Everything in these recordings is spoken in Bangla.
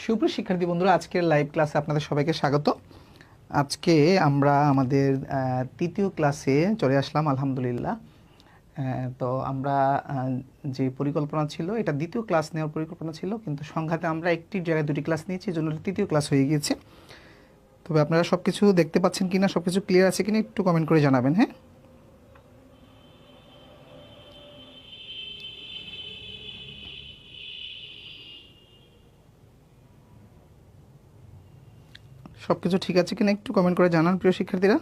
সুপ্রিয় শিক্ষার্থী বন্ধুরা, আজকের লাইভ ক্লাসে আপনাদের সবাইকে স্বাগত। আজকে আমরা আমাদের তৃতীয় ক্লাসে চলে আসলাম আলহামদুলিল্লাহ। তো আমরা যে পরিকল্পনা ছিল, এটা দ্বিতীয় ক্লাস নেওয়ার পরিকল্পনা ছিল, কিন্তু সংঘাতে আমরা একটি জায়গায় দুটি ক্লাস নিয়েছি, এই জন্য তৃতীয় ক্লাস হয়ে গিয়েছে। তবে আপনারা সব কিছু দেখতে পাচ্ছেন কিনা, সব কিছু ক্লিয়ার আছে কিনা একটু কমেন্ট করে জানাবেন। হ্যাঁ, সব কিছু ঠিক আছে কিনা একটু কমেন্ট করে জানান প্রিয় শিক্ষার্থীরা।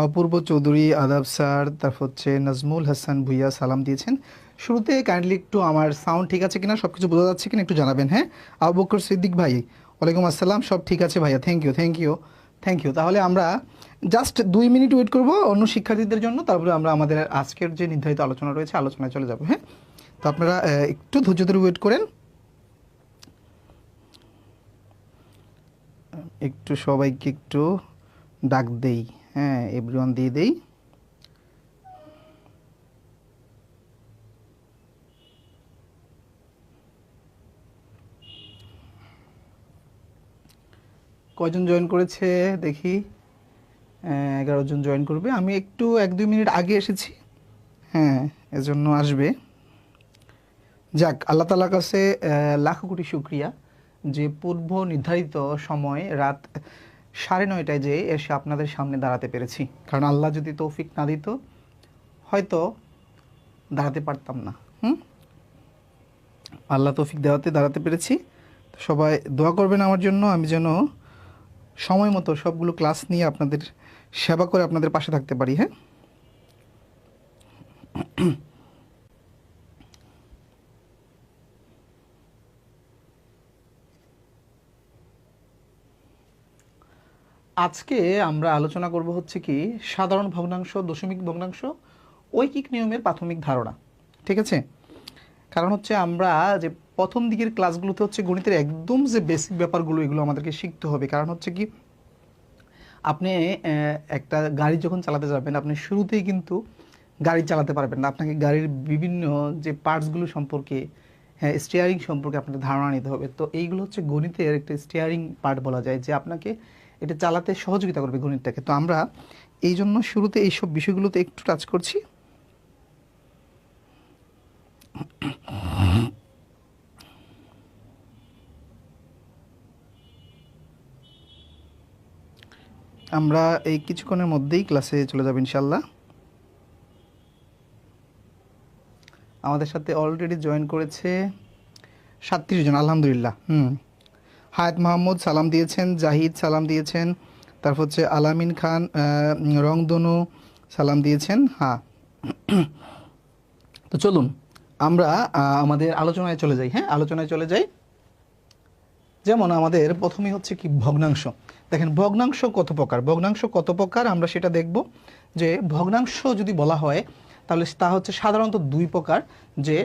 অপূর্ব চৌধুরী আদাব স্যার, তারপর হচ্ছে নাজমুল হাসান ভুইয়া সালাম দিয়েছেন। শুরুতে কাইন্ডলি একটু আমার সাউন্ড ঠিক আছে কিনা, সব কিছু বোঝা যাচ্ছে কিনা একটু জানাবেন। হ্যাঁ, আবু বকর সিদ্দিক ভাই, ওয়ালাইকুম আসসালাম, সব ঠিক আছে ভাইয়া, thank you thank you thank you. তাহলে আমরা জাস্ট 2 মিনিট ওয়েট করব অন্য শিক্ষার্থীদের জন্য, তারপরে আমরা আমাদের আজকের যে নির্ধারিত আলোচনা রয়েছে আলোচনায় চলে যাব। হ্যাঁ, তো আপনারা একটু ধৈর্য ধরে ওয়েট করেন, একটু সবাইকে একটু ডাক দেই। হ্যাঁ, এভরিওয়ান দিয়ে দেই। কয়জন জয়েন করেছে দেখি। 11 জন জয়েন করবে। আমি একটু 1-2 মিনিট আগে এসেছি, হ্যাঁ এজন্য আসবে। যাক, আল্লাহ তাআলার কাছে লাখ কোটি শুকরিয়া যে পূর্ব নির্ধারিত সময় রাত 9:30টায় যে এসে আপনাদের সামনে দাঁড়াতে পেরেছি। কারণ আল্লাহ যদি তৌফিক না দিত হয়তো দাঁড়াতে পারতাম না। আল্লাহ তৌফিক দেওয়াতে দাঁড়াতে পেরেছি। তো সবাই দোয়া করবেন আমার জন্য, আমি যেন সময় মতো সবগুলো ক্লাস নিয়ে আপনাদের সেবা করে আপনাদের পাশে থাকতে পারি। হ্যাঁ, আজকে আমরা আলোচনা করব হচ্ছে কি সাধারণ ভগ্নাংশ, দশমিক ভগ্নাংশ, ঐকিক নিয়মের প্রাথমিক ধারণা। ঠিক আছে, কারণ হচ্ছে আমরা যে প্রথম দিকের ক্লাসগুলোতে হচ্ছে গণিতের একদম যে বেসিক ব্যাপারগুলো এগুলো আমাদেরকে শিখতে হবে। কারণ হচ্ছে কি আপনি একটা গাড়ি যখন চালাতে যাবেন, আপনি শুরুতেই কিন্তু গাড়ি চালাতে পারবেন না। আপনাকে গাড়ির বিভিন্ন যে পার্টসগুলো সম্পর্কে, হ্যাঁ স্টিয়ারিং সম্পর্কে আপনাকে ধারণা নিতে হবে। তো এইগুলো হচ্ছে গণিতের একটা স্টিয়ারিং পার্ট বলা যায়, যে আপনাকে এটা চালাতে সহযোগিতা করবে গণিতটাকে। তো আমরা এই জন্য শুরুতে এইসব বিষয়গুলোতে একটু টাচ করছি। আমরা এই কিছুক্ষণের মধ্যেই ক্লাসে চলে যাব ইনশাল্লাহ। আমাদের সাথে অলরেডি জয়েন করেছে 37 জন আলহামদুলিল্লাহ। হায়াত মাহমুদ সালাম দিয়েছেন, জাহিদ সালাম দিয়েছেন, তারপর হচ্ছে আলামিন খান, রংদনু সালাম দিয়েছেন। হ্যাঁ, তো চলুন আমরা আমাদের আলোচনায় চলে যাই। হ্যাঁ, আলোচনায় চলে যাই। যেমন আমাদের প্রথমেই হচ্ছে কি ভগ্নাংশ। দেখেন ভগ্নাংশ কত প্রকার, ভগ্নাংশ কত প্রকার আমরা সেটা দেখব। যে ভগ্নাংশ যদি বলা হয় তাহলে তা হচ্ছে সাধারণত 2 প্রকার, যে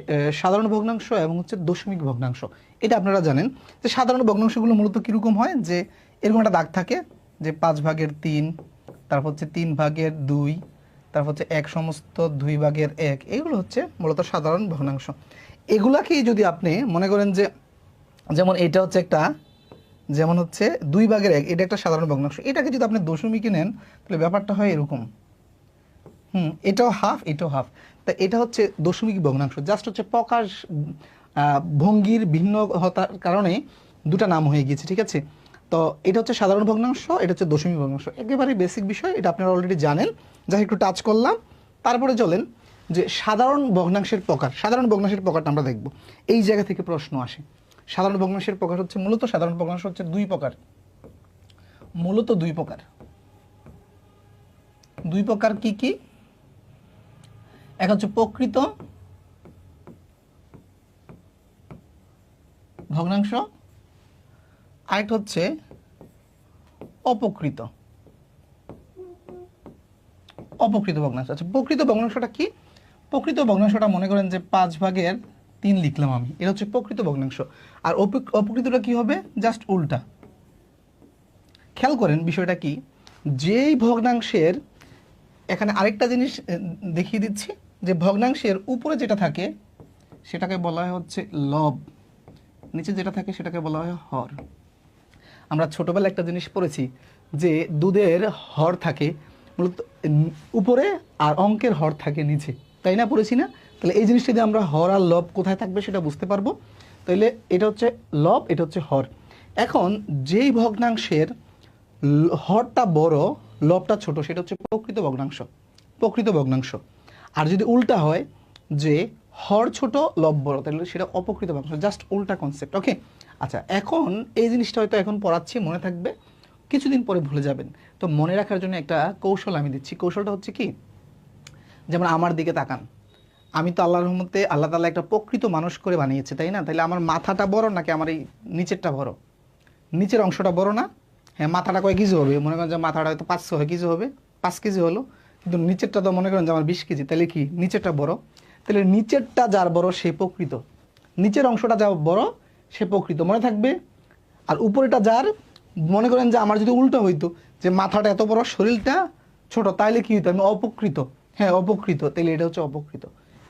সাধারণ ভগ্নাংশ এবং হচ্ছে দশমিক ভগ্নাংশ। এটা আপনারা জানেন যে সাধারণ ভগ্নাংশগুলো মূলত কীরকম হয়, যে এরকম একটা দাগ থাকে যে 5/3, তারপর হচ্ছে 3/2, তারপর হচ্ছে 1/2 এগুলো হচ্ছে মূলত সাধারণ ভগ্নাংশ। এগুলাকেই যদি আপনি মনে করেন যে যেমন এটা হচ্ছে একটা, যেমন হচ্ছে 2/1, এটা একটা সাধারণ ভগ্নাংশ, এটাকে যদি আপনি দশমিকে নেন তাহলে ব্যাপারটা হয় এরকম। এটাও হাফ, এটাও হাফ। তা এটা হচ্ছে দশমিক ভগ্নাংশ। জাস্ট হচ্ছে প্রকাশ ভঙ্গির ভিন্ন হতার কারণে দুটা নাম হয়ে গিয়েছে। ঠিক আছে, তো এটা হচ্ছে সাধারণ ভগ্নাংশ, এটা হচ্ছে দশমিক ভগ্নাংশ। একেবারে বেসিক বিষয়, এটা আপনারা অলরেডি জানেন, যা একটু টাচ করলাম। তারপরে চলেন যে সাধারণ ভগ্নাংশের প্রকার। সাধারণ ভগ্নাংশের প্রকারটা আমরা দেখব। এই জায়গা থেকে প্রশ্ন আসে। সাধারণ ভগ্নাংশের প্রকার হচ্ছে মূলত, সাধারণ ভগ্নাংশ হচ্ছে 2 প্রকার, মূলত 2 প্রকার। 2 প্রকার কি কি? এক হচ্ছে প্রকৃত ভগ্নাংশ, আরেকটা হচ্ছে অপকৃত অপকৃত ভগ্নাংশ। আচ্ছা, প্রকৃত ভগ্নাংশটা কি? প্রকৃত ভগ্নাংশটা মনে করেন যে 5/3 লিখলাম আমি, এটা হচ্ছে প্রকৃত ভগ্নাংশ। আর অপ্রকৃতটা কি হবে? জাস্ট উল্টা। খেয়াল করেন বিষয়টা কি, যেই ভগ্নাংশের, এখানে আরেকটা জিনিস দেখিয়ে দিচ্ছি, যে ভগ্নাংশের উপরে যেটা থাকে সেটাকে বলা হয় হচ্ছে লব, নিচে যেটা থাকে সেটাকে বলা হয় হর। আমরা ছোটবেলায় একটা জিনিস পড়েছি যে দুধের হর থাকে মূলত উপরে আর অঙ্কের হর থাকে নিচে, তাই না? পড়েছি না? তাহলে এই জিনিসটা দিয়ে আমরা হর আর লব কোথায় থাকবে সেটা বুঝতে পারবো। তাহলে এটা হচ্ছে লব, এটা হচ্ছে হর। এখন যেই ভগ্নাংশের হরটা বড় লবটা ছোট সেটা হচ্ছে প্রকৃত ভগ্নাংশ, প্রকৃত ভগ্নাংশ। আর যদি উল্টা হয় যে হর ছোট লব বড়, তাহলে সেটা অপ্রকৃত ভগ্নাংশ, জাস্ট উল্টা কনসেপ্ট। ওকে, আচ্ছা, এখন এই জিনিসটা হয়তো এখন পড়াচ্ছি, মনে থাকবে, কিছুদিন পরে ভুলে যাবেন। তো মনে রাখার জন্য একটা কৌশল আমি দিচ্ছি। কৌশলটা হচ্ছে কি, যেমন আমার দিকে তাকান, আমি তো আল্লাহর রহমতে আল্লাহ তাআলা একটা প্রকৃত মানুষ করে বানিয়েছে, তাই না? তাহলে আমার মাথাটা বড় নাকি আমার এই নিচেরটা বড়? নিচের অংশটা বড় না? হ্যাঁ, মাথাটা কয় কেজি হবে? মনে করেন যে মাথাটা হয়তো 500 কেজি হবে, 5 কেজি হলো, কিন্তু নিচেরটা তো মনে করেন যে আমার 20 কেজি, তাহলে কি নিচেরটা বড়? তাহলে নিচেরটা যার বড় সে প্রকৃত, নিচের অংশটা যা বড় সে প্রকৃত, মনে থাকবে। আর উপরেটা যার, মনে করেন যে আমার যদি উল্টো হইতো যে মাথাটা এত বড় শরীরটা ছোট, তাইলে কি হইতো? আমি অপকৃত, হ্যাঁ অপকৃত, তাহলে এটা হচ্ছে অপকৃত।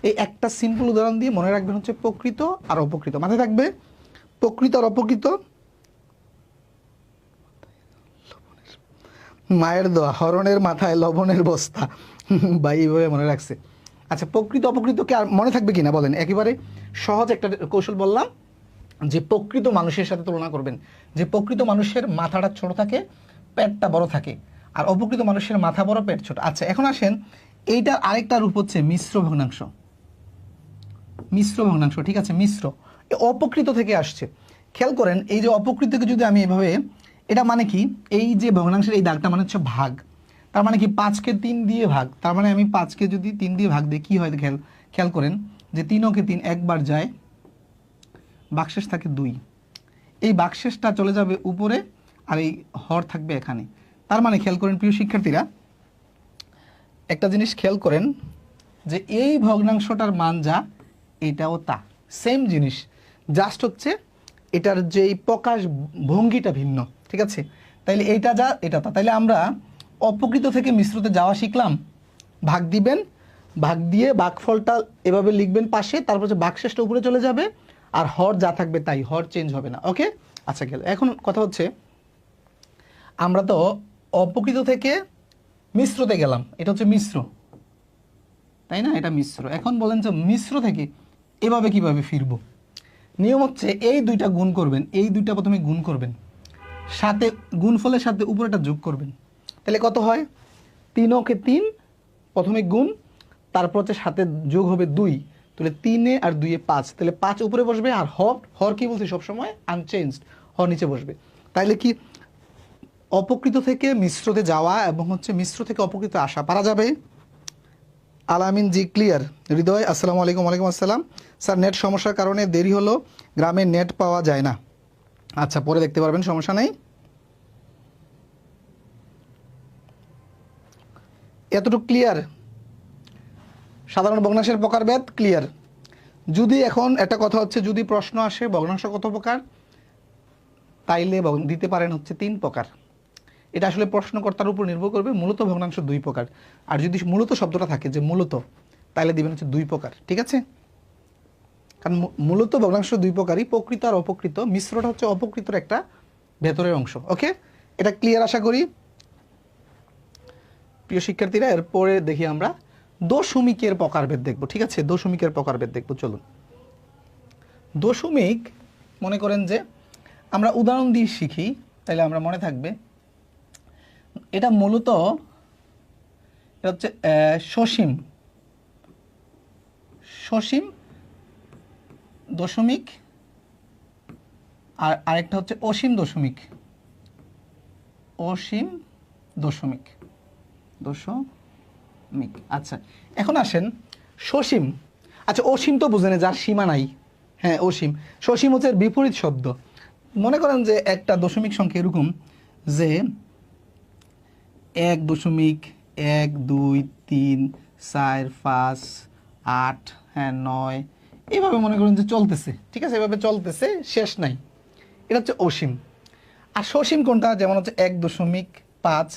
এই একটা সিম্পল উদাহরণ দিয়ে মনে রাখবেন হচ্ছে প্রকৃত আর অপকৃত, মাথায় থাকবে প্রকৃত আর অপকৃত। মায়ের দোয়া, হরণের মাথায় লবণের বস্তা, ভাই এইভাবে মনে রাখছে। আচ্ছা, প্রকৃত অপকৃতকে আর মনে থাকবে কিনা বলেন? একেবারে সহজ একটা কৌশল বললাম, যে প্রকৃত মানুষের সাথে তুলনা করবেন, যে প্রকৃত মানুষের মাথাটা ছোট থাকে, পেটটা বড় থাকে, আর অপকৃত মানুষের মাথা বড়, পেট ছোট। আচ্ছা, এখন আসেন, এইটার আরেকটা রূপ হচ্ছে মিশ্র ভগ্নাংশ। মিশ্র ভগ্নাংশ, ঠিক আছে, মিশ্র অপকৃত থেকে আসছে। খেয়াল করেন, এই যে অপকৃতকে যদি আমি এভাবে, এটা মানে কি, এই যে ভগ্নাংশের এই দাগটা মানে হচ্ছে ভাগ, তার মানে কি 5কে 3 দিয়ে ভাগ, তার মানে আমি 5কে যদি 3 দিয়ে ভাগ দিই কি হয়? খেয়াল করেন যে 3 কে 3 একবার যায়, বাকশেষ থাকে 2, এই বাকশেষটা চলে যাবে উপরে আর এই হর থাকবে এখানে। তার মানে খেয়াল করেন প্রিয় শিক্ষার্থীরা, একটা জিনিস খেয়াল করেন যে এই ভগ্নাংশটার মান যা, এটাও তা, সেম জিনিস, জাস্ট হচ্ছে এটার যেই প্রকাশ ভঙ্গিটা ভিন্ন, ঠিক আছে? তাইলে এইটা যা এটা তা। তাইলে আমরা অপকৃত থেকে মিশ্রতে যাওয়া শিখলাম। ভাগ দিবেন, ভাগ দিয়ে ভাগফলটা এভাবে লিখবেন পাশে, তারপর হচ্ছে ভাগশেষটা উপরে চলে যাবে, আর হর যা থাকবে তাই, হর চেঞ্জ হবে না। ওকে, আচ্ছা গেল। এখন কথা হচ্ছে, আমরা তো অপকৃত থেকে মিশ্রতে গেলাম, এটা হচ্ছে মিশ্র, তাই না? এটা মিশ্র। এখন বলেন যে মিশ্র থেকে এভাবে কিভাবে ফিরবো? নিয়ম হচ্ছে এই দুইটা গুণ করবেন, এই দুইটা প্রথমে গুণ করবেন, সাথে গুণফলের সাথে উপরেটা যোগ করবেন, তাহলে কত হয়? 3কে 3 প্রথমে গুণ, তারপর হচ্ছে সাথে যোগ হবে 2, তাহলে 3 আর 2 5, তাহলে 5 উপরে বসবে, আর হর কি বলছি সবসময় আনচেঞ্জড, হর নিচে বসবে। তাইলে কি অপকৃত থেকে মিশ্রতে যাওয়া এবং হচ্ছে মিশ্র থেকে অপকৃত আসা পারা যাবে? আলামিন জি ক্লিয়ার। হৃদয় আসসালামু আলাইকুম। ওয়ালাইকুম আসসালাম। স্যার নেট সমস্যার কারণে দেরি হলো, গ্রামে নেট পাওয়া যায় না। আচ্ছা, পরে দেখতে পারবেন, সমস্যা নেই। এতটুকু ক্লিয়ার? সাধারণ ভগ্নাংশের প্রকারভেদ ক্লিয়ার? যদি এখন একটা কথা হচ্ছে, যদি প্রশ্ন আসে ভগ্নাংশ কত প্রকার, তাইলে দিতে পারেন হচ্ছে 3 প্রকার। এটা আসলে প্রশ্নকর্তার উপর নির্ভর করবে। মূলত ভগ্নাংশ 2 প্রকার, আর যদি মূলত শব্দটা থাকে যে মূলত, তাইলে দিবেন হচ্ছে 2 প্রকার, ঠিক আছে? কারণ মূলত ভগ্নাংশ 2 প্রকারই, প্রকৃত আর অপকৃত। মিশ্রটা হচ্ছে অপকৃতর একটা ভেতরের অংশ। ওকে, এটা ক্লিয়ার আশা করি প্রিয় শিক্ষার্থীরা। এরপরে দেখি আমরা দশমিকের প্রকারভেদ দেখব, ঠিক আছে? দশমিকের প্রকারভেদ দেখব, চলুন। দশমিক মনে করেন যে আমরা উদাহরণ দিয়ে শিখি, তাইলে আমরা মনে থাকবে। এটা মূলত এটা হচ্ছে সসীম, সসীম দশমিক, আর আরেকটা হচ্ছে অসীম দশমিক, অসীম দশমিক, দশমিক। আচ্ছা, এখন আসেন সসীম। আচ্ছা, অসীম তো বুঝেন যার সীমা নাই, হ্যাঁ অসীম। সসীম হচ্ছে এর বিপরীত শব্দ। মনে করেন যে একটা দশমিক সংখ্যা এরকম যে 1.1 2 3 4 5 8, হ্যাঁ 9, এইভাবে মনে করুন যে চলতেছে, ঠিক আছে, এভাবে চলতেছে, শেষ নাই। এটা হচ্ছে অসীম। আর সসীম কোনটা? যেমন হচ্ছে 1.5,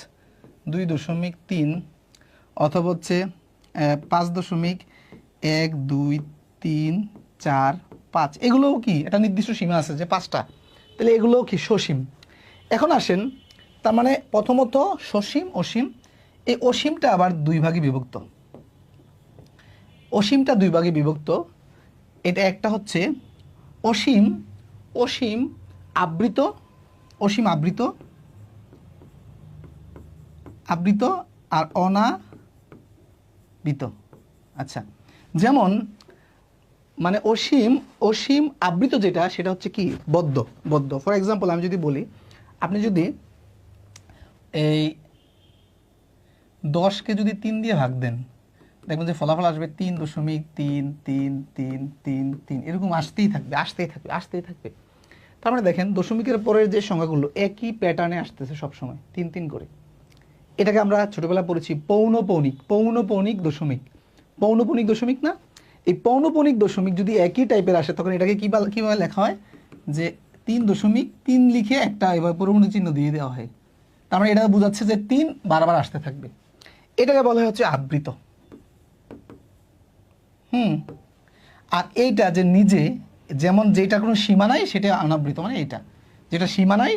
2.3, অথবা হচ্ছে 5.1, 2, 3, 4, 5, এগুলোও কি একটা নির্দিষ্ট সীমা আছে যে 5টা, তাহলে এগুলোও কি সসীম। এখন আসেন, তার মানে প্রথমত সসীম, অসীম, এই অসীমটা আবার দুই ভাগে বিভক্ত। অসীমটা দুই ভাগে বিভক্ত। এটা একটা হচ্ছে অসীম, অসীম আবৃত, অসীম আবৃত, আবৃত আর অনাবৃত। আচ্ছা, যেমন মানে অসীম, অসীম আবৃত যেটা, সেটা হচ্ছে কি বদ্ধ, বদ্ধ। ফর এক্সাম্পল আমি যদি বলি, আপনি যদি এই 10কে যদি 3 দিয়ে ভাগ দেন, দেখবেন যে ফলাফল আসবে 3.33333, এরকম আসতেই থাকবে, আসতেই থাকবে, আসতেই থাকবে। তার মানে দেখেন দশমিকের পরের যে সংখ্যাগুলো একই প্যাটার্নে আসতেছে সবসময় 3 করে। এটাকে আমরা ছোটবেলা পড়েছি পৌনপৌনিক, পৌনপৌনিক দশমিক, পৌনপৌনিক দশমিক না? এই পৌনপৌনিক দশমিক যদি একই টাইপের আসে, তখন এটাকে কীভাবে লেখা হয়, যে 3.3 লিখে একটা এবার পরবর্তী চিহ্ন দিয়ে দেওয়া হয়। তার মানে এটা বোঝাচ্ছে যে 3 বারবার আসতে থাকবে। এটাকে বলা হয় হচ্ছে আবৃত। আর এইটা যে নিজে, যেমন যেটা কোনো সীমা নাই সেটা অনাবৃত, মানে এইটা যেটা সীমা নাই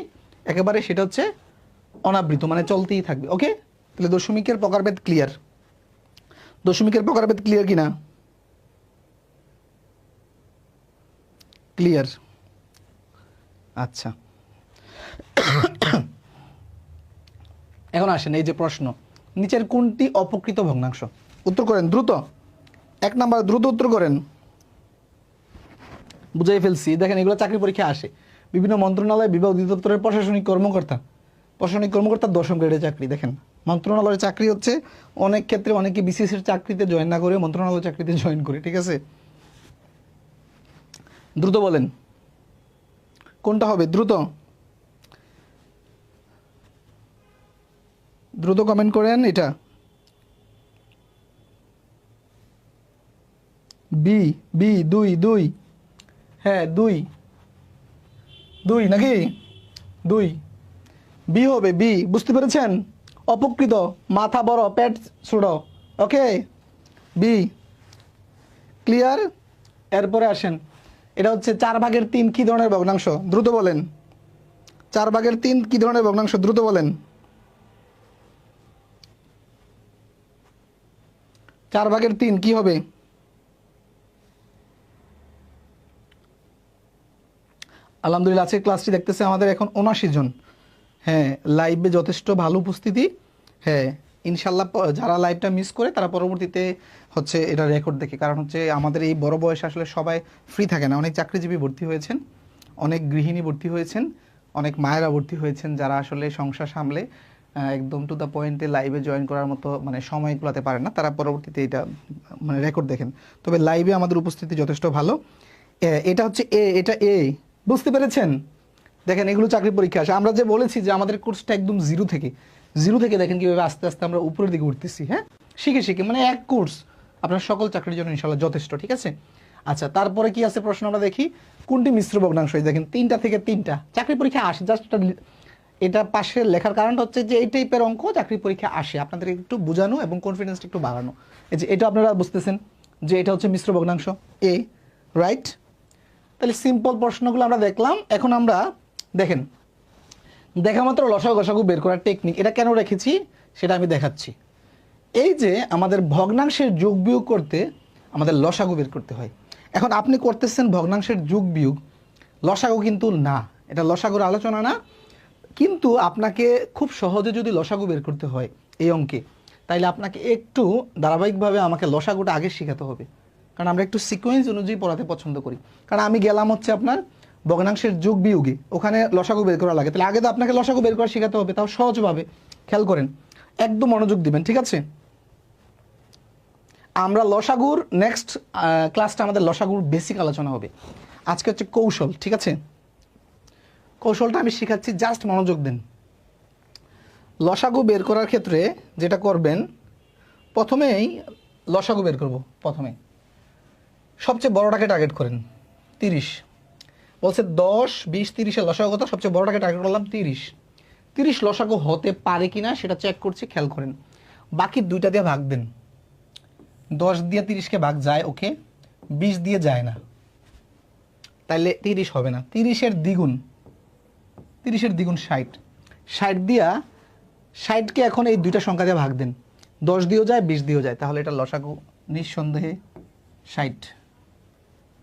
একেবারে, সেটা হচ্ছে অনাবৃত, মানে চলতেই থাকবে। ওকে, তাহলে দশমিকের প্রকারভেদ ক্লিয়ার? দশমিকের প্রকারভেদ ক্লিয়ার কিনা? ক্লিয়ার? আচ্ছা, এখন আসেন এই যে প্রশ্ন, নিচের কোনটি অপকৃত ভগ্নাংশ? উত্তর করেন দ্রুত, 1 নাম্বার দ্রুত উত্তর করেন। বুঝাই ফেলছি, দেখেন এগুলো চাকরি পরীক্ষা আসে, বিভিন্ন মন্ত্রণালয়, বিভাগ, অধিদপ্তরের প্রশাসনিক কর্মকর্তা, প্রশাসনিক কর্মকর্তা 10ম গ্রেডের চাকরি। দেখেন মন্ত্রণালয়ের চাকরি হচ্ছে অনেক ক্ষেত্রে অনেকে বিসিএস এর চাকরিতে জয়েন না করে মন্ত্রণালয়ের চাকরিতে জয়েন করে, ঠিক আছে? দ্রুত বলেন কোনটা হবে, দ্রুত দ্রুত কমেন্ট করেন। এটা বি, বি 2, হ্যাঁ 2 নাকি 2, বি হবে, বি। বুঝতে পেরেছেন? অপকৃত, মাথা বড় পেট ছোট। ওকে, বি ক্লিয়ার? এরপরে আসেন, এটা হচ্ছে 4/3 কি ধরনের ভগ্নাংশ? দ্রুত বলেন। 4/3 কি ধরনের ভগ্নাংশ? দ্রুত বলেন। 4/3 কি হবে? আলহামদুলিল্লাহ, আজকের ক্লাসটি দেখতেছে আমাদের এখন 79 জন। হ্যাঁ, লাইভে যথেষ্ট ভালো উপস্থিতি। হ্যাঁ, ইনশাল্লাহ যারা লাইভটা মিস করে তারা পরবর্তীতে হচ্ছে এটা রেকর্ড দেখে, কারণ হচ্ছে আমাদের এই বড় বয়সে আসলে সবাই ফ্রি থাকে না। অনেক চাকরিজীবী ভর্তি হয়েছেন, অনেক গৃহিণী ভর্তি হয়েছেন, অনেক মায়েরা ভর্তি হয়েছেন, যারা আসলে সংসার সামলে একদম টু দ্য পয়েন্টে লাইভে জয়েন করার মতো মানে সময় কুলাতে পারে না, তারা পরবর্তীতে এটা মানে রেকর্ড দেখেন। তবে লাইভে আমাদের উপস্থিতি যথেষ্ট ভালো। এটা হচ্ছে এ, এটা এ। বুঝতে পেরেছেন? দেখেন এগুলো চাকরি পরীক্ষা আসে। আমরা যে বলেছি যে আমাদের কোর্সটা একদম জিরো থেকে দেখেন কীভাবে আস্তে আস্তে আমরা উপরের দিকে উঠতেছি। হ্যাঁ, শিখে শিখে, মানে এক কোর্স আপনার সকল চাকরির জন্য ইনশাল্লাহ যথেষ্ট, ঠিক আছে? আচ্ছা, তারপরে কি আছে প্রশ্ন আমরা দেখি, কোনটি মিশ্র ভগ্নাংশ? দেখেন 3টা থেকে 3টা চাকরি পরীক্ষা আসে। জাস্ট এটা পাশে লেখার কারণটা হচ্ছে যে এই টাইপের অঙ্ক চাকরি পরীক্ষা আসে, আপনাদের একটু বোঝানো এবং কনফিডেন্সটা একটু বাড়ানো। এই যে এটা আপনারা বুঝতেছেন যে এটা হচ্ছে মিশ্র ভগ্নাংশ এ, রাইট? তাহলে সিম্পল প্রশ্নগুলো আমরা দেখলাম। এখন আমরা দেখেন দেখা মাত্র লসাগু গসাগু বের করার টেকনিক, এটা কেন রেখেছি সেটা আমি দেখাচ্ছি। এই যে আমাদের ভগ্নাংশের যোগ বিয়োগ করতে আমাদের লসাগু বের করতে হয়। এখন আপনি করতেছেন ভগ্নাংশের যোগ বিয়োগ, লসাগু কিন্তু না, এটা লসাগুর আলোচনা না। কিন্তু আপনাকে খুব সহজে যদি লসাগু বের করতে হয় এই অঙ্কে, তাইলে আপনাকে একটু ধারাবাহিকভাবে আমাকে লসাগুটা আগে শেখাতে হবে, কারণ আমরা একটু সিকোয়েন্স অনুযায়ী পড়াতে পছন্দ করি। কারণ আমি গেলাম হচ্ছে আপনার ভগ্নাংশের যোগ বিয়োগে, ওখানে লসাগু বের করা লাগে, তাহলে আগে তো আপনাকে লসাগু বের করা শেখাতে হবে, তাও সহজভাবে। খেয়াল করেন, একদম মনোযোগ দিবেন, ঠিক আছে? আমরা লসাগুর নেক্সট ক্লাসটা আমাদের লসাগুর বেসিক আলোচনা হবে। আজকে হচ্ছে কৌশল, ঠিক আছে? কৌশলটা আমি শেখাচ্ছি, জাস্ট মনোযোগ দেন। লসাগু বের করার ক্ষেত্রে যেটা করবেন, প্রথমেই লসাগু বের করব। প্রথমে সবচেয়ে বড়টাকে টার্গেট করেন 30। বলছে 10 20 30-এর লসাগু কত, সবচেয়ে বড়টাকে টার্গেট করলাম 30। 30 লসাগু হতে পারে কিনা সেটা চেক করছি, খেয়াল করেন। বাকি দুইটা দিয়ে ভাগ দেন। 10 দিয়ে 30-কে ভাগ যায়, ওকে, 20 দিয়ে যায় না, তাইলে 30 হবে না। 30-এর দ্বিগুণ, 30-এর দ্বিগুণ 60। 60 দিয়া 60-কে এখন এই দুইটা সংখ্যা দিয়ে ভাগ দেন। 10 দিয়েও যায়, 20 দিয়েও যায়, তাহলে এটা লসাগু নিঃসন্দেহে 60।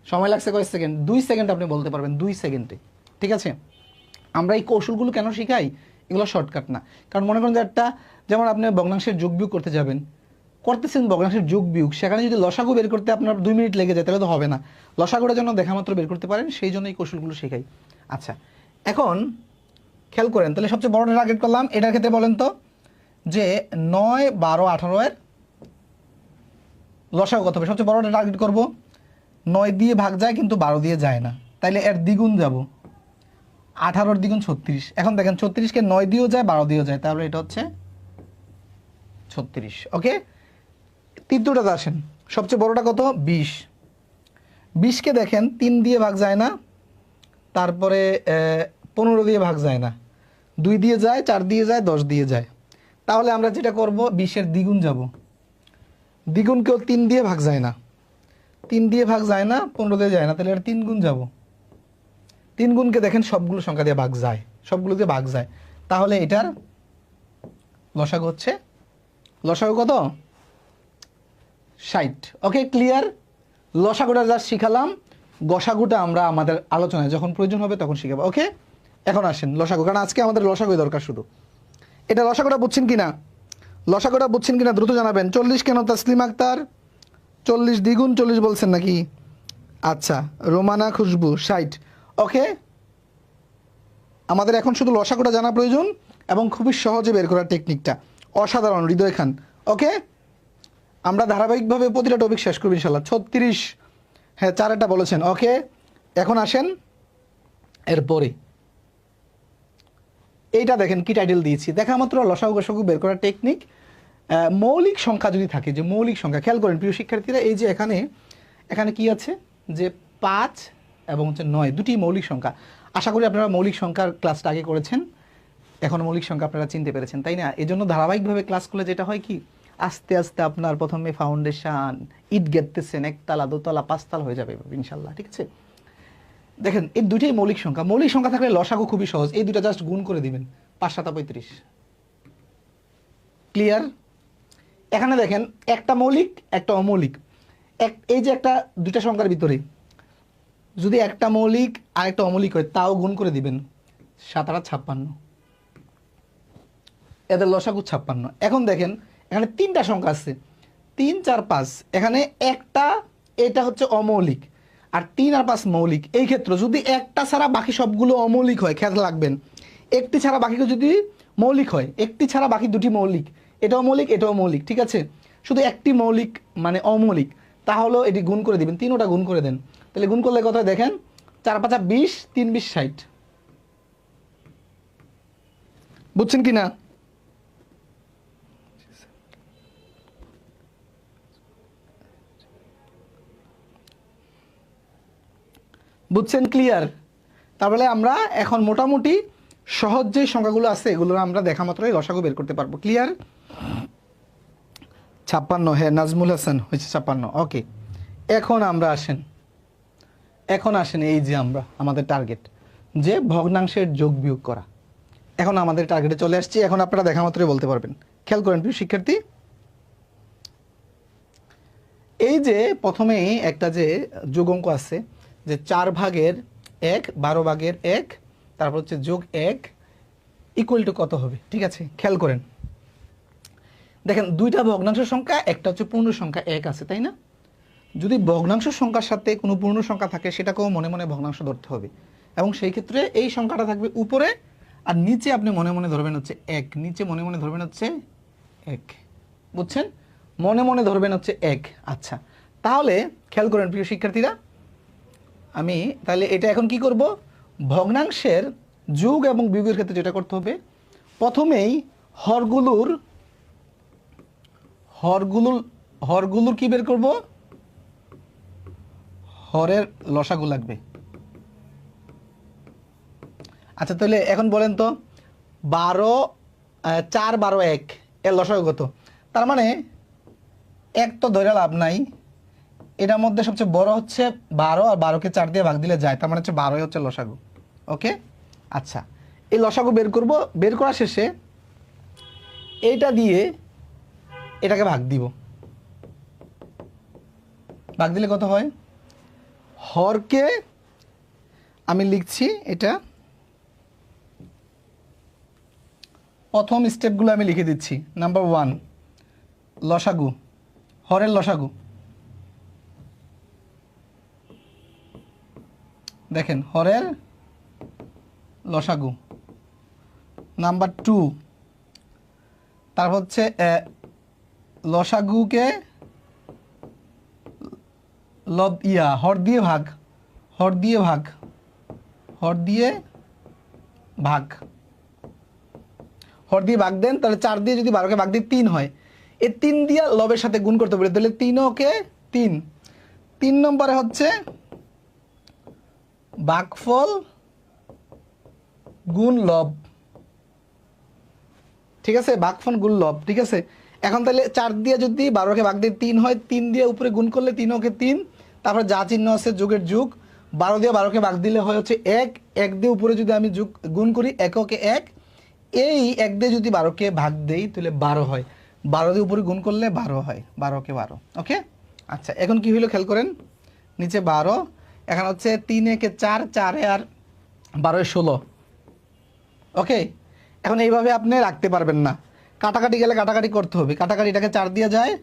সময় লাগছে কয়েক সেকেন্ড? 2 সেকেন্ড আপনি বলতে পারবেন, 2 সেকেন্ডে, ঠিক আছে। আমরা এই কৌশলগুলো কেন শিখাই? এগুলো শর্টকাট না। কারণ মনে করেন যে একটা, যেমন আপনি ভগ্নাংশের যোগ বিয়োগ করতে যাবেন, করতেছেন ভগ্নাংশের যোগ বিয়োগ, সেখানে যদি লসাগু বের করতে আপনার 2 মিনিট লেগে যায় তাহলে তো হবে না। লসাগুটা যেন দেখা মাত্র বের করতে পারেন, সেই জন্য এই কৌশলগুলো শেখাই। আচ্ছা, এখন খেয়াল করেন, তাহলে সবচেয়ে বড়টা টার্গেট করলাম। এটার ক্ষেত্রে বলেন তো যে 9 12 18-এর লসাগু কত হবে? সবচেয়ে বড়টা টার্গেট করব। 9 দিয়ে ভাগ যায় কিন্তু 12 দিয়ে যায় না, তাইলে এর দ্বিগুণ যাব। 18-র দ্বিগুণ 36। এখন দেখেন 36-কে 9 দিয়েও যায়, 12 দিয়েও যায়, তাহলে এটা হচ্ছে 36। ওকে, তৃতীয়টাতে আসেন। সবচেয়ে বড়টা কত? 20। 20-কে দেখেন 3 দিয়ে ভাগ যায় না, তারপরে 15 দিয়ে ভাগ যায় না, 2 দিয়ে যায়, 4 দিয়ে যায়, 10 দিয়ে যায়। তাহলে আমরা যেটা করব, 20-এর দ্বিগুণ যাব। দ্বিগুণকেও 3 দিয়ে ভাগ যায় না, 3 দিয়ে ভাগ যায় না, 15 দিয়ে যায় না, তাহলে এটা 3 গুণ যাব। 3 গুণকে দেখেন সবগুলো সংখ্যা দিয়ে ভাগ যায়, সবগুলো দিয়ে ভাগ যায়, তাহলে এটার লসাগু হচ্ছে, লসাগু কত? 60। ওকে, ক্লিয়ার। লসাগুটা যা শিখালাম, গসাগুটা আমরা আমাদের আলোচনায় যখন প্রয়োজন হবে তখন শিখাবো। ওকে, এখন আসেন লসাগু, কারণ আজকে আমাদের লসাগুই দরকার শুধু। এটা লসাগুটা বুঝছেন কিনা? লসাগুটা বুঝছেন কিনা দ্রুত জানাবেন। 40 কেন তাসলিম আক্তার? 40 দ্বিগুণ 40 বলছেন নাকি? আচ্ছা, রোমানা খুশবু 60। ওকে, আমাদের এখন শুধু লসাগুটা জানা প্রয়োজন এবং খুবই সহজে বের করার টেকনিকটা। অসাধারণ হৃদয় খান। ওকে, আমরা ধারাবাহিকভাবে প্রতিটা টপিক শেষ করব ইনশাল্লাহ। 36, হ্যাঁ 4-টা বলেছেন। ওকে, এখন আসেন এরপরে এইটা দেখেন কি টাইটেল দিয়েছি, দেখা মাত্র লসাগু গসাগু বের করার টেকনিক। মৌলিক সংখ্যা যদি থাকে, যে মৌলিক সংখ্যা, খেয়াল করেন প্রিয় শিক্ষার্থীরা, এই যে এখানে এখানে কি আছে, যে 5 এবং হচ্ছে 9, দুটি মৌলিক সংখ্যা। আশা করি আপনারা মৌলিক সংখ্যার ক্লাসটা আগে করেছেন, এখন মৌলিক সংখ্যা আপনারা চিনতে পেরেছেন, তাই না? এই জন্য ধারাবাহিকভাবে ক্লাস করলে যেটা হয় কি, আস্তে আস্তে আপনার প্রথমে ফাউন্ডেশন, ইট গেতেছেন, 1 তলা 2 তলা 5 তলা হয়ে যাবে ইনশাল্লাহ, ঠিক আছে। দেখেন এই দুইটাই মৌলিক সংখ্যা। মৌলিক সংখ্যা থাকলে লসাগু খুবই সহজ, এই দুটো জাস্ট গুণ করে দিবেন, 5 7 35। ক্লিয়ার? এখানে দেখেন একটা মৌলিক একটা অমৌলিক, এই যে একটা দুইটা সংখ্যার ভিতরে যদি একটা মৌলিক আর একটা অমৌলিক হয় তাও গুণ করে দিবেন, 7 8 56, এদের লসাগু 56। এখন দেখেন এখানে 3টা সংখ্যা আছে, 3 4 5, এখানে একটা, এটা হচ্ছে অমৌলিক, আর 3 আর 5 মৌলিক। এই ক্ষেত্রে যদি একটা ছাড়া বাকি সবগুলো অমৌলিক হয়, খেয়াল রাখবেন, একটি ছাড়া বাকিগুলো যদি মৌলিক হয়, একটি ছাড়া বাকি দুটি মৌলিক, এটাও মৌলিক এটাও মৌলিক, ঠিক আছে, শুধু একটি মৌলিক মানে অমৌলিক, তাহলেও এটি গুণ করে দিবেন, 3ওটা গুণ করে দেন, তাহলে গুণ করলে কত হয় দেখেন, 4 5 20, 3 20 60। বুঝছেন কি না? বুঝছেন? ক্লিয়ার? তাহলে আমরা এখন মোটামুটি সহজ যে সংখ্যাগুলো আছে এগুলো আমরা দেখা মাত্রই লসাগু বের করতে পারবো। ক্লিয়ার? 56, হ্যাঁ নাজমুল হাসান হয়েছে 56। ওকে, এখন আসেন এই যে আমরা আমাদের টার্গেট, যে ভগ্নাংশের যোগ বিয়োগ করা। এখন আমাদের টার্গেটে চলে আসছি, এখন আপনারা দেখা মাত্রই বলতে পারবেন। খেয়াল করেন প্রিয় শিক্ষার্থী, এই যে প্রথমেই একটা যে যোগ অঙ্ক আছে, যে 4 ভাগের 1 12 ভাগের 1, তারপর হচ্ছে যোগ 1 ইকুয়াল টু কত হবে, ঠিক আছে। খেয়াল করেন, দেখেন দুইটা ভগ্নাংশ সংখ্যা, একটা হচ্ছে পূর্ণ সংখ্যা 1 আছে, তাই না? যদি ভগ্নাংশ সংখ্যার সাথে কোনো পূর্ণ সংখ্যা থাকে সেটাকেও মনে মনে ভগ্নাংশ ধরতে হবে, এবং সেই ক্ষেত্রে এই সংখ্যাটা থাকবে উপরে, আর নিচে আপনি মনে মনে ধরবেন হচ্ছে 1, নিচে মনে মনে ধরবেন হচ্ছে 1। বুঝছেন? মনে মনে ধরবেন হচ্ছে 1। আচ্ছা, তাহলে খেয়াল করেন প্রিয় শিক্ষার্থীরা, আমি তাহলে এটা এখন কি করব, ভগ্নাংশের যোগ এবং বিয়োগের ক্ষেত্রে যেটা করতে হবে, প্রথমেই হরগুলোর কি বের করব, হরের লসাগু লাগবে। আচ্ছা তাহলে এখন বলেন তো 12 4 12 1 এর লসাগু কত? তার মানে এক তো ধরে লাভ নাই, এটার মধ্যে সবচেয়ে বড় হচ্ছে 12 আর 12কে 4 দিয়ে ভাগ দিলে যায়, তার মানে হচ্ছে 12ই হচ্ছে লসাগু। ওকে, আচ্ছা এই লসাগু বের করব, বের করার শেষে এইটা দিয়ে এটাকে ভাগ দিব, ভাগ দিলে কত হয়? হরকে আমি লিখছি, এটা প্রথম স্টেপগুলো আমি লিখে দিচ্ছি। নাম্বার 1 লসাগু, হরের লসাগু দেখেন, হরের লসাগু। নাম্বার 2 তারপর হচ্ছে লসাগুকে হর দিয়ে ভাগ, হর দিয়ে ভাগ, হর দিয়ে ভাগ, হর দিয়ে ভাগ দেন, তাহলে 4 দিয়ে যদি 12কে ভাগ দিই 3 হয়, এই 3 দিয়ে লবের সাথে গুণ করতে পারি, তাহলে 3কে 3। 3 নম্বরে হচ্ছে ভাগফল গুণ লব, ঠিক আছে, ভাগফল গুণ লব, ঠিক আছে। এখন তাহলে 4 দিয়ে যদি 12কে ভাগ দিয়ে 3 হয়, 3 দিয়ে উপরে গুণ করলে 3কে 3, তারপর যা চিহ্ন আছে যোগের যোগ, 12 দিয়ে 12কে ভাগ দিলে হয় হচ্ছে 1, 1 দিয়ে উপরে যদি আমি যোগ গুণ করি এককে 1, এই 1 দিয়ে যদি 12কে ভাগ দেই তাহলে 12 হয়, 12 দিয়ে উপরে গুণ করলে 12 হয়, 12কে 12। ওকে, আচ্ছা এখন কি হলো খেয়াল করেন, নিচে 12, এখন হচ্ছে 3 একে 4, 4 আর 12 16। ওকে, এখন এইভাবে আপনি রাখতে পারবেন না, কাটাকাটি গেলে কাটাকাটি করতে হবে, কাটাকাটিটাকে 4 দিয়ে যায়,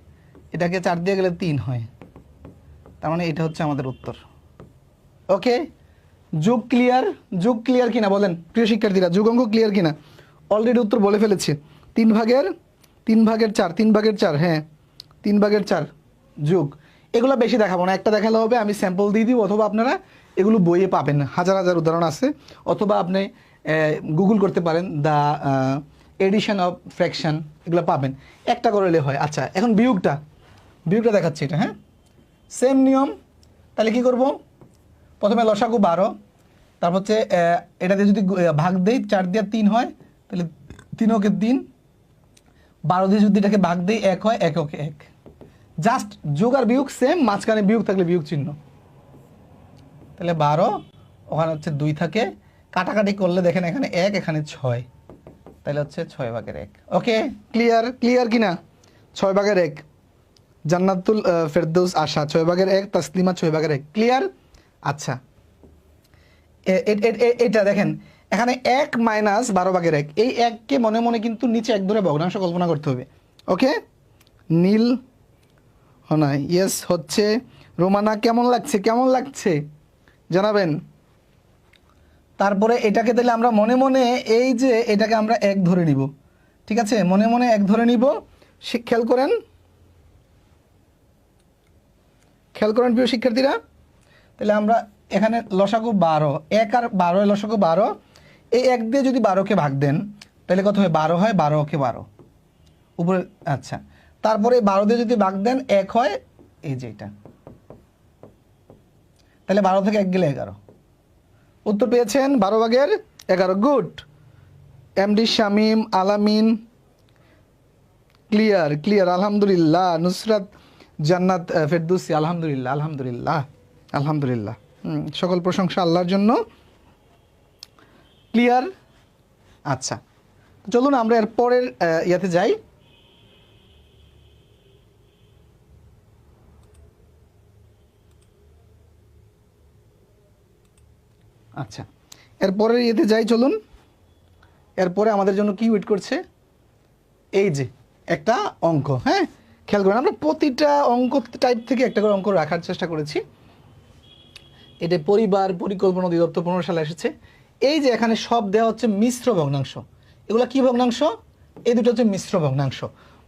এটাকে 4 দিয়ে গেলে 3 হয়, তার মানে এটা হচ্ছে আমাদের উত্তর। ওকে, যোগ ক্লিয়ার? যোগ ক্লিয়ার কিনা বলেন প্রিয় শিক্ষার্থীরা, যোগ অঙ্ক ক্লিয়ার কিনা? অলরেডি উত্তর বলে ফেলেছি, 3 ভাগের 4, 3 ভাগের 4, হ্যাঁ 3 ভাগের 4 যোগ। এগুলো বেশি দেখাবো না, একটা দেখালে হবে, আমি স্যাম্পল দিয়ে দিব, অথবা আপনারা এগুলো বইয়ে পাবেন, হাজার হাজার উদাহরণ আছে, অথবা আপনি গুগল করতে পারেন দ্য এডিশন অফ ফ্র্যাকশন, এগুলো পাবেন, একটা করলে হয়। আচ্ছা এখন বিয়োগটা, বিয়োগটা দেখাচ্ছি এটা, হ্যাঁ সেম নিয়ম। তাহলে কি করব, প্রথমে লসাগু 12, তারপর হচ্ছে এটা দিয়ে যদি ভাগ দেই 4 দিয়ে 3 হয়, তাহলে 3কে 3, 12 দিয়ে যদি এটাকে ভাগ দেই 1 হয়, এককে 1, জাস্ট যোগ আর বিয়োগ সেম, মাঝখানে বিয়োগ থাকলে বিয়োগ চিহ্ন, তাহলে 12 ওখানে হচ্ছে 2 থাকে, কাটাকাটি করলে দেখেন এখানে 1 এখানে 6, তাহলে হচ্ছে 6 ভাগের 1। Okay clear? ক্লিয়ার কিনা? 6 ভাগের 1 জান্নাতুল ফেরদৌস আশা 6 ভাগের 1, তাসলিমা 6 ভাগের 1, ক্লিয়ার? আচ্ছা এটা দেখেন এখানে 1 মাইনাস 12 ভাগের 1, এই 1কে মনে মনে কিন্তু নিচে 1 ধরে ভগ্নাংশ কল্পনা করতে হবে। ওকে, নীল না ইয়েস হচ্ছে। রোমানা কেমন লাগছে, কেমন লাগছে জানাবেন। তারপরে এটাকে তাহলে আমরা মনে মনে এই যে এটাকে আমরা 1 ধরে নিব, ঠিক আছে, মনে মনে 1 ধরে নিব। খেয়াল করেন, খেয়াল করেন প্রিয় শিক্ষার্থীরা, তাহলে আমরা এখানে লসাগু 12, 1 আর 12 এর লসাগু 12, এই 1 দিয়ে যদি 12কে ভাগ দেন তাহলে কত হয়? 12 হয়, 12কে 12 উপরে। আচ্ছা তারপরে 12 দিয়ে যদি ভাগ দেন 1 হয়, এই যে এটা, তাহলে 12 থেকে 1 গেলে 11। উত্তর পেয়েছেন 12 ভাগের 11। গুড, এমডি শামীম আলামিন ক্লিয়ার, ক্লিয়ার আলহামদুলিল্লাহ। নুসরাত জান্নাত ফেরদৌসি আলহামদুলিল্লাহ, আলহামদুলিল্লাহ, আলহামদুলিল্লাহ, সকল প্রশংসা আল্লাহর জন্য। ক্লিয়ার? আচ্ছা চলুন আমরা এর পরের ইয়াতে যাই। আচ্ছা এরপরের ইয়েতে যাই চলুন। এরপরে আমাদের জন্য কি ওয়েট করছে? এই যে একটা অঙ্ক, হ্যাঁ খেয়াল করেন, আমরা প্রতিটা অঙ্ক টাইপ থেকে একটা করে অঙ্ক রাখার চেষ্টা করেছি। এটা পরিবার পরিকল্পনা অধিদপ্তর 15 সালে এসেছে। এই যে এখানে সব দেওয়া হচ্ছে মিশ্র ভগ্নাংশ, এগুলো কি ভগ্নাংশ? এই দুটো হচ্ছে মিশ্র ভগ্নাংশ,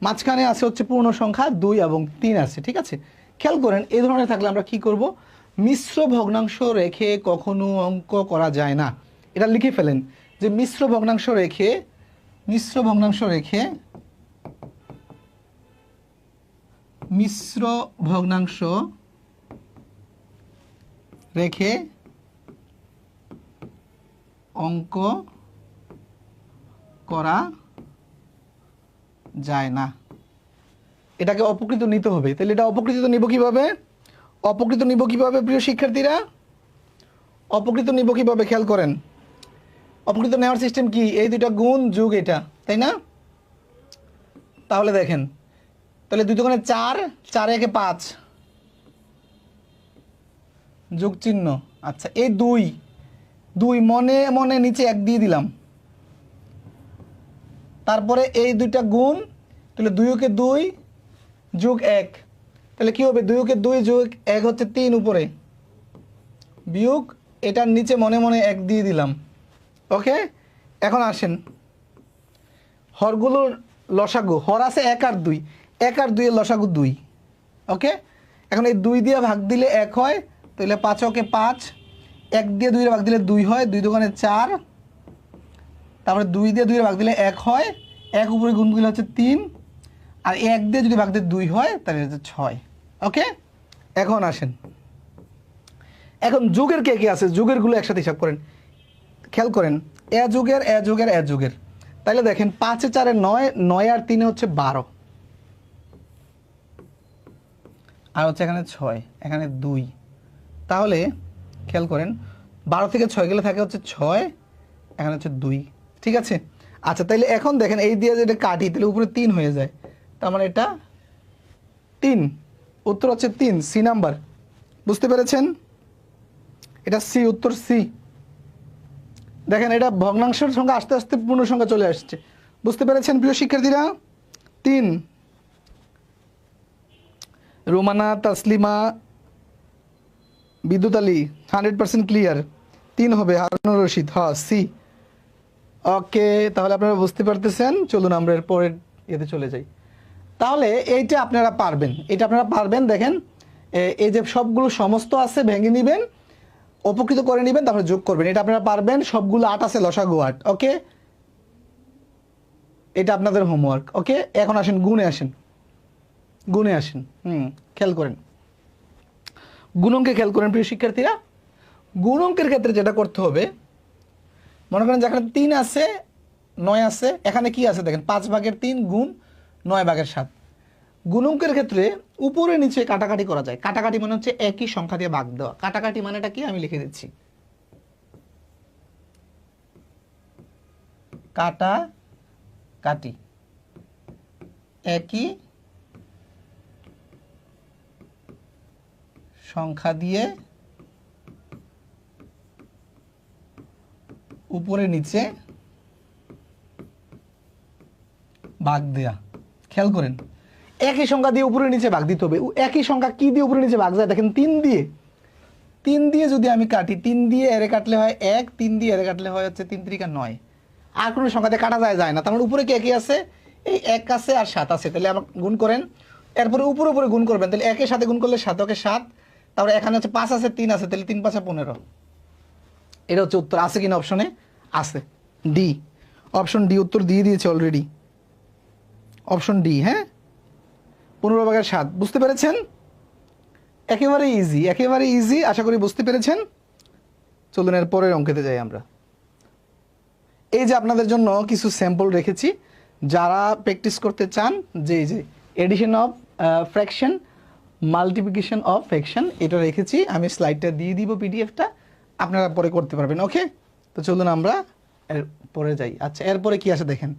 মাঝখানে আছে হচ্ছে পূর্ণ সংখ্যা 2 এবং 3 আছে, ঠিক আছে। খেয়াল করেন এই ধরনের থাকলে আমরা কি করব, মিশ্র ভগ্নাংশ রেখে কখনো অঙ্ক করা যায় না, এটা লিখে ফেলেন যে মিশ্র ভগ্নাংশ রেখে, মিশ্র ভগ্নাংশ রেখে, মিশ্র ভগ্নাংশ রেখে অঙ্ক করা যায় না। এটাকে অপকৃত নিতে হবে। তাহলে এটা অপকৃত নিব কিভাবে? অপকৃত নিব কিভাবে প্রিয় শিক্ষার্থীরা? অপকৃত নিব কিভাবে খেয়াল করেন। অপকৃত নেওয়ার সিস্টেম কি? এই দুইটা গুণ যোগ এটা, তাই না? তাহলে দেখেন, তাহলে 2 দোকানে 4, 4 একে 5, যোগ চিহ্ন। আচ্ছা, এই 2 মনে মনে নিচে 1 দিয়ে দিলাম। তারপরে এই দুইটা গুণ, তাহলে 2 কে 2 যোগ 1, তাহলে কি হবে? 2 কে 2 যোগ 1 হচ্ছে 3 উপরে, বিয়োগ এটার নিচে মনে মনে 1 দিয়ে দিলাম। ওকে, এখন আসেন হরগুলোর লসাগু। হর আছে 1 আর 2, 1 আর 2 এর লসাগু 2। ওকে, এখন এই 2 দিয়ে ভাগ দিলে 1 হয়, তাহলে 5 ওকে 5, 1 দিয়ে 2 এর ভাগ দিলে 2 হয়, 2 দোকানে 4, তারপরে 2 দিয়ে 2 এর ভাগ দিলে 1 হয়, 1 উপরে গুণ দিলে হচ্ছে 3, আর 1 দিয়ে যদি ভাগ দিয়ে 2 হয় তাহলে হচ্ছে 6। ওকে, এখন আসেন, এখন যুগের কে কে আছে? যুগেরগুলো একসাথে হিসাব করেন, খেয়াল করেন। এ যুগের, এ যুগের, এ যুগের। তাহলে দেখেন 5 এ 4 এ 9, 9 আর 3 হচ্ছে 12, আর হচ্ছে এখানে 6, এখানে 2। তাহলে খেয়াল করেন 12 থেকে 6 গেলে থাকে হচ্ছে 6, এখানে হচ্ছে 2। ঠিক আছে, আচ্ছা তাইলে এখন দেখেন এই দিয়ে যেটা কাটি তাহলে উপরে 3 হয়ে যায়, তার মানে এটা 3। উত্তর হচ্ছে 3, সি নাম্বার। বুঝতে পেরেছেন? এটা সি, উত্তর সি। দেখেন এটা ভগ্নাংশের সংখ্যা আস্তে আস্তে পূর্ণ সংখ্যা চলে আসছে। বুঝতে পেরেছেন প্রিয় শিক্ষার্থীরা? 3। রোমানা, তাসলিমা, বিদ্যুৎ আলী 100% ক্লিয়ার। 3 হবে, হারুনুর রশিদ। হ্যাঁ, সি। ওকে, তাহলে আপনারা বুঝতে পারতেছেন। চলুন আমরা এর পরের ইয়েতে চলে যাই। তাহলে এইটা আপনারা পারবেন, এটা আপনারা পারবেন। দেখেন এই যে সবগুলো সমস্ত আছে ভেঙে নেবেন, উপকৃত করে নেবেন, তারপরে যোগ করবেন। এটা আপনারা পারবেন। সবগুলো 8 আছে, লসাগু 8। ওকে, এটা আপনাদের হোমওয়ার্ক। ওকে, এখন আসেন গুণে আসেন, গুণে আসেন। খেয়াল করেন, গুণঙ্কে খেয়াল করেন প্রিয় শিক্ষার্থীরা। গুণঙ্কের ক্ষেত্রে যেটা করতে হবে, মনে করেন যেখানে 3 আছে, 9 আছে, এখানে কি আছে দেখেন 5/3 গুণ 9/7। গুণঙ্কের ক্ষেত্রে উপরে নিচে কাটাকাটি করা যায়। কাটাকাটি মানে হচ্ছে একই সংখ্যা দিয়ে ভাগ দেওয়া। কাটাকাটি মানেটা কি আমি লিখে দিচ্ছি, কাটাকাটি একই সংখ্যা দিয়ে উপরে নিচে ভাগ দেয়া। খেয়াল করেন, একই সংখ্যা দিয়ে উপরে নিচে ভাগ দিতে হবে। একই সংখ্যা কি দিয়ে উপরে নিচে ভাগ যায়? দেখেন 3 দিয়ে। 3 দিয়ে যদি আমি কাটি, 3 দিয়ে এরে কাটলে হয় 1, 3 দিয়ে এরে কাটলে হয় হচ্ছে 3 3 9। আর কোনো সংখ্যাতে কাটা যায় না। তার মানে উপরে কি একই আছে? এই 1 আছে আর 7 আছে। তাহলে আমাকে গুণ করেন, এরপরে উপরে উপরে গুণ করবেন। তাহলে 1 এর সাথে গুণ করলে 7 ওকে 7, তারপরে এখানে হচ্ছে 5 আছে, 3 আছে, তাহলে 3 5 15। এটা হচ্ছে উত্তর। আছে কিনা অপশনে? আছে, ডি। অপশন ডি উত্তর দিয়ে দিয়েছে অলরেডি। অপশন ডি, হ্যাঁ, 15/7। বুঝতে পেরেছেন? একেবারে ইজি, একেবারে ইজি। আশা করি বুঝতে পেরেছেন। চলুন এর পরের অঙ্কেতে যাই আমরা। এই যে আপনাদের জন্য কিছু স্যাম্পল রেখেছি, যারা প্র্যাকটিস করতে চান, যে এই যে edition of fraction, multiplication of fraction, এটা রেখেছি। আমি স্লাইডটা দিয়ে দিব, পিডিএফটা আপনারা পরে করতে পারবেন। ওকে, তো চলুন আমরা এর পরে যাই। আচ্ছা, এরপরে কি আসে দেখেন,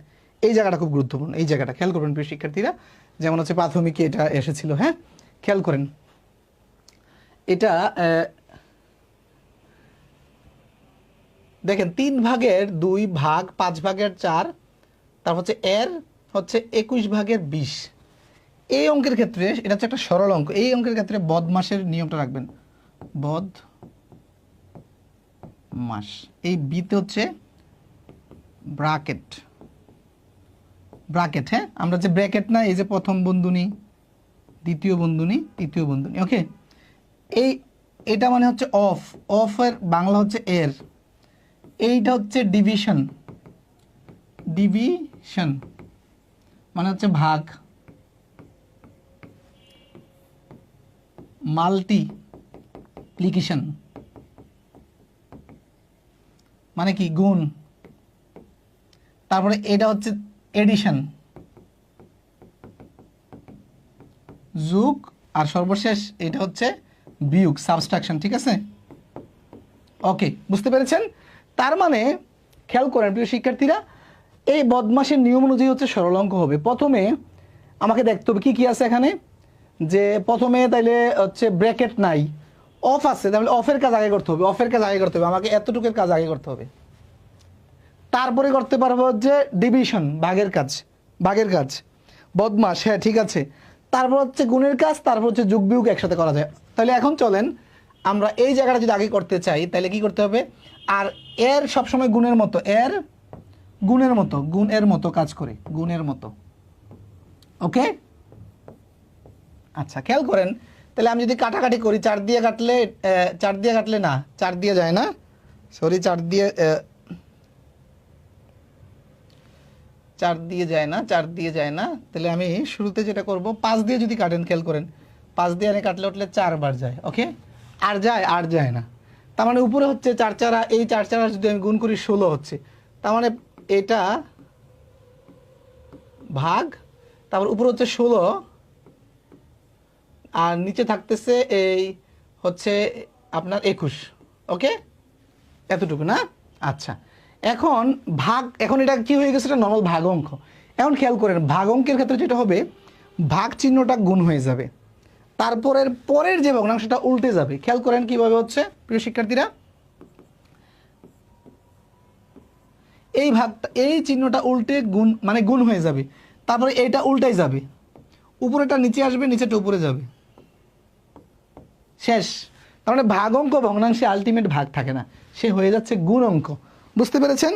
এই জায়গাটা খুব গুরুত্বপূর্ণ। এই জায়গাটা খেয়াল করবেন প্রিয় শিক্ষার্থীরা। যেমন হচ্ছে প্রাথমিকে এটা এসেছিল, হ্যাঁ, খেয়াল করেন। এটা দেখেন 3/2 ভাগ 5/4, তারপর হচ্ছে এর হচ্ছে 21/20। এই অঙ্কের ক্ষেত্রে এটা হচ্ছে একটা সরল অঙ্ক। এই অঙ্কের ক্ষেত্রে বদমাসের নিয়মটা রাখবেন, বদমাস। এই বিতে হচ্ছে ব্র্যাকেট, ব্র্যাকেট, হ্যাঁ, আমরা যে ব্র্যাকেট না, এই যে প্রথম বন্ধনী, দ্বিতীয় বন্ধনী, তৃতীয় বন্ধনী। ওকে, এটা মানে হচ্ছে অফ, অফের বাংলা হচ্ছে এর। এইটা হচ্ছে ডিভিশন, ডিভিশন মানে হচ্ছে ভাগ। মাল্টিপ্লিকেশন মানে কি গুণ, তারপরে এটা হচ্ছে এডিশন যোগ, আর সর্বশেষ এটা হচ্ছে বিয়োগ সাবট্রাকশন। ঠিক আছে, ওকে, বুঝতে পেরেছেন? তার মানে খেয়াল করেন প্রিয় শিক্ষার্থীরা, এই বদমাশের নিয়ম অনুযায়ী হচ্ছে সরল অঙ্ক হবে। প্রথমে আমাকে দেখতে হবে কি কি আছে এখানে, যে প্রথমে তাইলে হচ্ছে ব্র্যাকেট নাই, অফ আছে, তাহলে অফের কাজ আগে করতে হবে, অফের কাজ আগে করতে হবে, আমাকে এতটুকুর কাজ আগে করতে হবে। তারপরে করতে পারবো যে ডিভিশন, ভাগের কাজ, ভাগের কাজ, বদমাশ, হ্যাঁ ঠিক আছে। তারপর হচ্ছে গুণের কাজ, তারপর হচ্ছে যোগ বিয়োগ একসাথে করা যায়। তাহলে এখন চলেন আমরা এই জায়গাটা যদি আগে করতে চাই তাহলে কি করতে হবে, আর এর সবসময় গুণের মতো, এর গুণের মতো, গুণের মতো কাজ করে, গুণের মতো। ওকে, আচ্ছা খেয়াল করেন, তাহলে আমি যদি কাটাকাটি করি, 4 দিয়ে কাটলে, 4 দিয়ে কাটলে না, 4 দিয়ে যায় না, সরি 4 দিয়ে, 4 দিয়ে যায় না, 4 দিয়ে যায় না। তাহলে আমি শুরুতে যেটা করব, 5 দিয়ে যদি কাটেন, খেয়াল করেন 5 দিয়ে আমি কাটলে উঠলে 4 বার যায়। ওকে, আর যায়, আর যায় না। তার মানে উপরে হচ্ছে 4 চারা, এই 4 চারা যদি আমি গুণ করি 16 হচ্ছে, তার মানে এটা ভাগ, তারপর উপরে হচ্ছে 16, আর নিচে থাকতেছে এই হচ্ছে আপনার 21। ওকে, এতটুকু না? আচ্ছা, এখন ভাগ, এখন এটা কি হয়ে গেছে, এটা নর্মাল ভাগ অঙ্ক। এখন খেয়াল করেন ভাগ অঙ্কের ক্ষেত্রে যেটা হবে, ভাগ চিহ্নটা গুণ হয়ে যাবে, তারপরের পরের যে ভগ্নাংশটা উল্টে যাবে। খেয়াল করেন কিভাবে হচ্ছে প্রিয় শিক্ষার্থীরা, এই ভাগটা, এই চিহ্নটা উল্টে গুণ, মানে গুণ হয়ে যাবে, তারপরে এইটা উল্টাই যাবে, উপরেটা নিচে আসবে, নিচেটা উপরে যাবে, শেষ। তার মানে ভাগ অঙ্ক ভগ্নাংশে আলটিমেট ভাগ থাকে না, সে হয়ে যাচ্ছে গুণ অঙ্ক। বুঝতে পেরেছেন?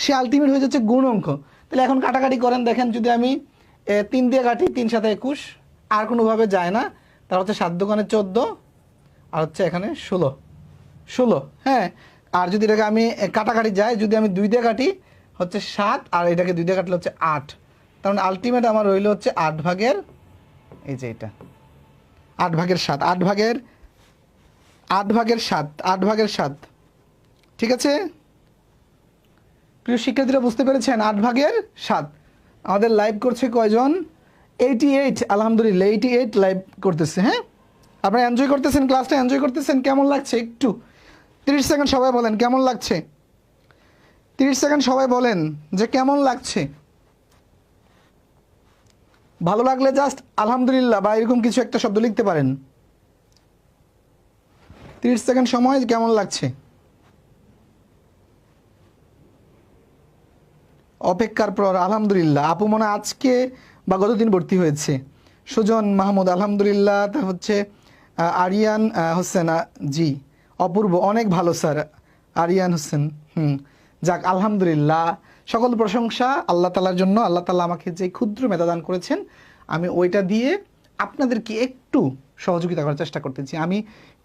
সে আলটিমেট হয়ে যাচ্ছে গুণ অঙ্ক। তাহলে এখন কাটাকাটি করেন, দেখেন যদি আমি 3 দিয়ে কাটি, 3 সাথে 21, আর কোনোভাবে যায় না, তার হচ্ছে 7 দোকানে 14, আর হচ্ছে এখানে 16, হ্যাঁ। আর যদি এটাকে আমি কাটাকাটি যায়, যদি আমি 2 দিয়ে কাটি হচ্ছে 7, আর এটাকে 2 দিয়ে কাটলে হচ্ছে 8, তার মানে আলটিমেট আমার রইল হচ্ছে 8 ভাগের, এই যে এটা 8 ভাগের 7, 8 ভাগের 7, 8 ভাগের 7। ঠিক আছে প্রিয় শিক্ষার্থীরা, বুঝতে পেরেছেন? 8 ভাগের 7। আমাদের লাইভ করছে কয়জন? 88, আলহামদুলিল্লাহ 88 লাইভ করতেছে। হ্যাঁ, আপনারা এনজয় করতেছেন, ক্লাসটা এনজয় করতেছেন? কেমন লাগছে একটু 30 সেকেন্ড সবাই বলেন কেমন লাগছে, 30 সেকেন্ড সবাই বলেন যে কেমন লাগছে। ভালো লাগলে জাস্ট আলহামদুলিল্লাহ বা এরকম কিছু একটা শব্দ লিখতে পারেন। 30 সেকেন্ড সময়, কেমন লাগছে? অপেক্ষার পর আলহামদুলিল্লাহ। আপু মনে আজকে বা গতদিন ভর্তি হয়েছে। সুজন মাহমুদ আলহামদুলিল্লাহ। তা হচ্ছে আরিয়ান হোসেন, জি অপূর্ব, অনেক ভালো স্যার আরিয়ান হোসেন। যাক আলহামদুলিল্লাহ, সকল প্রশংসা আল্লাহ তাআলার জন্য। আল্লাহ তাআলা আমাকে যে ক্ষুদ্র মেধা দান করেছেন, আমি ওইটা দিয়ে আপনাদেরকে একটু সহযোগিতা করার চেষ্টা করতেছি। আমি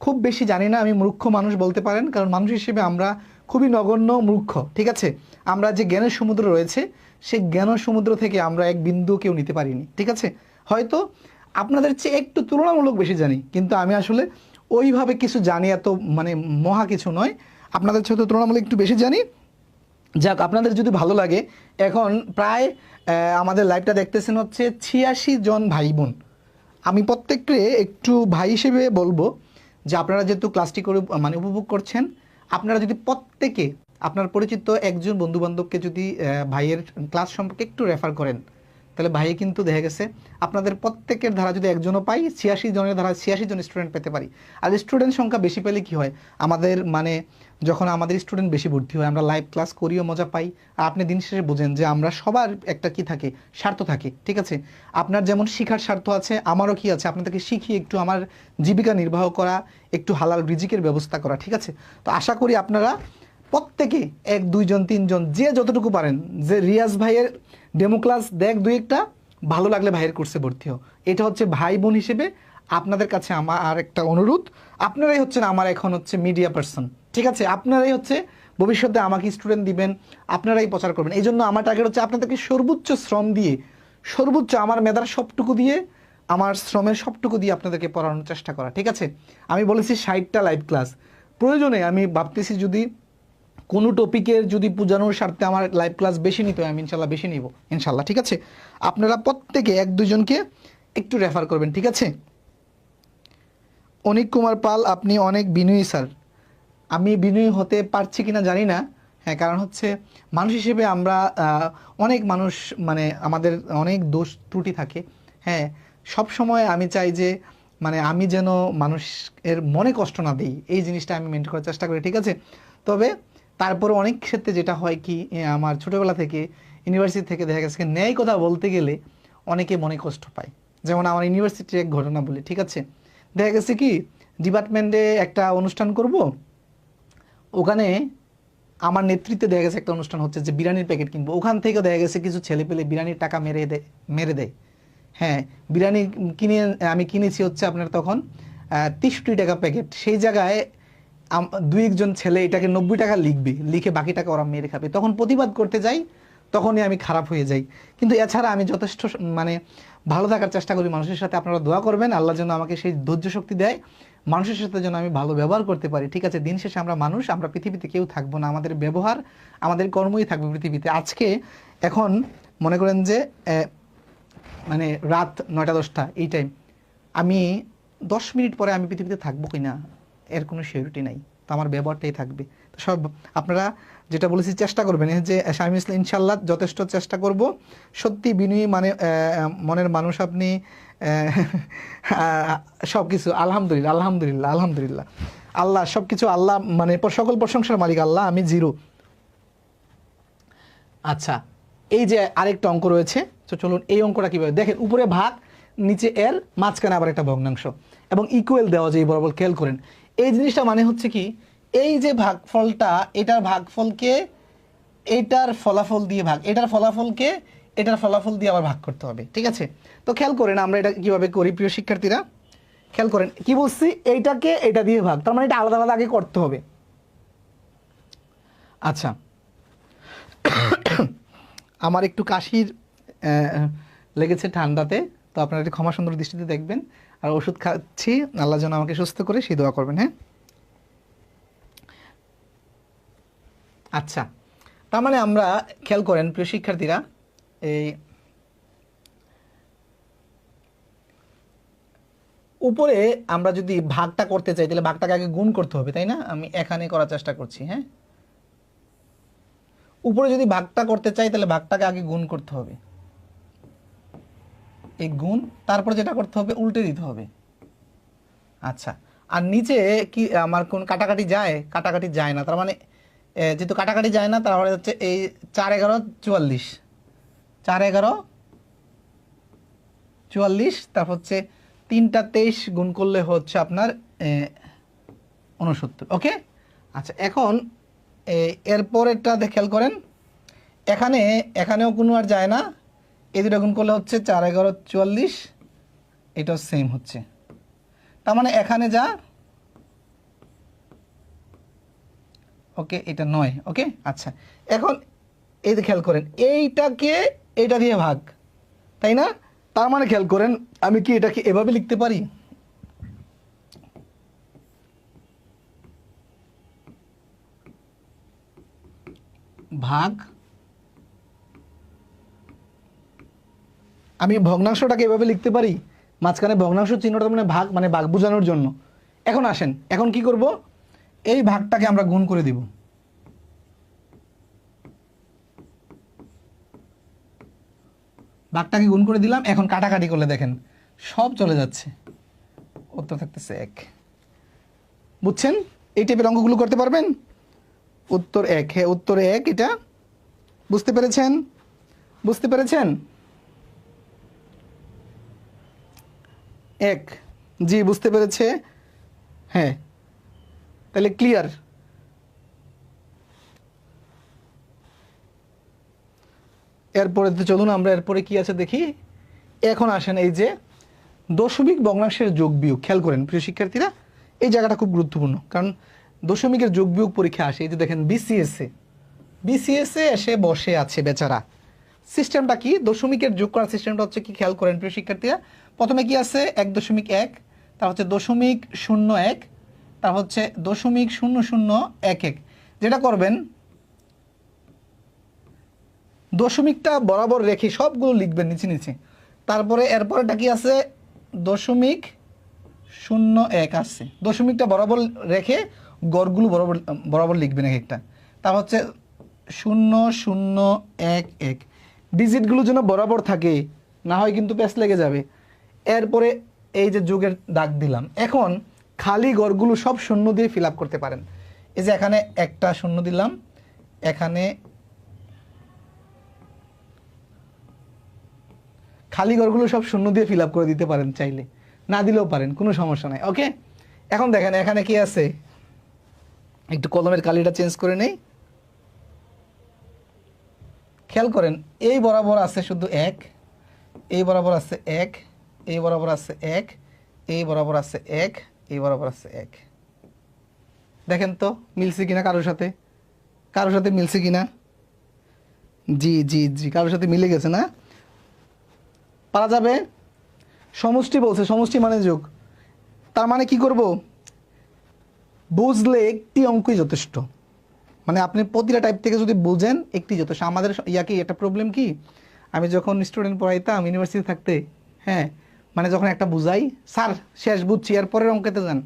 খুব বেশি জানি না, আমি মূর্খ মানুষ বলতে পারেন, কারণ মানুষ হিসেবে আমরা খুবই নগণ্য মূর্খ। ঠিক আছে, আমরা যে জ্ঞানের সমুদ্র রয়েছে, সেই জ্ঞানের সমুদ্র থেকে আমরা এক বিন্দু কেউ নিতে পারিনি। ঠিক আছে, হয়তো আপনাদের চেয়ে একটু তুলনামূলক বেশি জানি, কিন্তু আমি আসলে ওইভাবে কিছু জানি, এত মানে মহা কিছু নয়, আপনাদের চেয়ে তো তুলনামূলক একটু বেশি জানি। যাক, আপনাদের যদি ভালো লাগে, এখন প্রায় আমাদের লাইভটা দেখতেছেন হচ্ছে 86 জন ভাই বোন। আমি প্রত্যেককে একটু ভাই হিসেবে বলবো যে আপনারা যেহেতু ক্লাসটি করে মানে উপভোগ করছেন, আপনারা যদি প্রত্যেকে আপনার পরিচিত একজন বন্ধুবান্ধবকে যদি ভাইয়ের ক্লাস সম্পর্কে একটু রেফার করেন, তাহলে ভাই কিন্তু দেখা গেছে আপনাদের প্রত্যেকের ধারা যদি একজনও পাই, 86 জনের ধারা 86 জন স্টুডেন্ট পেতে পারি। আর স্টুডেন্ট সংখ্যা বেশি পেলে কি হয়, আমাদের মানে যখন আমাদের স্টুডেন্ট বেশি ভর্তি হয়, আমরা লাইভ ক্লাস করিও মজা পাই। আর আপনি দিন শেষে বোঝেন যে আমরা সবার একটা কি থাকে, স্বার্থ থাকে। ঠিক আছে, আপনার যেমন শিখার স্বার্থ আছে, আমারও কি আছে, আপনাদেরকে শিখিয়ে একটু আমার জীবিকা নির্বাহ করা, একটু হালাল রিজিকের ব্যবস্থা করা। ঠিক আছে, তো আশা করি আপনারা প্রত্যেকে 1, 2 জন 3 জন যে যতটুকু পারেন, যে রিয়াজ ভাইয়ের ডেমো ক্লাস দেখ 2-1টা, ভালো লাগলে ভাইয়ের কোর্সে ভর্তি হও। এটা হচ্ছে ভাই বোন হিসেবে আপনাদের কাছে আমার আর একটা অনুরোধ, আপনারাই হচ্ছেন আমার এখন হচ্ছে মিডিয়া পার্সন। ঠিক আছে, আপনারাই হচ্ছে ভবিষ্যতে আমাকে স্টুডেন্ট দিবেন, আপনারাই প্রচার করবেন। এই জন্য আমার টার্গেট হচ্ছে আপনাদেরকে সর্বোচ্চ শ্রম দিয়ে, সর্বোচ্চ আমার মেধার সবটুকু দিয়ে, আমার শ্রমের সবটুকু দিয়ে আপনাদেরকে পড়ানোর চেষ্টা করা। ঠিক আছে, আমি বলেছি 60টা লাইভ ক্লাস, প্রয়োজনে আমি ভাবতেছি যদি কোনো টপিকের যদি বোঝানোর স্বার্থে আমার লাইভ ক্লাস বেশি নিতে হয় আমি ইনশাল্লাহ বেশি নিব ইনশাল্লাহ, ঠিক আছে? আপনারা প্রত্যেকে এক দুজনকে একটু রেফার করবেন, ঠিক আছে? অনিক কুমার পাল, আপনি অনেক বিনয়ী স্যার। আমি বিনয়ী হতে পারছি কিনা জানি না। হ্যাঁ, কারণ হচ্ছে মানুষ হিসেবে আমরা অনেক মানুষ, মানে আমাদের অনেক দোষ ত্রুটি থাকে। হ্যাঁ, সব সময় আমি চাই যে মানে আমি যেন মানুষের মনে কষ্ট না দিই, এই জিনিসটা আমি মেনটেন করার চেষ্টা করি, ঠিক আছে? তবে তারপরে অনেক ক্ষেত্রে যেটা হয় কি, আমার ছোটোবেলা থেকে ইউনিভার্সিটি থেকে দেখা গেছে ন্যায় কথা বলতে গেলে অনেকে মনে কষ্ট পায়। যেমন আমার ইউনিভার্সিটির এক ঘটনা বলি, ঠিক আছে? দেখা গেছে কি ডিপার্টমেন্টে একটা অনুষ্ঠান করব, ওখানে আমার নেতৃত্বে দেখা গেছে একটা অনুষ্ঠান হচ্ছে যে বিরিয়ানির প্যাকেট কিনবো, ওখান থেকে দেখা গেছে কিছু ছেলে পেলে বিরিয়ানির টাকা মেরে দেয়। হ্যাঁ, বিরিয়ানি কিনে আমি কিনেছি হচ্ছে আপনার তখন 63 টাকা প্যাকেট, সেই জায়গায় দুই একজন ছেলে এটাকে 90 টাকা লিখবে, লিখে বাকি টাকা ওরা মেরে খাবে। তখন প্রতিবাদ করতে যাই, তখনই আমি খারাপ হয়ে যাই। কিন্তু এছাড়া আমি যথেষ্ট মানে ভালো থাকার চেষ্টা করি মানুষের সাথে। আপনারা দোয়া করবেন আল্লাহ যেন আমাকে সেই ধৈর্য শক্তি দেয়, মানুষের সাথে যেন আমি ভালো ব্যবহার করতে পারি, ঠিক আছে? দিন শেষে আমরা মানুষ, আমরা পৃথিবীতে কেউ থাকবো না, আমাদের ব্যবহার আমাদের কর্মই থাকবে পৃথিবীতে। আজকে এখন মনে করেন যে মানে রাত 9টা-10টা এই টাইম, আমি 10 মিনিট পরে আমি পৃথিবীতে থাকবো কি না এর কোনো সিউরিটি নাই, তো আমার ব্যবহারটাই থাকবে। তো সব আপনারা যেটা বলেছি চেষ্টা করবেন, যে শামীম ইসলাম ইনশাল্লাহ যথেষ্ট চেষ্টা করব। সত্যি বিনয়ী মানে মনের মানুষ আপনি, সব কিছু আলহামদুলিল্লাহ আলহামদুলিল্লাহ আলহামদুলিল্লাহ, আল্লাহ সব কিছু আল্লাহ, মানে সকল প্রশংসার মালিক আল্লাহ, আমি জিরো। আচ্ছা, এই যে আরেকটা অঙ্ক রয়েছে, তো চলুন এই অঙ্কটা কীভাবে দেখেন। উপরে ভাগ, নিচে এর, মাঝখানে আবার একটা ভগ্নাংশ এবং ইকুয়াল দেওয়া যায় বরাবর, খেয়াল করেন। এই জিনিসটা মানে হচ্ছে কি, এই যে ভাগফলটা, এটার ভাগফলকে এটার ফলাফল দিয়ে ভাগ, এটার ফলাফলকে এটার ফলাফল দিয়ে আবার ভাগ করতে হবে, ঠিক আছে? তো খেয়াল করেন আমরা এটা কীভাবে করি প্রিয় শিক্ষার্থীরা, খেয়াল করেন কি বলছি, এইটাকে এটা দিয়ে ভাগ, তার মানে এটা আলাদা আলাদা আগে করতে হবে। আচ্ছা, আমার একটু কাশির লেগেছে ঠান্ডাতে, তো আপনারা একটু ক্ষমা সুন্দর দৃষ্টিতে দেখবেন। আর ওষুধ খাচ্ছি, আল্লাহ যেন আমাকে সুস্থ করে সেই দোয়া করবেন। হ্যাঁ, আচ্ছা, তার মানে আমরা খেয়াল করেন প্রিয় শিক্ষার্থীরা, এই উপরে আমরা যদি ভাগটা করতে চাই তাহলে ভাগটাকে আগে গুণ করতে হবে, তাই না? আমি এখানে করার চেষ্টা করছি। হ্যাঁ, উপরে যদি ভাগটা করতে চাই তাহলে ভাগটাকে আগে গুণ করতে হবে, এই গুণ, তারপরে যেটা করতে হবে উল্টে দিতে হবে। আচ্ছা, আর নিচে কি আমার কোন কাটাকাটি যায়? কাটাকাটি যায় না, তার মানে যেহেতু কাটাকাটি যায় না, তাহলে হচ্ছে এই 4 11 44, 4 11 44, তারপর হচ্ছে 3টা 23 গুণ করলে হচ্ছে আপনার 69। ওকে, আচ্ছা, এখন এরপরেরটা খেয়াল করেন, এখানেও কোনো আর যায় না, এই দুটো গুণ করলে হচ্ছে 4 11 44, এটাও সেম হচ্ছে, তার মানে এখানে যা, ওকে, এটা 9। ওকে, আচ্ছা, এখন এই যে খেয়াল করেন এইটাকে এইটা দিয়ে ভাগ, তাই না? তার মানে খেয়াল করেন আমি কি এটাকে এভাবে লিখতে পারি, ভাগ, আমি ভগ্নাংশটাকে এভাবে লিখতে পারি, মাঝখানে ভগ্নাংশ চিহ্নটা মানে ভাগ, মানে ভাগ বোঝানোর জন্য। এখন আসেন, এখন কি করব, এই ভাগটাকে আমরা গুণ করে দিব, ভাগটাকে গুণ করে দিলাম। এখন কাটাকাটি করলে দেখেন সব চলে যাচ্ছে, উত্তর থাকতেছে 1। বুঝছেন? এই টাইপের অঙ্কগুলো করতে পারবেন? উত্তর 1, হ্যাঁ উত্তর 1, এটা বুঝতে পেরেছেন? বুঝতে পেরেছেন? 1, জি বুঝতে পেরেছে। হ্যাঁ, তাহলে ক্লিয়ার। এরপরে তো চলুন আমরা এরপরে কি আছে দেখি। এখন আসেন এই যে দশমিক ভগ্নাংশের যোগ বিয়োগ, খেয়াল করেন প্রিয় শিক্ষার্থীরা, এই জায়গাটা খুব গুরুত্বপূর্ণ, কারণ দশমিকের যোগ বিয়োগ পরীক্ষা আসে। এই যে দেখেন বিসিএসএ এসে বসে আছে বেচারা। সিস্টেমটা কি, দশমিকের যোগ করার সিস্টেমটা হচ্ছে কি, খেয়াল করেন প্রিয় শিক্ষার্থীরা, প্রথমে কি আছে 1.1, তার হচ্ছে 0.01, তার হচ্ছে 0.0011, যেটা করবেন দশমিকটা বরাবর রেখে সবগুলো লিখবেন নিচে নিচে। তারপরে এরপরেটা কি আছে, 0.01 আসছে, দশমিকটা বরাবর রেখে গড়গুলো বরাবর বরাবর লিখবেন এক একটা। তারপর হচ্ছে 0.011, ডিজিটগুলো যেন বরাবর থাকে, না হয় কিন্তু প্যাচ লেগে যাবে। এরপরে এই যে যোগের দাগ দিলাম, এখন খালি ঘরগুলো সব শূন্য দিয়ে ফিল আপ করতে পারেন। এই যে এখানে একটা শূন্য দিলাম, এখানে খালি ঘরগুলো সব শূন্য দিয়ে ফিল আপ করে দিতে পারেন, চাইলে না দিলেও পারেন, কোনো সমস্যা নাই। ওকে, এখন দেখেন এখানে কি আছে, একটু কলমের কালিটা চেঞ্জ করে নেই, খেয়াল করেন এই বরাবর আছে শুধু 1, এই বরাবর আছে 1, এই বরাবর আছে 1, এই বরাবর আছে 1, এই বরাবর আছে 1। দেখেন তো মিলছে কিনা কারোর সাথে, কারোর সাথে মিলছে কিনা? জি জি জি, কারোর সাথে মিলে গেছে না? পারা যাবে? সমষ্টি বলছে, সমষ্টি মানে যোগ। তার মানে কি করব, বুঝলে একটি অঙ্কই যথেষ্ট। মানে আপনি প্রতিটা টাইপ থেকে যদি বুঝেন একটি যথেষ্ট। আমাদের ইয়াকে একটা প্রবলেম কি, আমি যখন স্টুডেন্ট পড়াইতাম ইউনিভার্সিটি থাকতে, হ্যাঁ, মানে যখন একটা বুঝাই, স্যার শেষ বুঝছি, এর পরের অঙ্কেতে যান,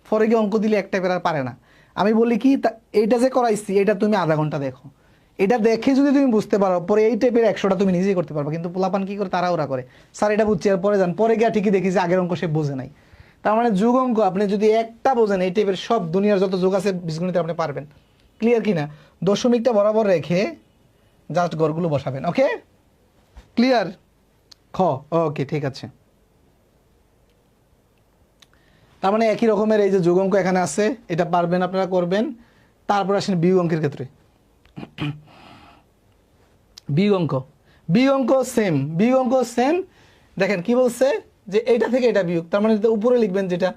পরে গিয়ে অঙ্ক দিলে এক টাইপের আর পারে না। আমি বলি কি, এইটা যে করাইছি এটা তুমি আধা ঘন্টা দেখো, এটা দেখে যদি তুমি বুঝতে পারো, পরে এই টাইপের 100টা তুমি নিজেই করতে পারবে। কিন্তু পোলাপান কি করে, তারা ওরা করে, স্যার এটা বুঝছি এর পরে যান, পরে গিয়ে ঠিকই দেখি যে আগের অঙ্ক সে বোঝে নাই। তার মানে যোগ অঙ্ক আপনি যদি একটা বোঝেন, এই টাইপের সব দুনিয়ার যত যোগ আছে বীজগণিতে আপনি পারবেন। ক্লিয়ার কিনা? দশমিকটা বরাবর রেখে জাস্ট গড়গুলো বসাবেন। ওকে, ক্লিয়ার? ওকে, ঠিক আছে। তার মানে একই রকমের এই যে যোগ অঙ্ক এখানে আছে, এটা পারবেন, আপনারা করবেন। তারপর আসেন বিয়োগ অঙ্কের ক্ষেত্রে। বিয়োগ অঙ্ক, বিয়োগ অঙ্ক সেম, বিয়োগ অঙ্ক সেম। দেখেন কি বলছে, যে এইটা থেকে এটা বিয়োগ, তার মানে উপরে লিখবেন যেটা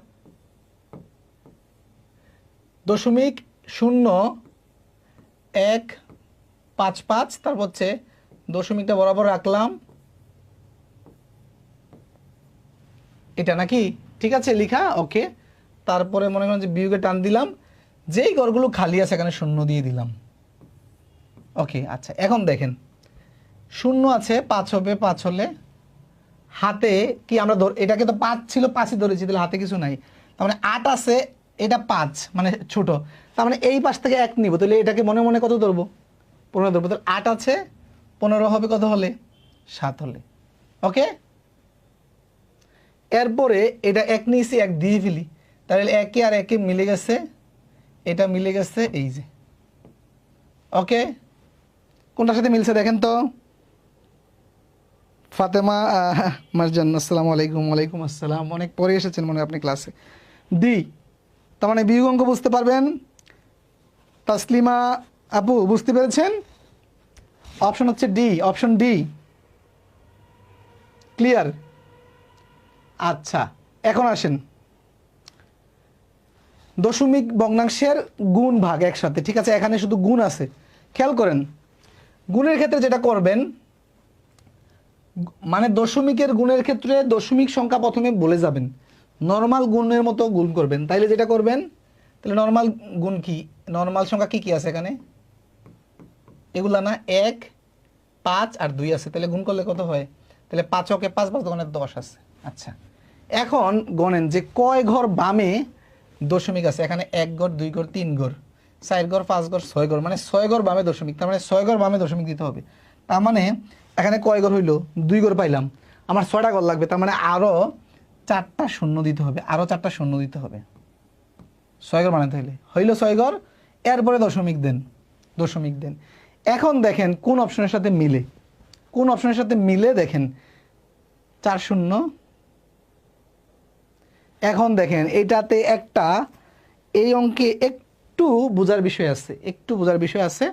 0.0155, তারপর হচ্ছে দশমিকটা বরাবর রাখলাম, এটা নাকি? ঠিক আছে লিখা? ওকে। তারপরে মনে করেন যে বিয়োগে টান দিলাম, যেই ঘরগুলো খালি আছে এখানে শূন্য দিয়ে দিলাম। ওকে, আচ্ছা এখন দেখেন শূন্য আছে, 5 হবে, 5 হলে হাতে কি আমরা এটাকে তো 5 ছিল, 5ই ধরেছি, তাহলে হাতে কিছু নাই। তার মানে 8 আছে, এটা 5 মানে ছোট, তার মানে এই পাশ থেকে 1 নিব, তাহলে এটাকে মনে মনে কত ধরবো, 15 ধরবো। তাহলে 8 আছে, 15 হবে কত হলে, 7 হলে। ওকে, এরপরে এটা 1 নিয়েছি, 1 দিয়ে ফেলি, তাহলে 1 আর 1 মিলে গেছে, এটা মিলে গেছে, এই যে। ওকে, কোনটার সাথে মিলছে দেখেন তো? ফাতেমা মারজান, আসসালামু আলাইকুম। ওয়ালাইকুম আসসালাম, অনেক পরে এসেছেন মনে হয় আপনি ক্লাসে। ডি, তার মানে বিয়োগ অঙ্ক বুঝতে পারবেন। তাসলিমা আপু বুঝতে পেরেছেন? অপশন হচ্ছে ডি, অপশন ডি। ক্লিয়ার? আচ্ছা, এখন আসেন দশমিক ভগ্নাংশের গুণ ভাগ একসাথে। ঠিক আছে, এখানে শুধু গুণ আছে, খেয়াল করেন। গুণের ক্ষেত্রে যেটা করবেন, মানে দশমিকের গুণের ক্ষেত্রে দশমিক সংখ্যা প্রথমে বলে যাবেন, নর্মাল গুণের মতো গুণ করবেন। তাইলে যেটা করবেন, তাহলে নর্মাল গুণ কি, নর্মাল সংখ্যা কি কি আছে এখানে, এগুলা না, 1, 5 আর 2 আছে, তাহলে গুণ করলে কত হয়, তাহলে 5 ওকে 5, 5 দোকানে 10 আছে। আচ্ছা, এখন গণেন যে কয় ঘর বামে দশমিক আছে। এখানে 1 ঘর, 2 ঘর, 3 ঘর, 4 ঘর, 5 ঘর, 6 ঘর, মানে 6 ঘর বামে দশমিক, তার মানে 6 ঘর বামে দশমিক দিতে হবে। তার মানে এখানে কয় ঘর হইলো, 2 ঘর পাইলাম, আমার 6টা ঘর লাগবে, তার মানে আরও 4টা শূন্য দিতে হবে, আরও 4টা শূন্য দিতে হবে 6 ঘর বানাতে হইলে। হইলো 6 ঘর, এরপরে দশমিক দেন, দশমিক দেন। এখন দেখেন কোন অপশনের সাথে মিলে, কোন অপশনের সাথে মিলে দেখেন 4 শূন্য। এখন দেখেন এটাতে একটা, এই অঙ্কে একটু বোঝার বিষয় আছে, একটু বোঝার বিষয় আছে।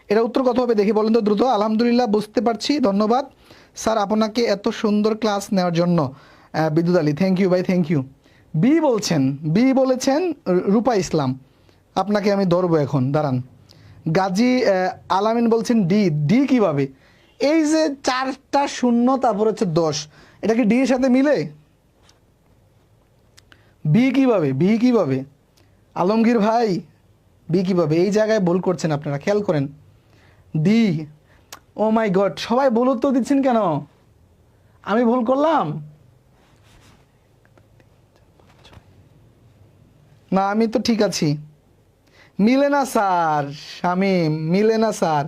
এটা উত্তর কত হবে দেখি বলেন তো দ্রুত। আলহামদুলিল্লাহ বুঝতে পারছি, ধন্যবাদ স্যার আপনাকে এত সুন্দর ক্লাস নেওয়ার জন্য। বিদ্যুৎ আলী, থ্যাংক ইউ ভাই, থ্যাংক ইউ। বি বলছেন, বি বলেছেন রূপা ইসলাম, আপনাকে আমি ধরবো এখন, দাঁড়ান। গাজী আলামিন বলছেন ডি, ডি কিভাবে, এই যে 4টা শূন্য তারপর হচ্ছে 10, এটা কি ডি এর সাথে মিলে? বি কিভাবে, বি কিভাবে, আলমগীর ভাই বি কিভাবে, এই জায়গায় ভুল করছেন আপনারা, খেয়াল করেন। ডি, ও মাই গড, সবাই ভুল উত্তর দিচ্ছেন কেন? আমি ভুল করলাম? না, আমি তো ঠিক আছি। মিলে না স্যার, শামীম মিলে না স্যার,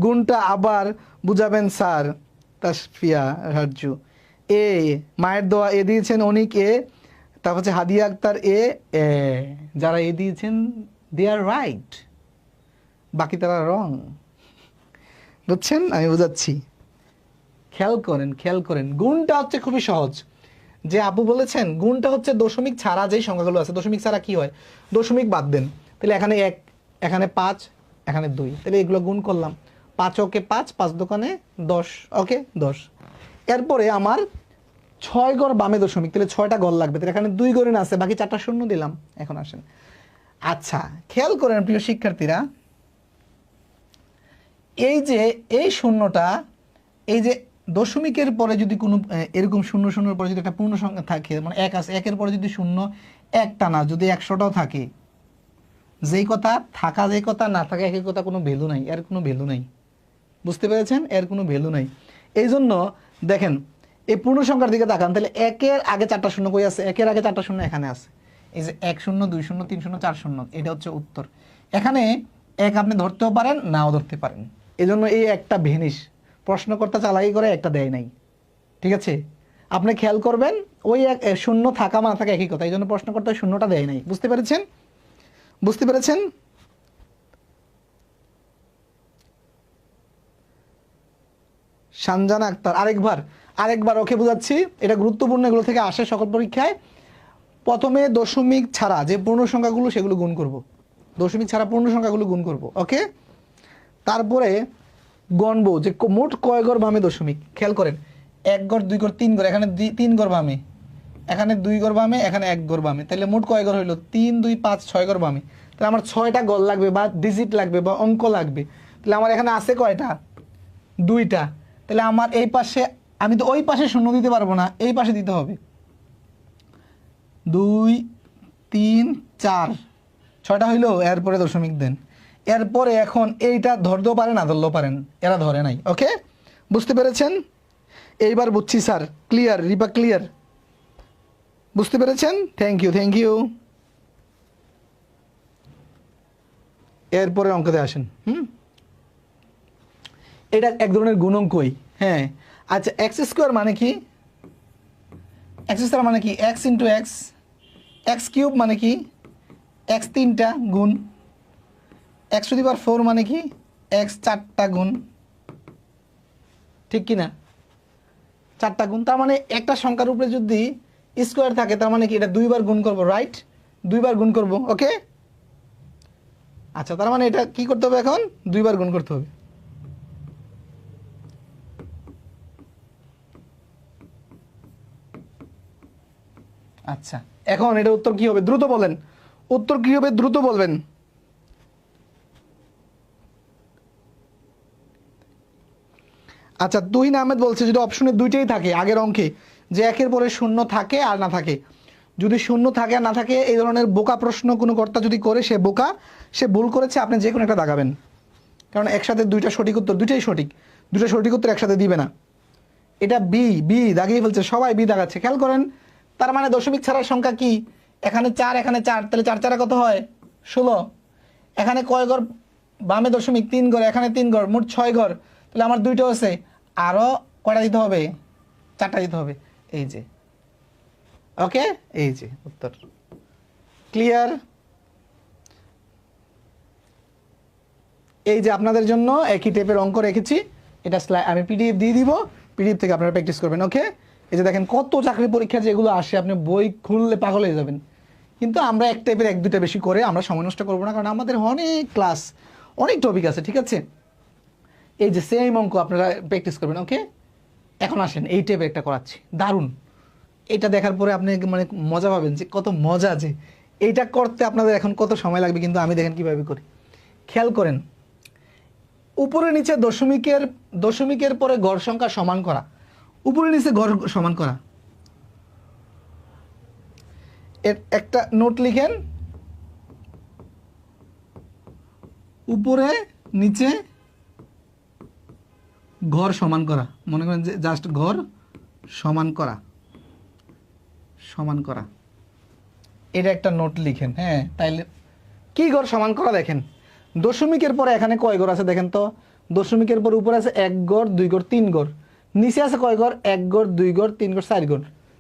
গুণটা আবার বুঝাবেন স্যার। তাসফিয়া রাজু এ, মায়ের দোয়া এ দিয়েছেন অনিক এ, তারপর হচ্ছে হাদিয়া আক্তার এ। এ যারা এ দিয়েছেন দে আর রাইট, বাকি তারা রং। বুঝছেন? আমি বুঝাচ্ছি, খেয়াল করেন খেয়াল করেন। গুণটা হচ্ছে খুবই সহজ। যে আপু বলেছেন গুণটা হচ্ছে দশমিক ছাড়া যেই সংখ্যাগুলো আছে, দশমিক ছাড়া কি হয়, দশমিক বাদ দেন, তাহলে এখানে 1, এখানে 5, এখানে 2, তাহলে এগুলো গুণ করলাম। 5 ওকে 5, 5 দোকানে 10, ওকে 10। এরপরে আমার 6 ঘর বামে দশমিক, তাহলে 6টা ঘর লাগবে, তাহলে এখানে 2 ঘরে না আছে, বাকি 4টা শূন্য দিলাম। এখন আসেন, আচ্ছা খেয়াল করেন প্রিয় শিক্ষার্থীরা, এই যে এই শূন্যটা, এই যে দশমিকের পরে যদি কোনো এরকম শূন্য শূন্যর পরে যদি একটা পূর্ণ সংখ্যা থাকে, মানে 1 আছে, 1-এর পরে যদি শূন্য একটা না, যদি 100টাও থাকে, যেই কথা থাকা যেই কথা না থাকা একই কথা, কোনো ভ্যালু নাই, এর কোনো ভ্যালু নাই। বুঝতে পেরেছেন? এর কোনো ভ্যালু নাই। এই জন্য দেখেন এই পূর্ণ সংখ্যার দিকে তাকান, তাহলে 1-এর আগে 4টা শূন্য কই আছে? 1-এর আগে 4টা শূন্য এখানে আছে, এই যে 1 0 2 0 3 0 4 0, এটা হচ্ছে উত্তর। এখানে 1 আপনি ধরতেও পারেন, নাও ধরতে পারেন, এই জন্য এই একটা ভেনিশ প্রশ্নকর্তা চালাকি করে একটা দেয় নাই। ঠিক আছে, আপনি খেয়াল করবেন, ওই এক শূন্য থাকা না থাকা একই কথা, এই জন্য প্রশ্নকর্তা শূন্যটা দেয় নাই। বুঝতে পেরেছেন? বুঝতে পেরেছেন? সানজানা আক্তার আরেকবার ওকে বুঝাচ্ছি, এটা গুরুত্বপূর্ণ, এগুলো থেকে আসে সকল পরীক্ষায়। প্রথমে দশমিক ছাড়া যে পূর্ণ সংখ্যাগুলো সেগুলো গুণ করব, দশমিক ছাড়া পূর্ণ সংখ্যাগুলো গুণ করব, ওকে। তারপরে গণবো যে মোট কয় ঘর বামে দশমিক। খেয়াল করেন, 1 ঘর 2 ঘর 3 ঘর, এখানে 3 ঘর বামে, এখানে 2 ঘর বামে, এখানে 1 ঘর বামে, তাহলে মোট কয় ঘর হইলো? 3 2 5 6 ঘর বামে। তাহলে আমার 6টা ঘর লাগবে বা ডিজিট লাগবে বা অঙ্ক লাগবে। তাহলে আমার এখানে আছে কয়টা? 2টা। তাহলে আমার এই পাশে, আমি তো ওই পাশে শূন্য দিতে পারবো না, এই পাশে দিতে হবে। 2 3 4, 6টা হইলো, এরপরে দশমিক দেন। এরপরে এখন এইটা ধরতেও পারে, না ধরলেও পারেন, এরা ধরে নাই, ওকে। বুঝতে পেরেছেন? এইবার বুঝছি স্যার, ক্লিয়ার, রিপা ক্লিয়ার, বুঝতে পেরেছেন? Thank you thank you. এরপরে অঙ্কতে আসেন। এটা এক ধরনের গুণঙ্কই, হ্যাঁ। আচ্ছা, এক্স স্কোয়ার মানে কি? এক্স স্কোয়ার মানে কি? X into x. X cube মানে কি? এক্স 3টা গুণ। এক্স টু দি পাওয়ার 4 মানে কি? এক্স 4টা গুণ। ঠিক কি না? 4টা গুণ, তার মানে একটা সংখ্যার উপরে যদি স্কোয়ার থাকে, তার মানে কি এটা 2বার গুণ করব, রাইট? 2বার গুণ করব, ওকে। আচ্ছা, তার মানে এটা কি করতে হবে? এখন 2বার গুণ করতে হবে। আচ্ছা, এখন এটা উত্তর কি হবে? দ্রুত বলেন, উত্তর কি হবে? দ্রুত বলবেন। আচ্ছা, তুহিন আহমেদ বলছে যদি অপশনে 2টাই থাকে আগের অঙ্কে, যে 1-এর পরে শূন্য থাকে আর না থাকে, যদি শূন্য থাকে আর না থাকে, এই ধরনের বোকা প্রশ্ন কোনো কর্তা যদি করে, সে বোকা, সে ভুল করেছে, আপনি যে কোনো একটা দাগাবেন। কারণ একসাথে 2টা সঠিক উত্তর, 2টাই সঠিক, 2টা সঠিক উত্তর একসাথে দিবে না। এটা বি, বি দাগিয়ে ফেলছে, সবাই বি দাগাচ্ছে। খেয়াল করেন, তার মানে দশমিক ছাড়ার সংখ্যা কি? এখানে 4, এখানে 4, তাহলে 4 4 কত হয়? 16। এখানে কয় ঘর বামে দশমিক? 3 ঘর, এখানে 3 ঘর, মোট 6 ঘর। তাহলে আমার 2টা আছে, আরও কয়টা দিতে হবে? 4টা দিতে হবে। এই যে, ওকে, এই যে উত্তর। ক্লিয়ার? এই যে আপনাদের জন্য একই টাইপের অঙ্ক রেখেছি, এটা আমি পিডিএফ দিয়ে দিব, পিডিএফ থেকে আপনারা প্র্যাকটিস করবেন, ওকে। এই যে দেখেন কত চাকরি পরীক্ষা যেগুলো আসে, আপনি বই খুললে পাগল হয়ে যাবেন। কিন্তু আমরা এক টাইপের 1-2টা বেশি করে আমরা সময় নষ্ট করবো না, কারণ আমাদের অনেক ক্লাস, অনেক টপিক আছে, ঠিক আছে। এই যে সেম অঙ্ক আপনারা প্র্যাকটিস করবেন, ওকে। এখন আসেন, এই টাইপের একটা করাচ্ছি, দারুণ। এটা দেখার পরে আপনি মানে মজা পাবেন, যে কত মজা, যে এইটা করতে আপনাদের এখন কত সময় লাগবে, কিন্তু আমি দেখেন কীভাবে করি। খেয়াল করেন, উপরে নিচে দশমিকের পরে গড় সংখ্যা সমান করা, উপরে নিচে গড় সমান করা। এর একটা নোট লিখেন, উপরে নিচে ঘর সমান করা, মনে করেন যে জাস্ট ঘর সমান করা, সমান করা, এটা একটা নোট লিখেন। হ্যাঁ, তাইলে কি ঘর সমান করা দেখেন, দশমিকের পরে এখানে কয় ঘর আছে দেখেন তো, দশমিকের পরে উপরে আছে 1 ঘর 2 ঘর 3 ঘর, নিচে আছে কয় ঘর, 1 ঘর 2 ঘর 3 ঘর 4 ঘর।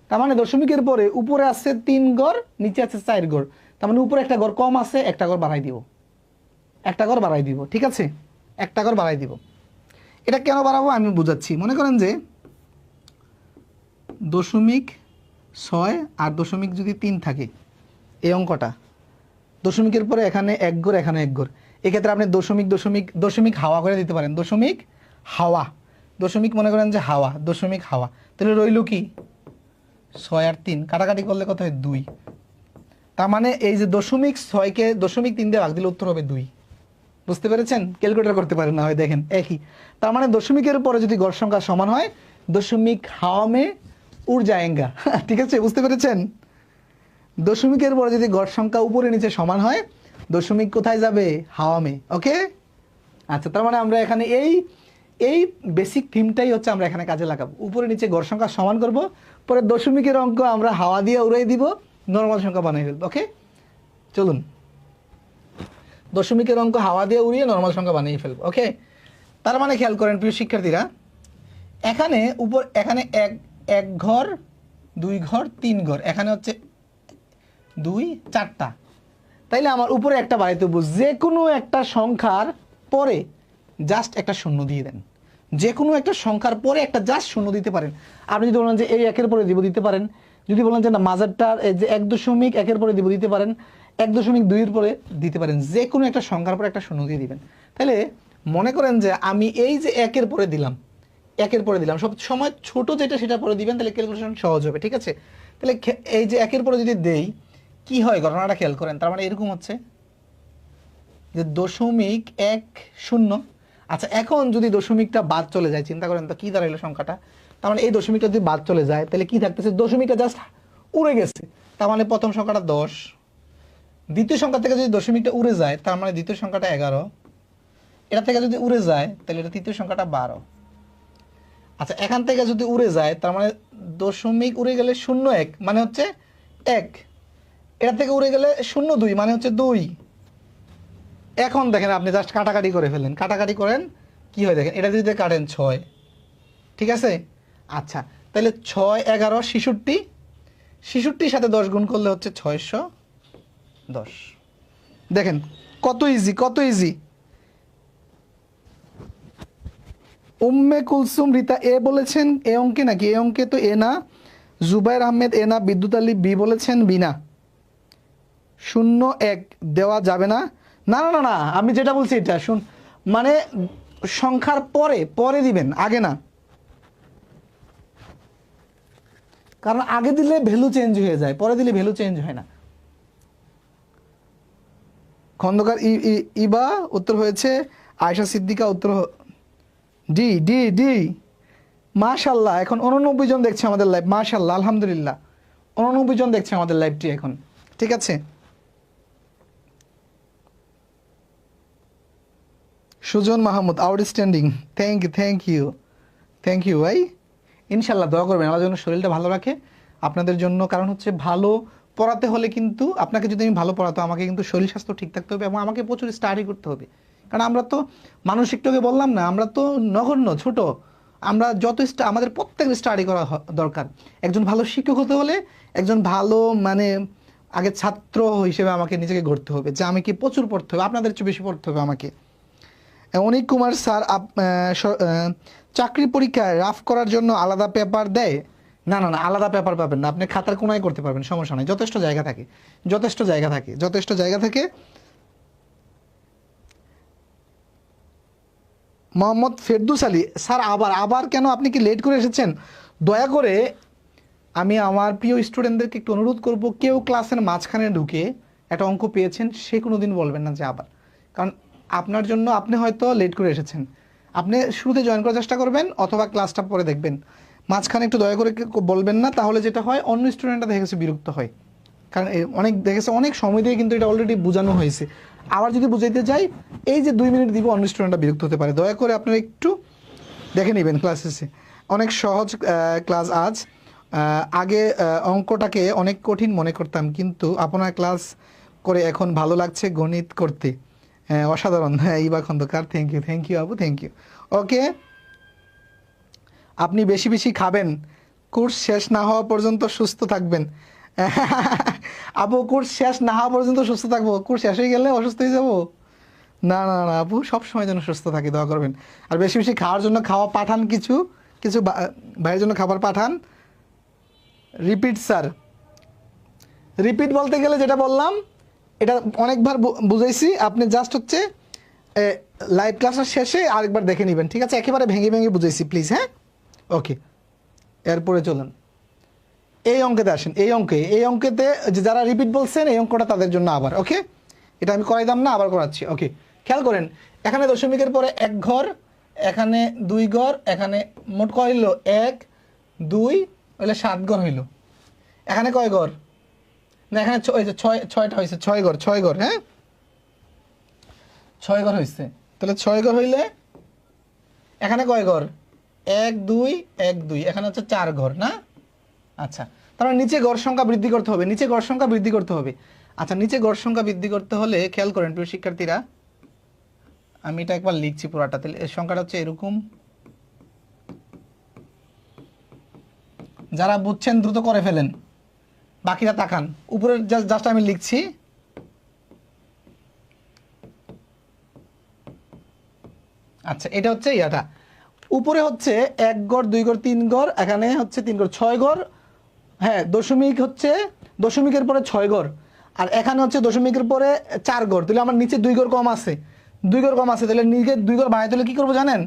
তার মানে দশমিকের পরে উপরে আছে 3 ঘর, নিচে আছে 4 ঘর, তার মানে উপরে একটা ঘর কম আছে, একটা ঘর বাড়াই দিব, একটা ঘর বাড়াই দিব, ঠিক আছে, একটা ঘর বাড়াই দিব। এটা কেন বাড়াবো আমি বুঝাচ্ছি। মনে করেন যে 0.6 আর 0.3 থাকে এই অঙ্কটা, দশমিকের পরে এখানে 1 ঘর এখানে 1 ঘর, এক্ষেত্রে আপনি দশমিক হাওয়া করে দিতে পারেন, দশমিক হাওয়া, দশমিক মনে করেন যে হাওয়া, দশমিক হাওয়া, তাহলে রইল কি 6 আর 3 কাটাকাটি করলে কত হয় 2। তার মানে এই যে 0.6কে 0.3 দিয়ে ভাগ দিলে উত্তর হবে 2। বুঝতে পেরেছেন? ক্যালকুলেটর করতে পারেন না হয়, দেখেন একই। তার মানে দশমিকের পরে যদি গড় সংখ্যা সমান হয়, দশমিক হাওয়া মে উড় যায়েঙ্গা। ঠিক আছে, বুঝতে পেরেছেন? দশমিকের পরে যদি গড় সংখ্যা উপরে নিচে সমান হয়, দশমিক কোথায় যাবে, হাওয়া মে। ওকে, আচ্ছা, তার মানে আমরা এখানে এই বেসিক থিমটাই হচ্ছে আমরা এখানে কাজে লাগাবো। উপরে নিচে গড় সংখ্যা সমান করব, পরে দশমিকের অঙ্ক আমরা হাওয়া দিয়ে উড়াই দিব, নরমাল সংখ্যা বানিয়ে ফেলবো। ওকে, চলুন, দশমিকের অঙ্ক হাওয়া দিয়ে উড়িয়ে নরমাল সংখ্যা বানিয়ে ফেলবো। ওকে, তার মানে খেয়াল করেন প্রিয় শিক্ষার্থীরা, এখানে এখানে এক ঘর 2 ঘর 3 ঘর, এখানে হচ্ছে 2 4টা, তাইলে আমার উপরে একটা বাড়াইতে হবে। যে কোনো একটা সংখ্যার পরে জাস্ট একটা শূন্য দিয়ে দেন, যে কোনো একটা সংখ্যার পরে একটা জাস্ট শূন্য দিতে পারেন। আপনি যদি বলেন যে এই 1-এর পরে দিব, দিতে পারেন। যদি বলেন যে না মাঝেরটার যে 1.1-এর পরে দিব, দিতে পারেন। 1.2-এর পরে দিতে পারেন। যে কোনো একটা সংখ্যার পরে একটা শূন্য দিয়ে দিবেন। তাহলে মনে করেন যে আমি এই যে 1-এর পরে দিলাম, 1-এর পরে দিলাম, সব সময় ছোট যেটা সেটা পরে দিবেন, তাহলে ক্যালকুলেশন সহজ হবে। ঠিক আছে, তাহলে এই যে 1-এর পরে যদি দেই, কি হয় ঘটনাটা খেয়াল করেন। তার মানে এরকম হচ্ছে যে 0.10। আচ্ছা, এখন যদি দশমিকটা বাদ চলে যায়, চিন্তা করেন তো কি দাঁড়াইলো সংখ্যাটা। তার মানে এই দশমিকটা যদি বাদ চলে যায়, তাহলে কি থাকতেছে, দশমিকটা জাস্ট উড়ে গেছে। তার মানে প্রথম সংখ্যাটা 10, দ্বিতীয় সংখ্যা থেকে যদি দশমিকটা উড়ে যায়, তার মানে দ্বিতীয় সংখ্যাটা 11, এটা থেকে যদি উড়ে যায় তাহলে এটা তৃতীয় সংখ্যাটা 12। আচ্ছা, এখান থেকে যদি উড়ে যায়, তার মানে দশমিক উড়ে গেলে 0.1 মানে হচ্ছে 1, এটা থেকে উড়ে গেলে 0.2 মানে হচ্ছে 2। এখন দেখেন আপনি জাস্ট কাটাকাটি করে ফেলেন, কাটাকাটি করেন কি হয় দেখেন, এটা যদি কাটেন 6। ঠিক আছে, আচ্ছা, তাহলে 6 11 66, 66-র সাথে 10 গুণ করলে হচ্ছে 610। দেখেন কত ইজি, কত ইজি। উম্মে কুলসুম রিতা এ বলেছেন এ অঙ্কে, নাকি এ অঙ্কে তো এ না। জুবাইর আহমেদ এ না। বিদ্যুৎ আলী বি বলেছেন বি না। 0-1 দেওয়া যাবে না। না না না না, আমি যেটা বলছি এটা শুন, মানে সংখ্যার পরে পরে দিবেন, আগে না, কারণ আগে দিলে ভ্যালু চেঞ্জ হয়ে যায়, পরে দিলে ভ্যালু চেঞ্জ হয় না। খন্দকার ইবা উত্তর হয়েছে, আয়েশা সিদ্দিকা উত্তর ডি ডি ডি। মাশাল্লাহ, এখন 89 জন দেখছে আমাদের লাইভ। মাশাল্লাহ, আলহামদুলিল্লাহ, 89 জন দেখছে আমাদের লাইভটি এখন। ঠিক আছে, Sujon Mahmud outstanding, thank you ভাই। ইনশাল্লাহ দোয়া করবেন আমার জন্য শরীরটা ভালো রাখে আপনাদের জন্য। কারণ হচ্ছে ভালো পড়াতে হলে কিন্তু আপনাকে যদি আমি ভালো পড়াতো, আমাকে কিন্তু শরীর স্বাস্থ্য ঠিক থাকতে হবে এবং আমাকে প্রচুর স্টাডি করতে হবে। কারণ আমরা তো মানসিক তোকে বললাম না, আমরা তো নগণ্য ছোট, আমরা যত আমাদের প্রত্যেকের স্টাডি করা দরকার। একজন ভালো শিক্ষক হতে হলে একজন ভালো মানে আগে ছাত্র হিসেবে আমাকে নিজেকে গড়তে হবে, যে আমি কি প্রচুর পড়তে হবে, আপনাদের চেয়ে বেশি পড়তে হবে আমাকে। অনিক কুমার স্যার, চাকরি পরীক্ষায় রাফ করার জন্য আলাদা পেপার দেয়? না না না, আলাদা পেপার পাবেন না, আপনি খাতার কোনায় করতে পারবেন, সমস্যা নেই, যথেষ্ট জায়গা থাকে, যথেষ্ট জায়গা থাকে, যথেষ্ট জায়গা থাকে। মোহাম্মদ ফেরদুস আলী স্যার, আবার কেন, আপনি কি লেট করে এসেছেন? দয়া করে আমি আমার প্রিয় স্টুডেন্টদেরকে একটু অনুরোধ করব, কেউ ক্লাসের মাঝখানে ঢুকে একটা অঙ্ক পেয়েছেন সে কোনো দিন বলবেন না যে আবার, কারণ আপনার জন্য আপনি হয়তো লেট করে এসেছেন, আপনি শুরুতে জয়েন করার চেষ্টা করবেন অথবা ক্লাসটা পরে দেখবেন, মাঝখানে একটু দয়া করে বলবেন না। তাহলে যেটা হয়, অন্য স্টুডেন্টরা দেখে গেছে বিরক্ত হয়, কারণ অনেক দেখেছে অনেক সময় দিয়ে কিন্তু এটা অলরেডি বোঝানো হয়েছে, আবার যদি বুঝাইতে যাই এই যে 2 মিনিট দিব, অন্য স্টুডেন্টরা বিরক্ত হতে পারে। দয়া করে আপনারা একটু দেখে নেবেন ক্লাস শেষে। অনেক সহজ ক্লাস আজ। আগে অঙ্কটাকে অনেক কঠিন মনে করতাম, কিন্তু আপনার ক্লাস করে এখন ভালো লাগছে গণিত করতে। অসাধারণ। হ্যাঁ, ইবা খন্দকার, থ্যাংক ইউ আপু, থ্যাংক ইউ। ওকে, আপনি বেশি বেশি খাবেন, কোর্স শেষ না হওয়া পর্যন্ত সুস্থ থাকবেন। আপু কোর্স শেষ না হওয়া পর্যন্ত সুস্থ থাকবো? কোর্স শেষ হয়ে গেলে অসুস্থ হয়ে যাবো? না না না আপু, সবসময় যেন সুস্থ থাকি, দোয়া করবেন। আর বেশি বেশি খাওয়ার জন্য খাওয়া পাঠান, কিছু কিছু ভাইয়ের জন্য খাবার পাঠান। রিপিট স্যার, রিপিট বলতে গেলে যেটা বললাম এটা অনেকবার বুঝাইছি, আপনি জাস্ট হচ্ছে লাইভ ক্লাসের শেষে আরেকবার দেখে নেবেন, ঠিক আছে? একেবারে ভেঙে ভেঙে বুঝাইছি প্লিজ, হ্যাঁ? ওকে, এরপরে চলুন এই অঙ্কেতে আসেন। এই অঙ্কেতে যে যারা রিপিট বলছেন এই অঙ্কটা তাদের জন্য আবার। ওকে, এটা আমি করাইতাম না, আবার করাচ্ছি। ওকে, খেয়াল করেন, এখানে দশমিকের পরে এক ঘর, এখানে দুই ঘর, এখানে মোট কয় হইল? 1 2 হইলে 7 ঘর হইল। এখানে কয় ঘর? না এখানে ছয়টা হয়েছে, 6 ঘর, 6 ঘর, হ্যাঁ 6 ঘর হয়েছে। তাহলে 6 ঘর হইলে এখানে কয় ঘর? 1 2 1 2, এখানে হচ্ছে 4 ঘর না? আচ্ছা, তারপরে নিচে গড় সংখ্যা বৃদ্ধি করতে হবে, নিচে গড় সংখ্যা বৃদ্ধি করতে হবে। আচ্ছা, নিচে গড় সংখ্যা বৃদ্ধি করতে হলে খেয়াল করেন প্রিয় শিক্ষার্থীরা, আমি এটা একবার লিখছি পুরাটা। তাহলে এর সংখ্যাটা হচ্ছে এরকম। যারা বুঝছেন দ্রুত করে ফেলেন, বাকিরা তাকান। উপরে জাস্ট আমি লিখছি। আচ্ছা, এটা হচ্ছে ইয়াটা। উপরে হচ্ছে 1 ঘর 2 ঘর 3 ঘর, এখানে হচ্ছে 3 ঘর, 6 ঘর। হ্যাঁ, দশমিক হচ্ছে দশমিকের পরে 6 ঘর, আর এখানে হচ্ছে দশমিকের পরে 4 ঘর। তাহলে আমার নিচে 2 ঘর কম আছে, 2 ঘর কম আছে। তাহলে নিচে 2 ঘর বাড়াইতে হলে কী করবো জানেন?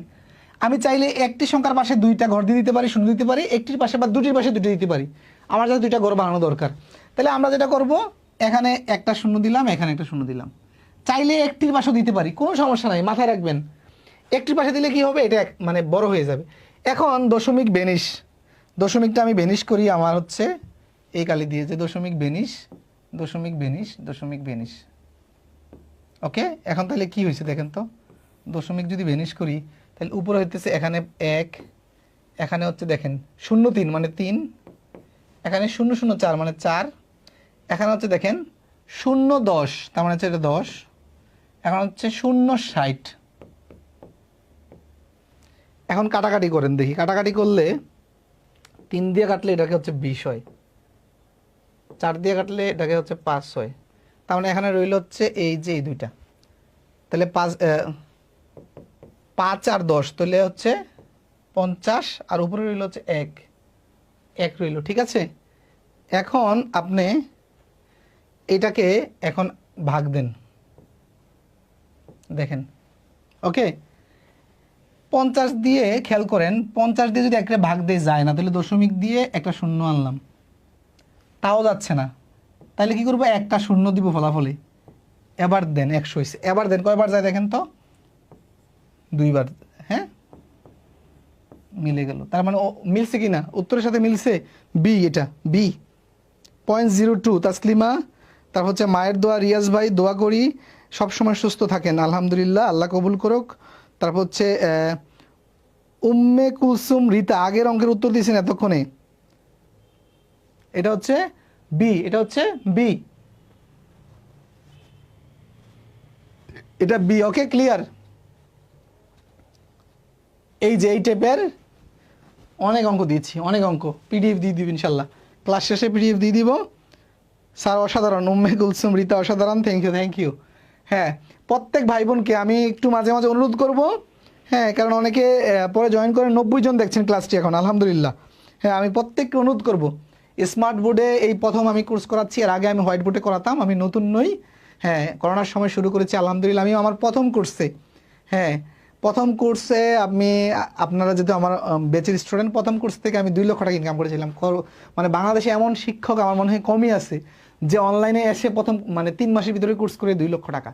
আমি চাইলে একটি সংখ্যার পাশে 2টা ঘর দিয়ে দিতে পারি, শূন্য দিতে পারি, একটির পাশে বা দুটির পাশে 2টি দিতে পারি। আমার যাতে 2টা ঘর বানানো দরকার। তাহলে আমরা যেটা করব, এখানে একটা শূন্য দিলাম, এখানে একটা শূন্য দিলাম। চাইলে একটির পাশেও দিতে পারি, কোনো সমস্যা নাই, মাথায় রাখবেন। একটির পাশে দিলে কি হবে? এটা মানে বড় হয়ে যাবে। এখন দশমিক বেনিশ, দশমিকটা আমি বেনিশ করি। আমার হচ্ছে এই কালি দিয়ে যে দশমিক বেনিশ, দশমিক বেনিশ, দশমিক বেনিশ। ওকে, এখন তাহলে কি হয়েছে দেখেন তো, দশমিক যদি বেনিশ করি তাহলে উপরে হইতেছে এখানে 1, এখানে হচ্ছে দেখেন 0 3 মানে 3, এখানে 0 0 4 মানে 4, এখানে হচ্ছে দেখেন 0 10 তার মানে হচ্ছে এটা 10, এখন হচ্ছে 0 60। এখন কাটাকাটি করেন দেখি, কাটাকাটি করলে 3 দিয়ে কাটলে এটাকে হচ্ছে 20 হয়, 4 দিয়ে কাটলে এটাকে হচ্ছে 5 হয়। তার মানে এখানে রইল হচ্ছে এই যে এই দুইটা। তাহলে 5 আর 10 তাহলে হচ্ছে 50, আর উপরে রইল হচ্ছে 1 রইল, ঠিক আছে? এখন আপনি এটাকে এখন ভাগ দেন, দেখেন। ওকে, 50 দিয়ে খেয়াল করেন, 50 দিয়ে যদি একটা ভাগ দিয়ে যায় না, তাহলে দশমিক দিয়ে একটা শূন্য আনলাম, তাও যাচ্ছে না। তাহলে কি করবো? একটা শূন্য দিব ফলাফলে। এবার দেন 100 হয়েছে। এবার দেন, কয়বার যায় দেখেন তো? 2 বার। হ্যাঁ, মিলে গেল। তার মানে মিলছে কি না? উত্তরের সাথে মিলছে। বি, এটা বি। 0.02 তাসলিমা। তার হচ্ছে মায়ের দোয়া, রিয়াজ ভাই দোয়া করি সবসময় সুস্থ থাকেন, আলহামদুলিল্লাহ, আল্লাহ কবুল করুক। তারপর হচ্ছে উম্মে কুলসুম রীতা, আগের অঙ্কের উত্তর দিয়েছেন এতক্ষণে। এটা হচ্ছে বি, এটা হচ্ছে বি, এটা বি। ওকে, ক্লিয়ার? এই যে এই টাইপের অনেক অঙ্ক দিয়েছি, অনেক অঙ্ক। পিডিএফ দিয়ে দিব ইনশাল্লাহ, ক্লাস শেষে পিডিএফ দিয়ে দিব। স্যার অসাধারণ, উম্মে কুলসুম রীতা অসাধারণ, থ্যাংক ইউ। হ্যাঁ, প্রত্যেক ভাই বোনকে আমি একটু মাঝে মাঝে অনুরোধ করব, হ্যাঁ, কারণ অনেকে পরে জয়েন করে 90 জন দেখছেন ক্লাসটি এখন, আলহামদুলিল্লাহ। হ্যাঁ, আমি প্রত্যেককে অনুরোধ করব, স্মার্ট বোর্ডে এই প্রথম আমি কোর্স করাচ্ছি। এর আগে আমি হোয়াইট বোর্ডে করাতাম, আমি নতুন নই। হ্যাঁ, করোনার সময় শুরু করেছি, আলহামদুলিল্লাহ। আমি আমার প্রথম কোর্সে, হ্যাঁ প্রথম কোর্সে আমি, আপনারা যেহেতু আমার ব্যাচের স্টুডেন্ট, প্রথম কোর্স থেকে আমি 2 লক্ষ টাকা ইনকাম করেছিলাম। মানে বাংলাদেশে এমন শিক্ষক আমার মনে হয় কমই আছে যে অনলাইনে এসে প্রথম মানে 3 মাসের ভিতরে কোর্স করে 2 লক্ষ টাকা,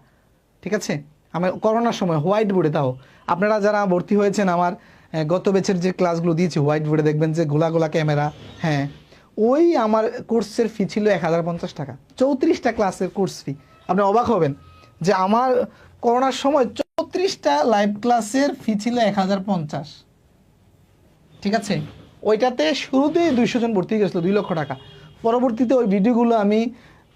ঠিক আছে? আমার করোনার সময় হোয়াইট বোর্ডে। তাও আপনারা যারা ভর্তি হয়েছেন আমার গত ব্যাচের যে ক্লাসগুলো দিয়েছি হোয়াইট বোর্ডে, দেখবেন যে গোলা গোলা ক্যামেরা। হ্যাঁ, ওই আমার কোর্সের ফি ছিল 1050 টাকা, 34টা ক্লাসের কোর্স ফি। আপনি অবাক হবেন যে আমার করোনার সময় 34টা লাইভ ক্লাসের ফি ছিল 1050। ঠিক আছে, ওইটাতে শুরুতেই 200 জন ভর্তি গেছিলো, 2 লক্ষ টাকা। পরবর্তীতে ওই ভিডিওগুলো আমি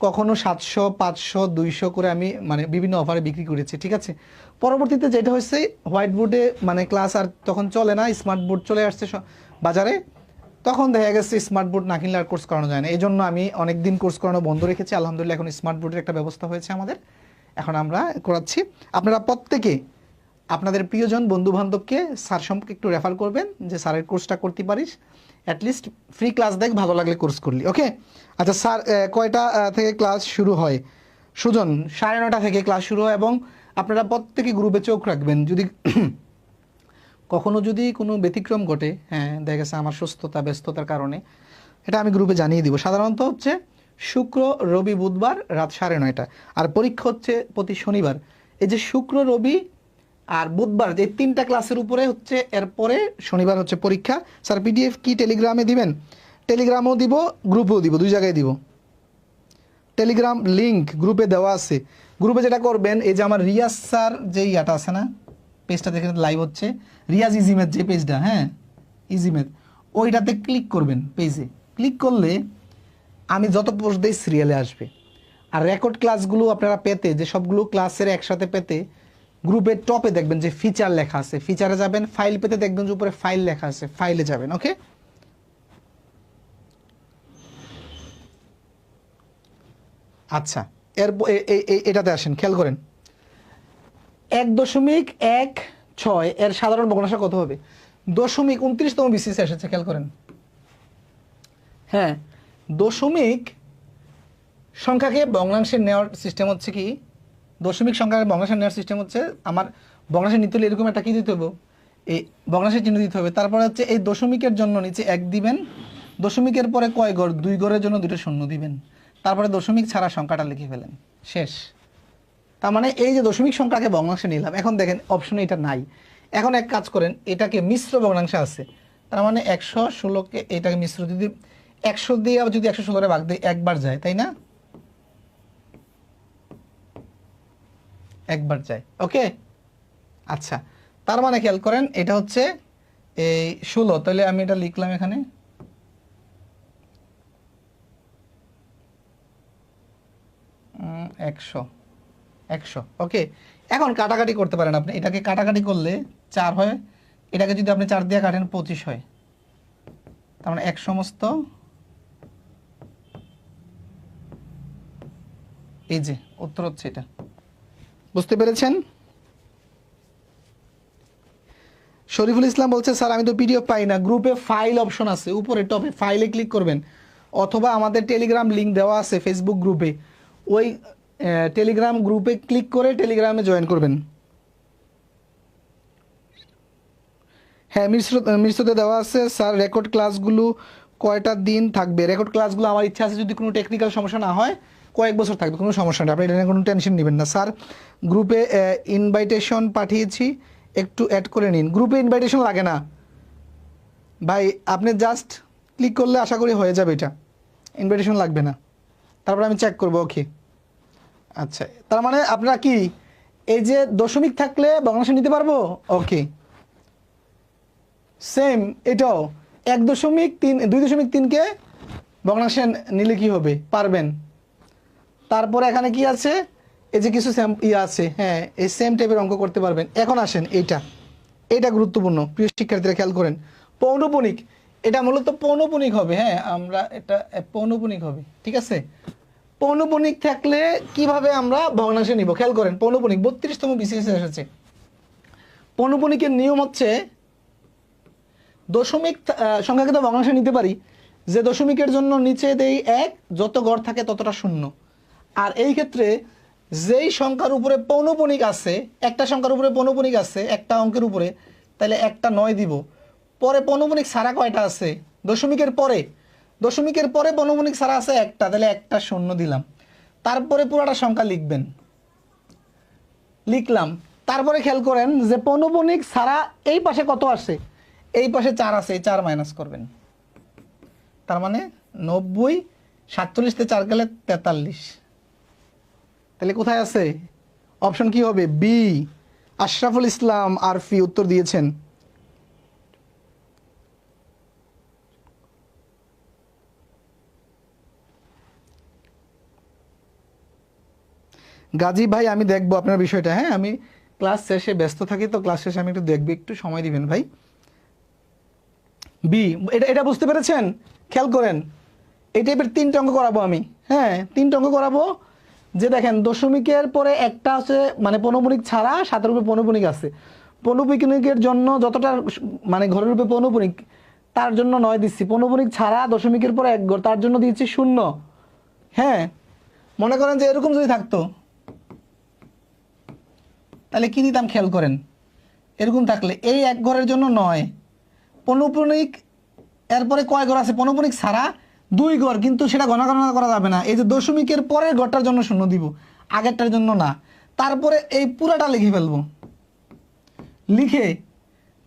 কখনো 700, 500, 200 করে আমি মানে বিভিন্ন অফারে বিক্রি করেছি। ঠিক আছে, পরবর্তীতে যেটা হয়েছে হোয়াইট বোর্ডে মানে ক্লাস আর তখন চলে না, স্মার্ট বোর্ড চলে আসছে বাজারে। তখন দেখা গেছে স্মার্ট বোর্ড না কিনলে আর কোর্স করানো যায় না। এই জন্য আমি অনেক দিন কোর্স করানো বন্ধ রেখেছি। আলহামদুলিল্লাহ এখন স্মার্ট বোর্ডের একটা ব্যবস্থা হয়েছে আমাদের, এখন আমরা করাচ্ছি। আপনারা প্রত্যেকে আপনাদের প্রিয়জন বন্ধুবান্ধবকে স্যার সম্পর্কে একটু রেফার করবেন যে স্যারের কোর্সটা করতে পারিস, অ্যাটলিস্ট ফ্রি ক্লাস দেখ, ভালো লাগলে কোর্স করলি। ওকে, আচ্ছা স্যার কয়টা থেকে ক্লাস শুরু হয়? সুজন, 9:30 থেকে ক্লাস শুরু হয়, এবং আপনারা প্রত্যেকে গ্রুপে চোখ রাখবেন। যদি কখনো যদি কোনো ব্যতিক্রম ঘটে, হ্যাঁ দেখা গেছে আমার সুস্থতা ব্যস্ততার কারণে, এটা আমি গ্রুপে জানিয়ে দিব। সাধারণত হচ্ছে শুক্র, রবি, বুধবার রাত 9:30, আর পরীক্ষা হচ্ছে প্রতি শনিবার। এই যে শুক্র, রবি আর বুধবার যে 3টা ক্লাসের উপরে হচ্ছে, এরপরে শনিবার হচ্ছে পরীক্ষা। স্যার পিডিএফ কি টেলিগ্রামে দিবেন? টেলিগ্রামও দিব, গ্রুপেও দিব, 2 জায়গায় দিব। টেলিগ্রাম লিঙ্ক গ্রুপে দেওয়া আছে। গ্রুপে যেটা করবেন, এই যে আমার রিয়াজ স্যার যে ইয়াটা আছে না, পেজটা দেখে লাইভ হচ্ছে, রিয়াজ ইজিমেথ যে পেজটা, হ্যাঁ ইজিমেথ, ওইটাতে ক্লিক করবেন। পেজে ক্লিক করলে আমি যত পোস্ট দিই সিরিয়ালে আসবে। আর রেকর্ড ক্লাসগুলো আপনারা পেতে, যে সবগুলো ক্লাসের একসাথে পেতে, গ্রুপের টপে দেখবেন যে ফিচার লেখা আছে, ফিচারে যাবেন। ফাইল পেতে দেখবেন যে উপরে ফাইল লেখা আছে, ফাইলে যাবেন। ওকে, আচ্ছা এটাতে আসেন, খেয়াল করেন 1.16 এর সাধারণ ভগ্নাংশ কত হবে? 0.29তম বিসিএস এসেছে, খেয়াল করেন। হ্যাঁ, দশমিক সংখ্যাকে ভগ্নাংশে নেওয়ার সিস্টেম হচ্ছে কি, দশমিক সংখ্যাকে ভগ্নাংশে নেওয়ার সিস্টেম হচ্ছে, আমার ভগ্নাংশে নিতে হলে এরকম একটা কী দিতে হবে, এই ভগ্নাংশের চিহ্ন দিতে হবে। তারপরে হচ্ছে এই দশমিকের জন্য নিচে 1 দিবেন, দশমিকের পরে কয় ঘর, 2 ঘরের জন্য 2টা শূন্য দিবেন, তারপরে দশমিক ছাড়া সংখ্যাটা লিখে ফেলেন, শেষ। তার মানে এই যে দশমিক সংখ্যাকে ভগ্নাংশে নিলাম, এখন দেখেন অপশনে এটা নাই। এখন এক কাজ করেন, এটাকে মিশ্র ভগ্নাংশে আছে, তার মানে 116কে এটাকে মিশ্র, যদি 100 দিয়ে আবার যদি 116 ভাগ দিই একবার যায়, তাই না? একবার যায়। ওকে, আচ্ছা তার মানে খেয়াল করেন এটা হচ্ছে এই 16, তাহলে আমি এটা লিখলাম এখানে, একশো। ওকে, এখন কাটাকাটি করতে পারেন আপনি, এটাকে কাটাকাটি করলে 4 হয়, এটাকে যদি আপনি 4 দিয়ে কাটেন 25 হয়, তার মানে 1 সমস্ত, এই যে উত্তর হচ্ছে এটা। বুঝতে পেরেছেন? শরীফুল ইসলাম বলছে স্যার আমি তো পিডিএফ পাই না। গ্রুপে ফাইল অপশন আছে, উপরে টপে ফাইলে ক্লিক করবেন, অথবা আমাদের টেলিগ্রাম লিঙ্ক দেওয়া আছে ফেসবুক গ্রুপে, ওই টেলিগ্রাম গ্রুপে ক্লিক করে টেলিগ্রামে জয়েন করবেন। হ্যাঁ মিশ্রতে দেওয়া আছে। স্যার রেকর্ড ক্লাসগুলো কয়টা দিন থাকবে? রেকর্ড ক্লাসগুলো আমার ইচ্ছা আছে, যদি কোনো টেকনিক্যাল সমস্যা না হয় কয়েক বছর থাকবে, কোনো সমস্যা নেই, আপনি এটা নিয়ে কোনো টেনশন নেবেন না। স্যার গ্রুপে ইনভাইটেশন পাঠিয়েছি, একটু অ্যাড করে নিন। গ্রুপে ইনভাইটেশন লাগে না ভাই, আপনি জাস্ট ক্লিক করলে আশা করি হয়ে যাবে, এটা ইনভাইটেশন লাগবে না। তারপর আমি চেক করবো। ওকে, আচ্ছা তার মানে আপনারা কি এই যে দশমিক থাকলে ভগ্নাংশ নিতে পারবো? ওকে, সেম এটাও 1.3 2.3কে ভগ্নাংশে নিলে কি হবে, পারবেন। তারপরে এখানে কি আছে, এই যে কিছু আছে, হ্যাঁ এই সেম টাইপের অঙ্ক করতে পারবেন। এখন আসেন এটা গুরুত্বপূর্ণ, প্রিয় শিক্ষার্থীরা খেয়াল করেন, পৌনপুনিক। এটা মূলত পৌনপুনিক হবে, হ্যাঁ আমরা এটা পৌনপুনিক হবে, ঠিক আছে। পৌনপুনিক থাকলে কিভাবে আমরা ভগ্নাংশে নিব, খেয়াল করেন। পৌনপুনিক 32তম বিসিএস এসেছে। পৌনপুনিকের নিয়ম হচ্ছে দশমিক সংখ্যাকে তো ভগ্নাংশে নিতে পারি, যে দশমিকের জন্য নিচে দেই 1, যত ঘর থাকে ততটা শূন্য। আর এই ক্ষেত্রে যেই সংখ্যার উপরে পৌনপুনিক আছে, একটা সংখ্যার উপরে পৌনপুনিক আছে একটা অঙ্কের উপরে, তাহলে একটা 9 দিব। পরে পৌনপুনিক ছাড়া কয়টা আছে, দশমিকের পরে পৌনপুনিক ছাড়া আছে একটা, তাহলে একটা শূন্য দিলাম। তারপরে পুরাটা সংখ্যা লিখবেন, লিখলাম। তারপরে খেয়াল করেন যে পৌনপুনিক ছাড়া এই পাশে কত আসে, এই পাশে 4 আছে, 4 মাইনাস করবেন। তার মানে 90, 47 4 গেলে 43, তাহলে কোথায় আছে? অপশন কি হবে? বি। আশরাফুল ইসলাম আরফি উত্তর দিয়েছেন। গাজী ভাই আমি দেখবো আপনার বিষয়টা, হ্যাঁ আমি ক্লাস শেষে ব্যস্ত থাকি, তো ক্লাস শেষে আমি একটু দেখবো, একটু সময় দিবেন ভাই। বি, এটা এটা বুঝতে পেরেছেন? খেয়াল করেন, এই টাইপের 3টে অঙ্ক করাবো আমি, হ্যাঁ 3টে অঙ্ক করাবো। যে দেখেন দশমিকের পরে একটা আছে মানে পৌনপুনিক ছাড়া, 7-এর উপরে পৌনপুনিক আছে। পৌনপুনিকের জন্য যতটা মানে ঘরের উপরে পৌনপুনিক, তার জন্য 9 দিচ্ছি। পৌনপুনিক ছাড়া দশমিকের পরে 1 ঘর, তার জন্য দিচ্ছি 0। হ্যাঁ মনে করেন যে এরকম যদি থাকতো তাহলে কি দিতাম খেয়াল করেন, এরকম থাকলে এই 1 ঘরের জন্য 9, পৌনপুনিক এরপরে কয় ঘর আছে পৌনপুনিক ছাড়া 2 ঘর, কিন্তু সেটা গণনা করা যাবে না। এই যে দশমিকের পরের ঘরটার জন্য 0 দিব, আগেরটার জন্য না। তারপরে এই পুরাটা লিখে ফেলবো, লিখে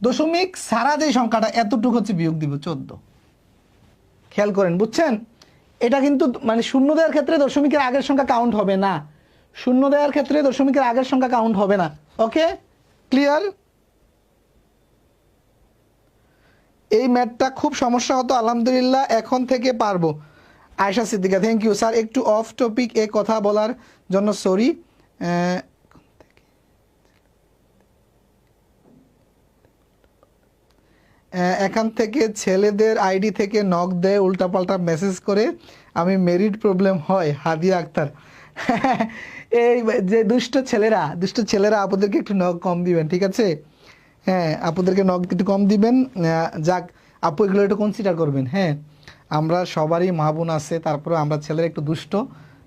দশমিক ছাড়া যে সংখ্যাটা এতটুকু হচ্ছে বিয়োগ দিব 14। খেয়াল করেন, বুঝছেন? এটা কিন্তু মানে 0 দেওয়ার ক্ষেত্রে দশমিকের আগের সংখ্যা কাউন্ট হবে না, 0 দেওয়ার ক্ষেত্রে দশমিকের আগের সংখ্যা কাউন্ট হবে না। Okay, clear? এই ম্যাথটা খুব সমস্যা হতো, আলহামদুলিল্লাহ এখন থেকে পারবো। Ayesha Siddika, thank you sir, একটু অফ টপিক এ কথা বলার জন্য সরি। এখান থেকে ছেলেদের আইডি থেকে নক দেয়, উল্টাপাল্টা মেসেজ করে, আমি মেরিট প্রবলেম হয়। হাদিয়া আক্তার, এই যে দুষ্ট ছেলেরা আপুদেরকে একটু নক কম দিবেন, ঠিক আছে? হ্যাঁ আপুদেরকে নক একটু কম দিবেন। যাক আপু এগুলো একটু কনসিডার করবেন। হ্যাঁ আমরা সবারই মা বোন আছে, তারপরে আমরা ছেলেরা একটু দুষ্ট।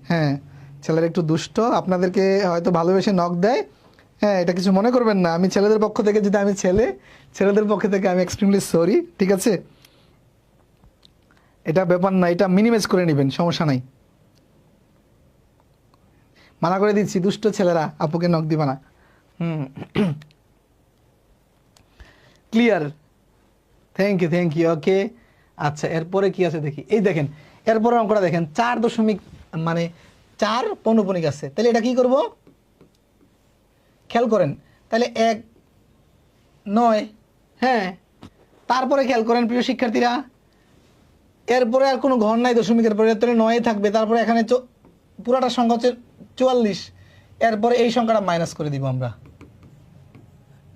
হ্যাঁ ছেলেরা একটু দুষ্ট, আপনাদেরকে হয়তো ভালোবেসে নক দেয়। হ্যাঁ এটা কিছু মনে করবেন না, আমি ছেলেদের পক্ষ থেকে, যদি আমি ছেলেদের পক্ষ থেকে আমি এক্সট্রিমলি সরি, ঠিক আছে? এটা ব্যাপার না, এটা মিনিমাইজ করে নেবেন, সমস্যা নাই। মানা করে দিচ্ছি, দুষ্ট ছেলেরা আপুকে নক দিবা না। ক্লিয়ার? Thank you. ওকে আচ্ছা, এরপরে কি আছে দেখি। এই দেখেন এরপরে অঙ্কটা দেখেন, 4 দশমিক মানে 4 পৌনপুনিক আছে, তাহলে এটা কি করব? খেয়াল করেন, তাহলে 1 9। হ্যাঁ তারপরে খেয়াল করেন প্রিয় শিক্ষার্থীরা, এরপরে আর কোনো ঘর নাই দশমিকের পরে, তাহলে 9 থাকবে। তারপরে এখানে পুরাটা সংখ্যা হচ্ছে 44, এরপরে এই সংখ্যাটা মাইনাস করে দিব আমরা,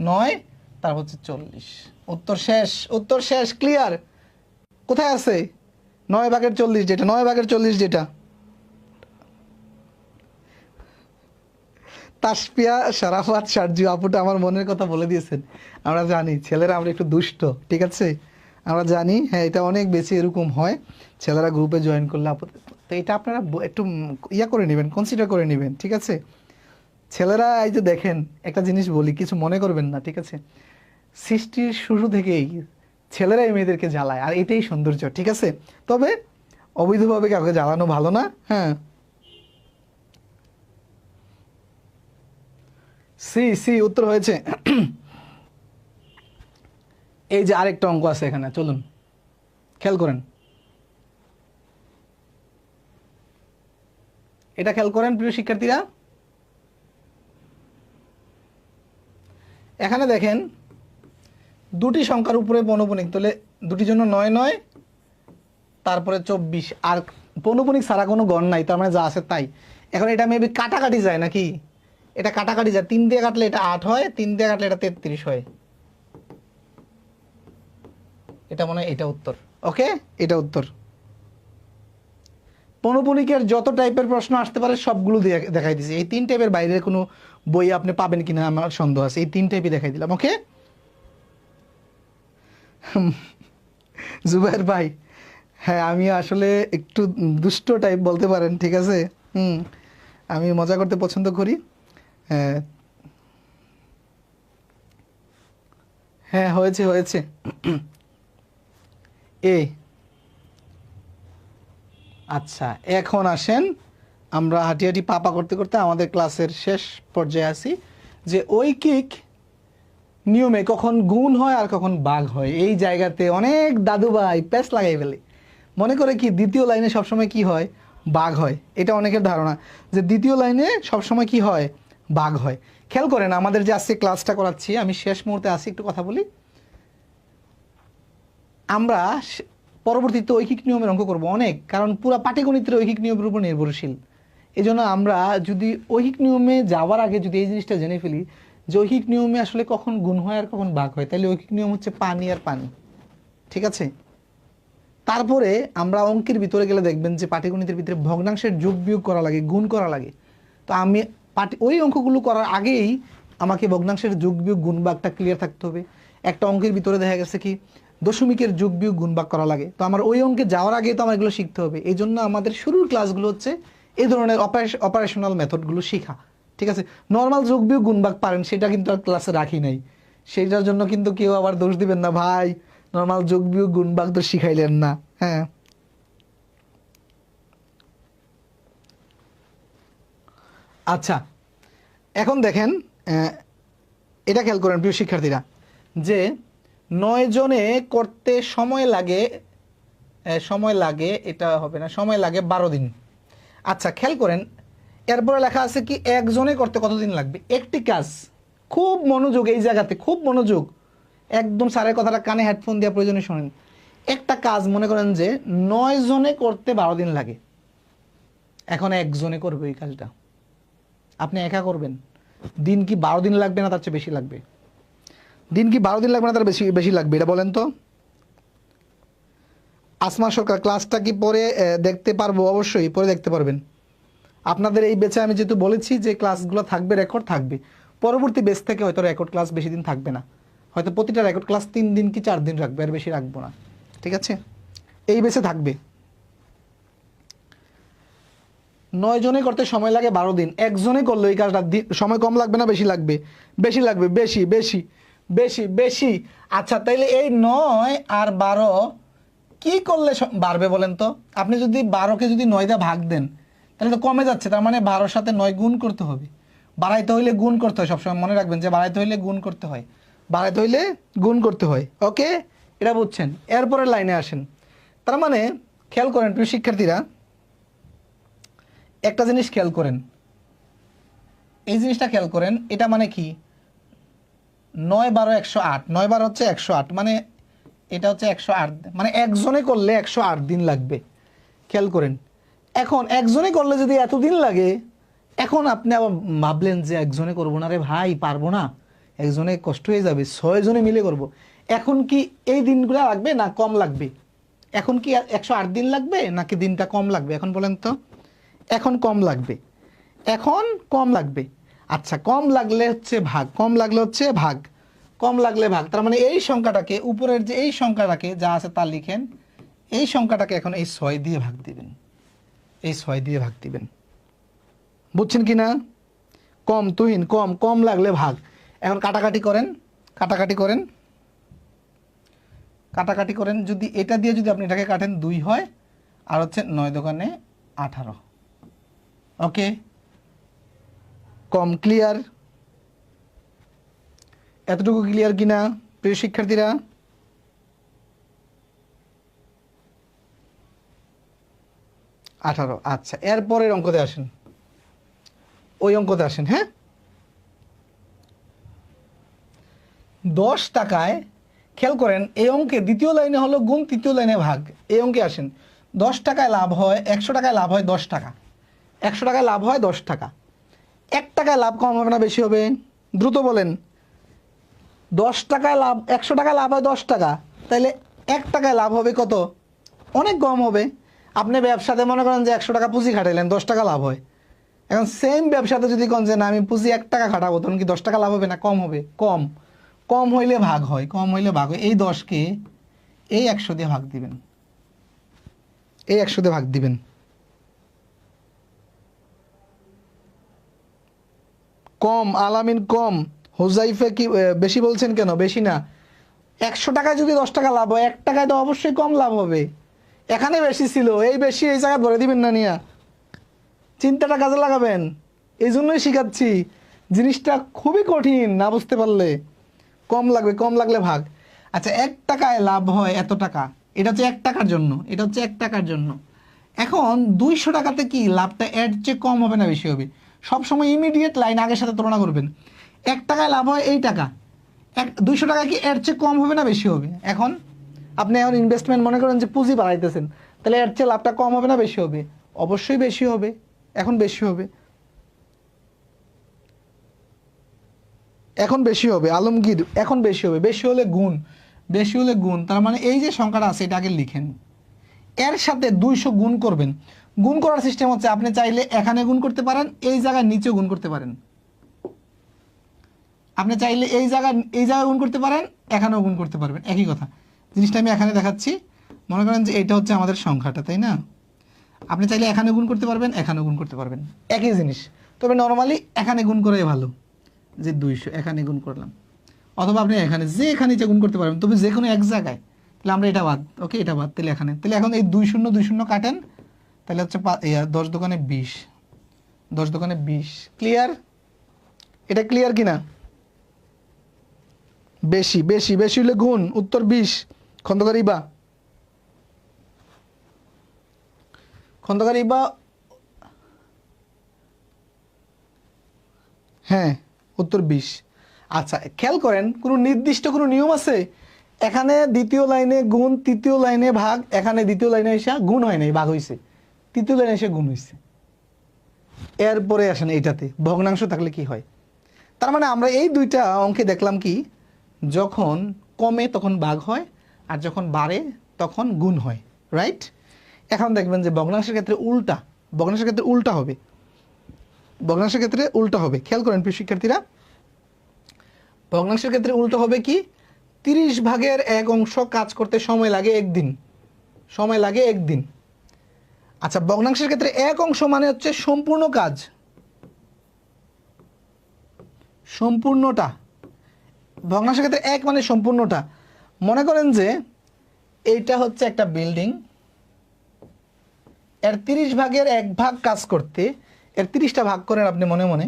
9 তারপর হচ্ছে 40। উত্তর শেষ। ক্লিয়ার? কোথায় আছে 9/40 যেটা, 9/40 যেটা। তাসপিয়া শারাফাত সারজু আপুটা আমার মনের কথা বলে দিয়েছেন। আমরা জানি ছেলেরা আমরা একটু দুষ্ট, ঠিক আছে? আমরা জানি, হ্যাঁ এটা অনেক বেশি এরকম হয়, ছেলেরা গ্রুপে জয়েন করলে আপু, তো এটা আপনারা একটু ইয়া করে নেবেন, কনসিডার করে নেবেন, ঠিক আছে? ছেলেরা এই যে দেখেন একটা জিনিস বলি, কিছু মনে করবেন না, ঠিক আছে? সৃষ্টির শুরু থেকেই ছেলেরা এই মেয়েদেরকে জ্বালায়, আর এটাই সৌন্দর্য, ঠিক আছে? তবে অবৈধভাবে কাউকে জ্বালানো ভালো না। হ্যাঁ সি উত্তর হয়েছে। এই যে আরেকটা অঙ্ক আছে এখানে, চলুন খেয়াল করেন, এটা খেয়াল করেন প্রিয় শিক্ষার্থীরা। এখানে দেখেন দুটি সংখ্যার উপরে পৌনপুনিক, তাহলে দুটির জন্য 9 9, তারপরে 24, আর পৌনপুনিক ছাড়া কোনো গণ নাই, তার মানে যা আছে তাই। এখন এটা মেবি কাটাকাটি যায় নাকি? এটা কাটাকাটি যায়, 3 দিয়ে কাটলে এটা 8 হয়, 3 দিয়ে কাটলে এটা 33 হয়। এটা মনে হয় এটা উত্তর। ওকে এটা উত্তর। পৌনপুনিকের যত টাইপের প্রশ্ন আসতে পারে সবগুলো দেখাই দিয়েছি। এই 3 টাইপের বাইরে কোনো বই আপনি পাবেন কিনা আমার সন্দেহ আছে, এই 3 টাইপই দেখাই দিলাম। ওকে জুবাইর ভাই, হ্যাঁ আমি আসলে একটু দুষ্ট টাইপ বলতে পারেন, ঠিক আছে? আমি মজা করতে পছন্দ করি। হ্যাঁ হ্যাঁ হয়েছে। আচ্ছা এখন আসেন, আমরা হাঁটি পাপা করতে করতে আমাদের ক্লাসের শেষ পর্যায়ে আসি, যে ঐকিক নিয়মে কখন গুণ হয় আর কখন ভাগ হয়। এই জায়গাতে অনেক দাদু ভাই প্যাচ লাগাই ফেলে, মনে করে কি দ্বিতীয় লাইনে সবসময় কি হয়? ভাগ হয়। এটা অনেকের ধারণা যে দ্বিতীয় লাইনে সবসময় কি হয়? ভাগ হয়। খেয়াল করেন আমাদের যে আজকে ক্লাসটা করাচ্ছি, আমি শেষ মুহূর্তে আসি একটু কথা বলি। আমরা পরবর্তীতে ঐকিক নিয়মের অঙ্ক করব অনেক, কারণ পুরো পাটিগণিতের ঐকিক নিয়মের উপর নির্ভরশীল। এই জন্য আমরা যদি ঐহিক নিয়মে যাওয়ার আগে যদি এই জিনিসটা জেনে ফেলি যে ঐহিক নিয়মে আসলে কখন গুণ হয় আর কখন ভাগ হয়, তাহলে ঐহিক নিয়ম হচ্ছে পানি আর পানি, ঠিক আছে। তারপরে আমরা অঙ্কের ভিতরে গেলে দেখবেন যে পাটিগণিতের ভিতরে ভগ্নাংশের যোগ বিয়োগ করা লাগে, গুণ করা লাগে। তো আমি ওই অঙ্কগুলো করার আগেই আমাকে ভগ্নাংশের যোগ বিয়োগ গুণ ভাগটা ক্লিয়ার থাকতে হবে। একটা অঙ্কের ভিতরে দেখা গেছে কি দশমিকের যোগ বিয়োগ গুণ ভাগ করা লাগে, তো আমার ওই অঙ্কে যাওয়ার আগে তো আমার এগুলো শিখতে হবে। এই জন্য আমাদের শুরুর ক্লাসগুলো হচ্ছে এই ধরনের অপারেশনাল মেথডগুলো শেখা, ঠিক আছে। নর্মাল যোগ বিয়োগ গুণ ভাগ পারেন সেটা কিন্তু আর ক্লাসে রাখি নাই, সেইটার জন্য কিন্তু কেউ আবার দোষ দিবেন না, ভাই নর্মাল যোগ বিয়োগ গুণ ভাগ তো শিখাইলেন না। হ্যাঁ, আচ্ছা এখন দেখেন এটা খেয়াল করেন প্রিয় শিক্ষার্থীরা, যে 9 জনে করতে সময় লাগে এটা হবে না, সময় লাগে 12 দিন। আচ্ছা খেয়াল করেন এরপরে লেখা আছে কি একজনে করতে কতদিন লাগবে। একটি কাজ, খুব মনোযোগ এই জায়গাতে, খুব মনোযোগ, একদম স্যারের কথাটা কানে হেডফোন দেওয়া প্রয়োজনে শোনেন। একটা কাজ মনে করেন যে 9 জনে করতে 12 দিন লাগে, এখন একজনে করবে এই কাজটা, আপনি একা করবেন, দিন কি 12 দিন লাগবে না তার চেয়ে বেশি লাগবে? দিন কি 12 দিন লাগবে না তার বেশি লাগবে? এটা বলেন তো। আসমা সরকার, ক্লাসটা কি পরে দেখতে পারবো? অবশ্যই পরে দেখতে পারবেন। আপনাদের এই বেচে আমি যেহেতু বলেছি যে ক্লাসগুলো থাকবে, রেকর্ড থাকবে, পরবর্তী বেচ থেকে হয়তো রেকর্ড ক্লাস বেশি দিন থাকবে না, হয়তো প্রতিটা রেকর্ড ক্লাস 3 দিন কি 4 দিন রাখবে, আর বেশি রাখবো না, ঠিক আছে। এই বেচে থাকবে 9 জনে করতে সময় লাগে 12 দিন, একজনে করলে এই কাজটা সময় কম লাগবে না বেশি লাগবে? বেশি লাগবে, বেশি বেশি বেশি বেশি। আচ্ছা তাইলে এই 9 আর 12 কি করলে বাড়বে বলেন তো? আপনি যদি 12কে যদি 9 দিয়ে ভাগ দেন তাহলে তো কমে যাচ্ছে, তার মানে 12-র সাথে 9 গুণ করতে হবে। বাড়াইতে হইলে গুণ করতে হয়, সবসময় মনে রাখবেন যে বাড়াইতে হইলে গুণ করতে হয়, বাড়াইতে হইলে গুণ করতে হয়, ওকে, এটা বুঝছেন। এরপরের লাইনে আসেন। তার মানে খেয়াল করেন প্রিয় শিক্ষার্থীরা, একটা জিনিস খেয়াল করেন, এই জিনিসটা খেয়াল করেন, এটা মানে কি 9 12 108, 9 12 হচ্ছে 108, মানে এটা হচ্ছে 108, মানে একজনে করলে 108 দিন লাগবে। খেয়াল করেন, এখন একজনে করলে যদি এতদিন লাগে, এখন আপনি আবার ভাবলেন যে একজনে করবো না রে ভাই, পারবো না, একজনে কষ্ট হয়ে যাবে, 6 জনে মিলে করব। এখন কি এই দিনগুলো লাগবে না কম লাগবে? এখন কি 108 দিন লাগবে নাকি দিনটা কম লাগবে? এখন বলেন তো। এখন কম লাগবে, এখন কম লাগবে। আচ্ছা কম লাগলে হচ্ছে ভাগ, কম লাগলে হচ্ছে ভাগ, কম লাগলে ভাগ। তার মানে এই সংখ্যাটাকে, উপরের যে এই সংখ্যাটাকে যা আছে তা লিখেন, এই সংখ্যাটাকে এখন এই 6 দিয়ে ভাগ দিবেন, এই 6 দিয়ে ভাগ দিবেন, বুঝছেন কি না? কম তুহিন, কম, কম লাগলে ভাগ। এখন কাটাকাটি করেন, কাটাকাটি করেন, কাটাকাটি করেন, যদি এটা দিয়ে যদি আপনি এটাকে কাটেন 2 হয়, আর হচ্ছে 9 দোকানে 18, ওকে, কম ক্লিয়ার? এতটুকু ক্লিয়ার কিনা প্রিয় শিক্ষার্থীরা? আঠারো। আচ্ছা এরপরের অঙ্কতে আসেন, ওই অঙ্কতে আসেন। হ্যাঁ, 10 টাকায়, খেয়াল করেন এই অঙ্কে দ্বিতীয় লাইনে হলো গুণ, তৃতীয় লাইনে ভাগ। এই অঙ্কে আসেন, 10 টাকায় লাভ হয়, 100 টাকায় লাভ হয় 10 টাকা, 100 টাকায় লাভ হয় 10 টাকা, 1 টাকায় লাভ কম হবে না বেশি হবে? দ্রুত বলেন। 10 টাকায় লাভ, 100 টাকায় লাভ হয় 10 টাকা, তাহলে 1 টাকায় লাভ হবে কত? অনেক কম হবে। আপনি ব্যবসাতে মনে করেন যে 100 টাকা পুঁজি খাটাইলেন, 10 টাকা লাভ হয়। এখন সেম ব্যবসাতে যদি কোন যে না আমি পুঁজি 1 টাকা খাটাবো, তখন কি 10 টাকা লাভ হবে না কম হবে? কম। কম হইলে ভাগ হয়, কম হইলে ভাগ হয়। এই 10কে এই 100 দিয়ে ভাগ দিবেন, এই 100 দিয়ে ভাগ দিবেন। কম, আলামিন কম। হুজাইফে কি বেশি বলছেন কেন? বেশি না, 100 টাকায় যদি 10 টাকা লাভ হয়, 1 টাকায় তো অবশ্যই কম লাভ হবে। এখানে বেশি ছিল, এই বেশি এই জায়গায় ধরে দিবেন না, নিয়া চিন্তাটা কাজে লাগাবেন। এই জন্যই শিখাচ্ছি, জিনিসটা খুবই কঠিন না বুঝতে পারলে। কম লাগবে, কম লাগলে ভাগ। আচ্ছা 1 টাকায় লাভ হয় এত টাকা, এটা হচ্ছে 1 টাকার জন্য, এটা হচ্ছে 1 টাকার জন্য। এখন 200 টাকাতে কি লাভটা এর চেয়ে কম হবে না বেশি হবে? সবসময় ইমিডিয়েট লাইন আগের সাথে তুলনা করবেন। 1 টাকায় লাভ হয় এই টাকা, 200 টাকা কি এর চেয়ে কম হবে না বেশি হবে? এখন আপনি এখন ইনভেস্টমেন্ট মনে করেন যে পুঁজি বাড়াইতেছেন, তাহলে এর চেয়ে লাভটা কম হবে না বেশি হবে? অবশ্যই বেশি হবে। এখন বেশি হবে, এখন বেশি হবে আলমগীর, এখন বেশি হবে, বেশি হলে গুণ, বেশি হলে গুণ, তার মানে এই যে সংখ্যাটা আছে এটা আগে লিখেন, এর সাথে 200 গুণ করবেন। গুণ করার সিস্টেম হচ্ছে আপনি চাইলে এখানে গুণ করতে পারেন, এই জায়গায় নিচেও গুণ করতে পারেন, আপনি চাইলে এই জায়গায় গুণ করতে পারেন, এখানেও গুণ করতে পারবেন, একই কথা। জিনিসটা আমি এখানে দেখাচ্ছি, মনে করেন যে এটা হচ্ছে আমাদের সংখ্যাটা, তাই না? আপনি চাইলে এখানে গুণ করতে পারবেন, এখানেও গুণ করতে পারবেন, একই জিনিস। তবে নর্মালি এখানে গুণ করাই ভালো, যে 200 এখানে গুণ করলাম, অথবা আপনি এখানে নিচে গুণ করতে পারবেন, তবে যে কোনো এক জায়গায়। তাহলে আমরা এটা বাদ, ওকে এটা বাদ, তাহলে এখানে, তাহলে এখন এই 2 শূন্য কাটেন, তাহলে হচ্ছে 10 দোকানে 20, 10 দোকানে 20। ক্লিয়ার? এটা ক্লিয়ার কিনা? বেশি বেশি বেশি হলে গুণ, উত্তর 20। খন্দকার ইবা, খন্দকার ইবা, হ্যাঁ উত্তর 20। আচ্ছা খেয়াল করেন, কোনো নির্দিষ্ট কোনো নিয়ম আছে? এখানে দ্বিতীয় লাইনে গুণ, তৃতীয় লাইনে ভাগ, এখানে দ্বিতীয় লাইনে এসে গুণ হয় নাই, ভাগ হয়েছে, তৃতীয় লাইনে এসে গুণ হয়েছে। এরপরে আসেন এইটাতে ভগ্নাংশ থাকলে কি হয়। তার মানে আমরা এই দুইটা অঙ্কে দেখলাম কি, যখন কমে তখন ভাগ হয়, আর যখন বাড়ে তখন গুণ হয়, রাইট? এখন দেখবেন যে ভগ্নাংশের ক্ষেত্রে উল্টা, ভগ্নাংশের ক্ষেত্রে উল্টা হবে, ভগ্নাংশের ক্ষেত্রে উল্টা হবে। খেয়াল করেন প্রিয় শিক্ষার্থীরা, ভগ্নাংশের ক্ষেত্রে উল্টো হবে কি, 30 ভাগের 1 অংশ কাজ করতে সময় লাগে 1 দিন, সময় লাগে 1 দিন। আচ্ছা ভগ্নাংশের ক্ষেত্রে 1 অংশ মানে হচ্ছে সম্পূর্ণ কাজ, সম্পূর্ণটা। ভগ্নাংশের ক্ষেত্রে 1 মানে সম্পূর্ণটা। মনে করেন যে এইটা হচ্ছে একটা বিল্ডিং, এর 30 ভাগের 1 ভাগ কাজ করতে, এর 30টা ভাগ করেন আপনি মনে মনে,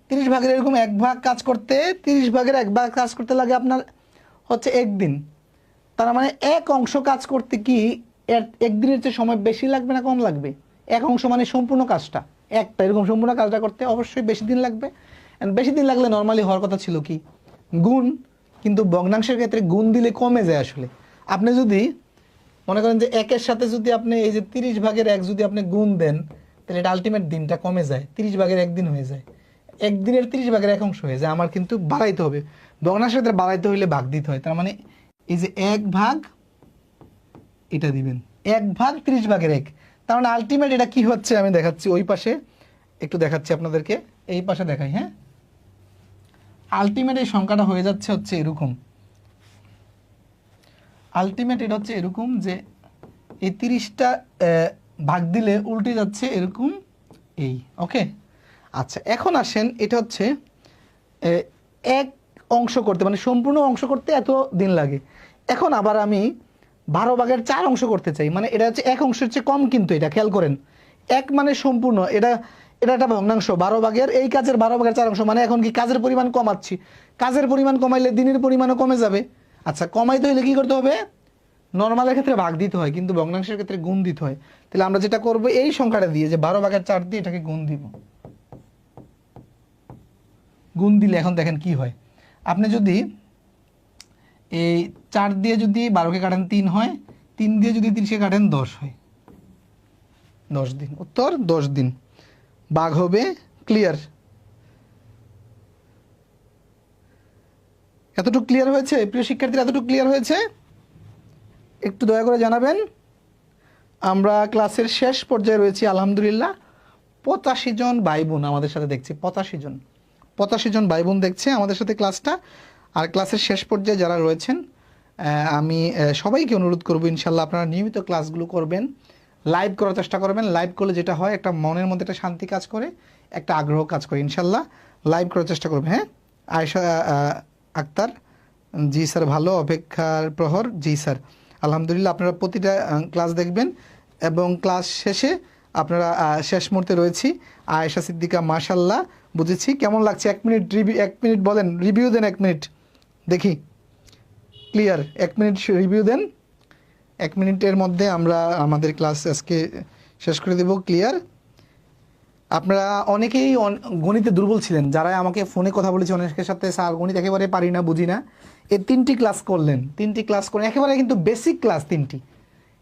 30 ভাগের এরকম 1 ভাগ কাজ করতে, 30 ভাগের 1 ভাগ কাজ করতে লাগে আপনার হচ্ছে 1 দিন। তার মানে 1 অংশ কাজ করতে কি এর 1 দিনের চেয়ে সময় বেশি লাগবে না কম লাগবে? 1 অংশ মানে সম্পূর্ণ কাজটা, একটা এরকম সম্পূর্ণ কাজটা করতে অবশ্যই বেশি দিন লাগবে। বেশি দিন লাগলে নর্মালি হওয়ার কথা ছিল কি, গুণ, কিন্তু ভগ্নাংশের ক্ষেত্রে গুণ দিলে কমে যায় আসলে। আপনি যদি মনে করেন যে 1-এর সাথে যদি আপনি এই যে 30 ভাগের 1 যদি আপনি গুণ দেন, তাহলে এটা আলটিমেট দিনটা কমে যায়, 30 ভাগের 1 দিন হয়ে যায়, 1 দিনের 30 ভাগের 1 অংশ হয়ে যায়। আমার কিন্তু বাড়াইতে হবে, ভগ্নাংশের ক্ষেত্রে বাড়াইতে হইলে ভাগ দিতে হয়। তার মানে এই যে 1 ভাগ এটা দিবেন, 1 ভাগ 30 ভাগের 1। তার মানে আলটিমেট এটা কি হচ্ছে আমি দেখাচ্ছি, ওই পাশে একটু দেখাচ্ছি আপনাদেরকে, এই পাশে দেখাই। হ্যাঁ, আলটিমেট এই সংখ্যাটা হয়ে যাচ্ছে হচ্ছে এরকম, আলটিমেট এটা হচ্ছে এরকম যে এই 30টা ভাগ দিলে উল্টে যাচ্ছে এরকম, এই ওকে। আচ্ছা এখন আসেন, এটা হচ্ছে 1 অংশ করতে, মানে সম্পূর্ণ অংশ করতে এত দিন লাগে। এখন আবার আমি 12 ভাগের 4 অংশ করতে চাই, মানে এটা হচ্ছে 1 অংশের চেয়ে কম, কিন্তু এটা খেয়াল করেন 1 মানে সম্পূর্ণ, এটা একটা ভগ্নাংশ, 12 ভাগের এই কাজের 12 ভাগের 4 অংশ, মানে এখন কি কাজের পরিমাণ কমাচ্ছি, কাজের পরিমাণ কমাইলে দিনের পরিমাণও কমে যাবে। আচ্ছা কমাইতে হইলে কি করতে হবে, নর্মালের ক্ষেত্রে ভাগ দিতে হয়, কিন্তু ভগ্নাংশের ক্ষেত্রে গুণ দিতে হয়। তাহলে আমরা যেটা করব এই সংখ্যাটা দিয়ে, যে 12 ভাগের 4 দিয়ে এটাকে গুণ দিব, গুণ দিলে এখন দেখেন কি হয়। আপনি যদি এই 4 দিয়ে যদি 12কে কাটেন 3 হয়, 3 দিয়ে যদি 30কে কাটেন 10 হয়, 10 দিন, উত্তর 10 দিন ভাগ হবে। ক্লিয়ার? এতটুকু ক্লিয়ার হয়েছে প্রিয় শিক্ষার্থীরা? এতটুকু ক্লিয়ার হয়েছে? একটু দয়া করে জানাবেন। আমরা ক্লাসের শেষ পর্যায়ে রয়েছি আলহামদুলিল্লাহ। 85 জন ভাই বোন আমাদের সাথে দেখছি, 85 জন ভাই বোন দেখছে আমাদের সাথে ক্লাসটা। আর ক্লাসের শেষ পর্যায়ে যারা রয়েছেন, আমি সবাইকে অনুরোধ করব ইনশাল্লাহ আপনারা নিয়মিত ক্লাসগুলো করবেন, লাইভ করার চেষ্টা করবেন। লাইভ করলে যেটা হয়, একটা মনের মধ্যে একটা শান্তি কাজ করে, একটা আগ্রহ কাজ করে। ইনশাল্লাহ লাইভ করার চেষ্টা করবেন। হ্যাঁ, আয়েশা আক্তার, জি স্যার ভালো, অপেক্ষার প্রহর, জি স্যার আলহামদুলিল্লাহ। আপনারা প্রতিটা ক্লাস দেখবেন এবং ক্লাস শেষে আপনারা শেষ মুহূর্তে রয়েছি। আয়েশা সিদ্দিকা মাশাল্লাহ, বুঝেছি। কেমন লাগছে? 1 মিনিট রিভিউ, 1 মিনিট বলেন, রিভিউ দেন 1 মিনিট দেখি। ক্লিয়ার? 1 মিনিট রিভিউ দেন। 1 মিনিটের মধ্যে আমরা আমাদের ক্লাস আজকে শেষ করে দেব। ক্লিয়ার? আপনারা অনেকেই গণিতে দুর্বল ছিলেন, যারা আমাকে ফোনে কথা বলেছে অনেকের সাথে, স্যার গণিত একেবারে পারি না, বুঝি না। এই 3টি ক্লাস করলেন, 3টি ক্লাস করেন, একেবারে কিন্তু বেসিক ক্লাস 3টি,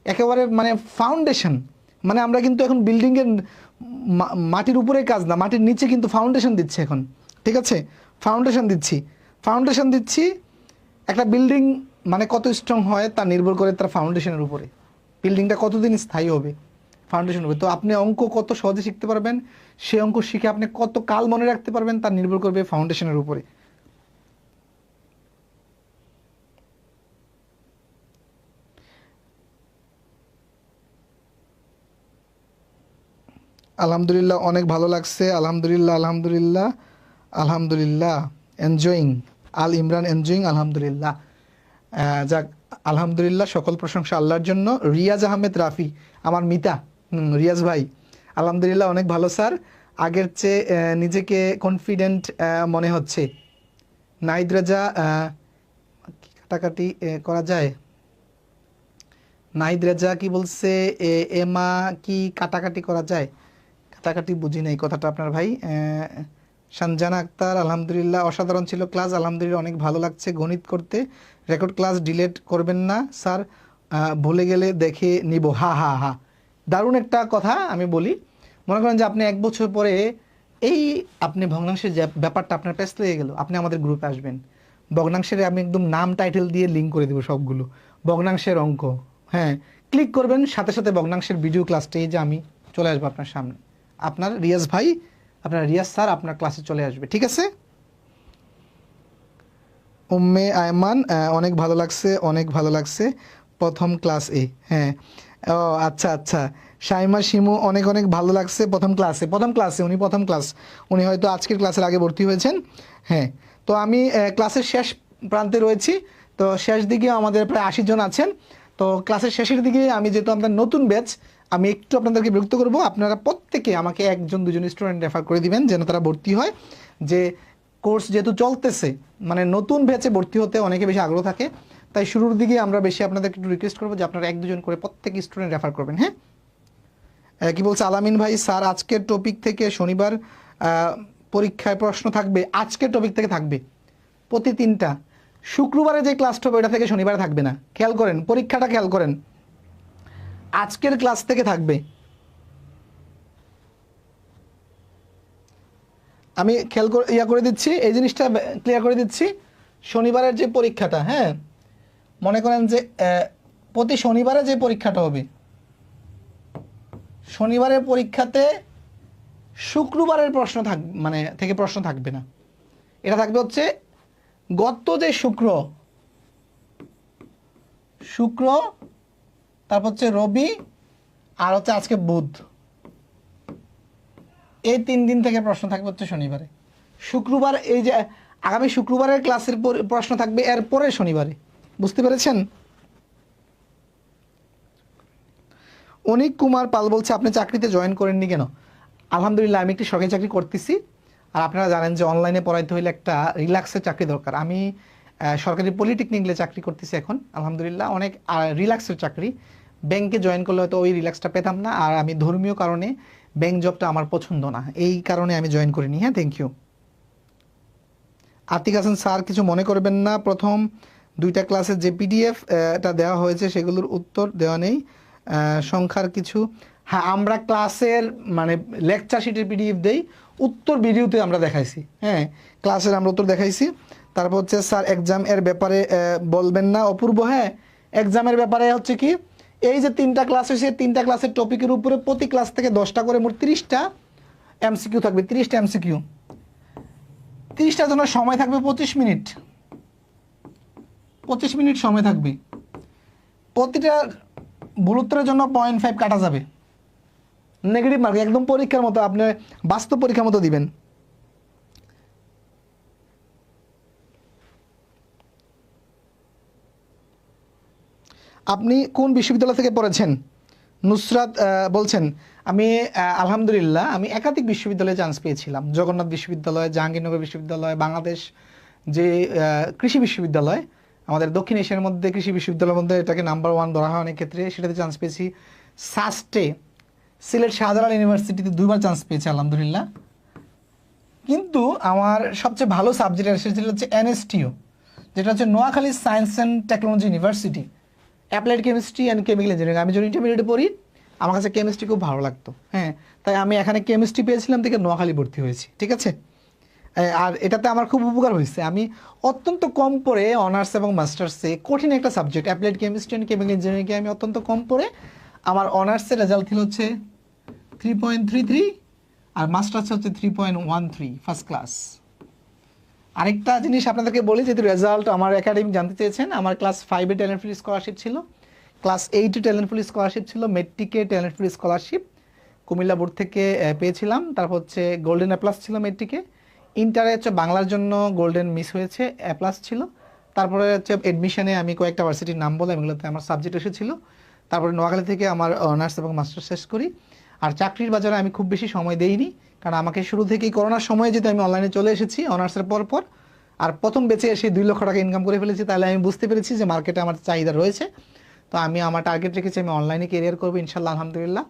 একেবারে মানে ফাউন্ডেশন, মানে আমরা কিন্তু এখন বিল্ডিংয়ের মাটির উপরে কাজ না, মাটির নিচে কিন্তু ফাউন্ডেশন দিচ্ছি এখন, ঠিক আছে? ফাউন্ডেশন দিচ্ছি। একটা বিল্ডিং মানে কত স্ট্রং হয় তা নির্ভর করে তার ফাউন্ডেশনের উপরে, বিল্ডিংটা কতদিন স্থায়ী হবে ফাউন্ডেশনের উপরে। তো আপনি অঙ্ক কত সহজে শিখতে পারবেন, সেই অঙ্ক শিখে আপনি কত কাল মনে রাখতে পারবেন তা নির্ভর করবে ফাউন্ডেশনের উপরে। আলহামদুলিল্লাহ, অনেক ভালো লাগছে। আলহামদুলিল্লাহ এনজয়িং। আল ইমরান এনজয়িং, আলহামদুলিল্লাহ। যাক, আলহামদুলিল্লাহ, সকল প্রশংসা আল্লাহর জন্য। রিয়াজ আহমেদ রাফি, আমার মিতা। রিয়াজ ভাই, আলহামদুলিল্লাহ অনেক ভালো স্যার, আগের চেয়ে নিজেকে কনফিডেন্ট মনে হচ্ছে। নাহিদ রেজা, কাটাকাটি করা যায়? নাহিদ রেজা কি বলছে, এমা কি কাটাকাটি করা যায়? কাটাকাটি বুঝি নাই কথাটা আপনার ভাই। সঞ্জানা আক্তার, আলহামদুলিল্লাহ অসাধারণ ছিল ক্লাস, আলহামদুলিল্লাহ অনেক ভালো লাগছে গণিত করতে। রেকর্ড ক্লাস ডিলিট করবেন না স্যার, ভুলে গেলে দেখে নিব। হা, দারুণ একটা কথা আমি বলি। মনে করেন যে আপনি 1 বছর পরে এই আপনি ভগ্নাংশের যে ব্যাপারটা আপনার পেছ লেগে গেল, আপনি আমাদের গ্রুপে আসবেন। ভগ্নাংশের আমি একদম নাম টাইটেল দিয়ে লিঙ্ক করে দেবো সবগুলো ভগ্নাংশের অঙ্ক। হ্যাঁ, ক্লিক করবেন, সাথে সাথে ভগ্নাংশের ভিডিও ক্লাসটা এই যে আমি চলে আসবো আপনার সামনে। আপনার রিয়াজ ভাই, আপনার রিয়াজ স্যার আপনার ক্লাসে চলে আসবে, ঠিক আছে? উম্মে আয়মান, অনেক ভালো লাগছে প্রথম ক্লাস এ। হ্যাঁ, ও আচ্ছা। শাইমা শিমু, অনেক ভালো লাগছে প্রথম ক্লাসে। উনি হয়তো আজকের ক্লাসের আগে ভর্তি হয়েছেন। হ্যাঁ, তো আমি ক্লাসের শেষ প্রান্তে রয়েছি, তো শেষ দিকে আমাদের প্রায় 80 জন আছেন। তো ক্লাসের শেষের দিকে আমি, যেহেতু আপনার নতুন ব্যাচ, আমি একটু আপনাদেরকে বিরক্ত করব। আপনারা প্রত্যেকে আমাকে 1-2 স্টুডেন্ট রেফার করে দিবেন যেন তারা ভর্তি হয়। যে কোর্স যেহেতু চলতেছে, মানে নতুন ব্যাচে ভর্তি হতে অনেকে বেশি আগ্রহ থাকে, তাই শুরুর দিকে আমরা বেশি আপনাদেরকে একটু রিকোয়েস্ট করবো যে আপনারা 1-2 করে প্রত্যেক স্টুডেন্ট রেফার করবেন। হ্যাঁ, কি বলছে আলামিন ভাই, স্যার আজকের টপিক থেকে শনিবার পরীক্ষায় প্রশ্ন থাকবে? আজকের টপিক থেকে থাকবে প্রতি 3টা। শুক্রবারে যে ক্লাসটা হবে ওটা থেকে শনিবারে থাকবে না। খেয়াল করেন, পরীক্ষাটা খেয়াল করেন, আজকের ক্লাস থেকে থাকবে। আমি খেয়াল করে দিচ্ছি, এই জিনিসটা ক্লিয়ার করে দিচ্ছি। শনিবারের যে পরীক্ষাটা, হ্যাঁ, মনে করেন যে প্রতি শনিবারে যে পরীক্ষাটা হবে, শনিবারের পরীক্ষাতে শুক্রবারের প্রশ্ন থেকে প্রশ্ন থাকবে না। এটা থাকবে হচ্ছে গত যে শুক্র, তারপর হচ্ছে রবি, আর হচ্ছে আজকে বুধ, এই 3 দিন থেকে প্রশ্ন থাকবে হচ্ছে শনিবারে। শুক্রবার, এই যে আগামী শুক্রবারের ক্লাসের প্রশ্ন থাকবে এর পরের শনিবারে। বুঝতে পেরেছেন? অনিক কুমার পাল বলছে, আপনি চাকরিতে জয়েন করেননি কেন? আলহামদুলিল্লাহ, আমি একটি সরকারি চাকরি করতেছি। আর আপনারা জানেন যে অনলাইনে পড়াইতে হইলে একটা রিল্যাক্সের চাকরি দরকার। আমি সরকারি পলিটেকনিকে চাকরি করতেছি এখন, আলহামদুলিল্লাহ অনেক রিল্যাক্সের চাকরি। ব্যাংকে জয়েন করলে হয়তো ওই রিল্যাক্সটা পেতাম না। আর আমি ধর্মীয় কারণে ব্যাংক জবটা আমার পছন্দ না, এই কারণে আমি জয়েন করিনি। হ্যাঁ, thank you. Atik Hasan, sir কিছু মনে করবেন না, প্রথম 2টা ক্লাসের যে পিডিএফ এটা দেওয়া হয়েছে সেগুলোর উত্তর দেওয়া নেই, সংখ্যার কিছু। হ্যাঁ, আমরা ক্লাসের মানে লেকচার শিটের পিডিএফ দেই, উত্তর ভিডিওতে আমরা দেখাইছি। হ্যাঁ, ক্লাসের আমরা উত্তর দেখাইছি। তারপর হচ্ছে স্যার এক্সাম এর ব্যাপারে বলবেন না? অপূর্ব, হ্যাঁ, এক্সামের ব্যাপারে হচ্ছে কি, এই যে 3টা ক্লাস হয়েছে, 3টা ক্লাসের টপিকের উপরে প্রতি ক্লাস থেকে 10টা করে মোট 30টা এমসিকিউ থাকবে। 30টা এমসিকিউ, 30টার জন্য সময় থাকবে 25 মিনিট। 25 মিনিট সময় থাকবে। প্রতিটা ভুল উত্তরের জন্য 0.5 কাটা যাবে। নেগেটিভ মার্ক, একদম পরীক্ষার মতো, আপনি বাস্তব পরীক্ষার মতো দিবেন। আপনি কোন বিশ্ববিদ্যালয় থেকে পড়েছেন? নুসরাত বলছেন, আমি আলহামদুলিল্লাহ আমি একাধিক বিশ্ববিদ্যালয়ে চান্স পেয়েছিলাম। জগন্নাথ বিশ্ববিদ্যালয়, জাহাঙ্গীরনগর বিশ্ববিদ্যালয়, বাংলাদেশ যে কৃষি বিশ্ববিদ্যালয়, আমাদের দক্ষিণ এশিয়ার মধ্যে কৃষি বিশ্ববিদ্যালয়ের মধ্যে এটাকে নাম্বার 1 ধরা হয় অনেক ক্ষেত্রে, সেটাতে চান্স পেয়েছি। সাস্টে, সিলেট শাহজালাল ইউনিভার্সিটিতে 2বার চান্স পেয়েছি আলহামদুলিল্লাহ। কিন্তু আমার সবচেয়ে ভালো সাবজেক্ট এসেছিল হচ্ছে এনএসটিও, যেটা হচ্ছে Noakhali science and technology university, applied chemistry and chemical engineering. আমি যখন ইন্টারমিডিয়েটে পড়ি আমার কাছে কেমিস্ট্রি খুব ভালো লাগতো, হ্যাঁ, তাই আমি এখানে কেমিস্ট্রি পেয়েছিলাম থেকে নোয়াখালী ভর্তি হয়েছি, ঠিক আছে। আর এটাতে আমার খুব উপকার হয়েছে, আমি অত্যন্ত কম পড়ে অনার্স এবং মাস্টার্সে কঠিন একটা subject applied chemistry and chemical ইঞ্জিনিয়ারিংকে আমি অত্যন্ত কম পড়ে আমার অনার্সের রেজাল্ট ছিল হচ্ছে 3.33 আর মাস্টার্স হচ্ছে 3.13 ফার্স্ট ক্লাস। আরেকটা জিনিস আপনাদেরকে বলি, যেহেতু রেজাল্ট আমার একাডেমিক জানতে চেয়েছেন, আমার ক্লাস 5-এ ট্যালেন্টফুল স্কলারশিপ ছিল, ক্লাস 8-এ ট্যালেন্টফুল স্কলারশিপ ছিল, মেট্রিকে ট্যালেন্টফুল স্কলারশিপ কুমিল্লা বোর্ড থেকে পেয়েছিলাম, তারপর হচ্ছে গোল্ডেন এ প্লাস ছিল মেট্রিকে, ইন্টারে হচ্ছে বাংলার জন্য গোল্ডেন মিস হয়েছে, এ প্লাস ছিল, তারপরে হচ্ছে এডমিশনে আমি কয়েকটা ভার্সিটির নাম বললাম, এগুলোতে আমার সাবজেক্ট এসেছিল, তারপরে নোয়াখালী থেকে আমার অনার্স এবং মাস্টার্স শেষ করি। আর চাকরির বাজারে আমি খুব বেশি সময় দেইনি, কারণ আমাকে শুরু থেকেই করোনার সময়ে যেহেতু আমি অনলাইনে চলে এসেছি অনার্সের পর আর প্রথম বেচে এসে 2 লক্ষ টাকা ইনকাম করে ফেলেছি, তাহলে আমি বুঝতে পেরেছি যে মার্কেটে আমার চাহিদা রয়েছে। তো আমি আমার টার্গেট রেখেছি আমি অনলাইনে কেরিয়ার করবো ইনশাল্লাহ, আলহামদুলিল্লাহ।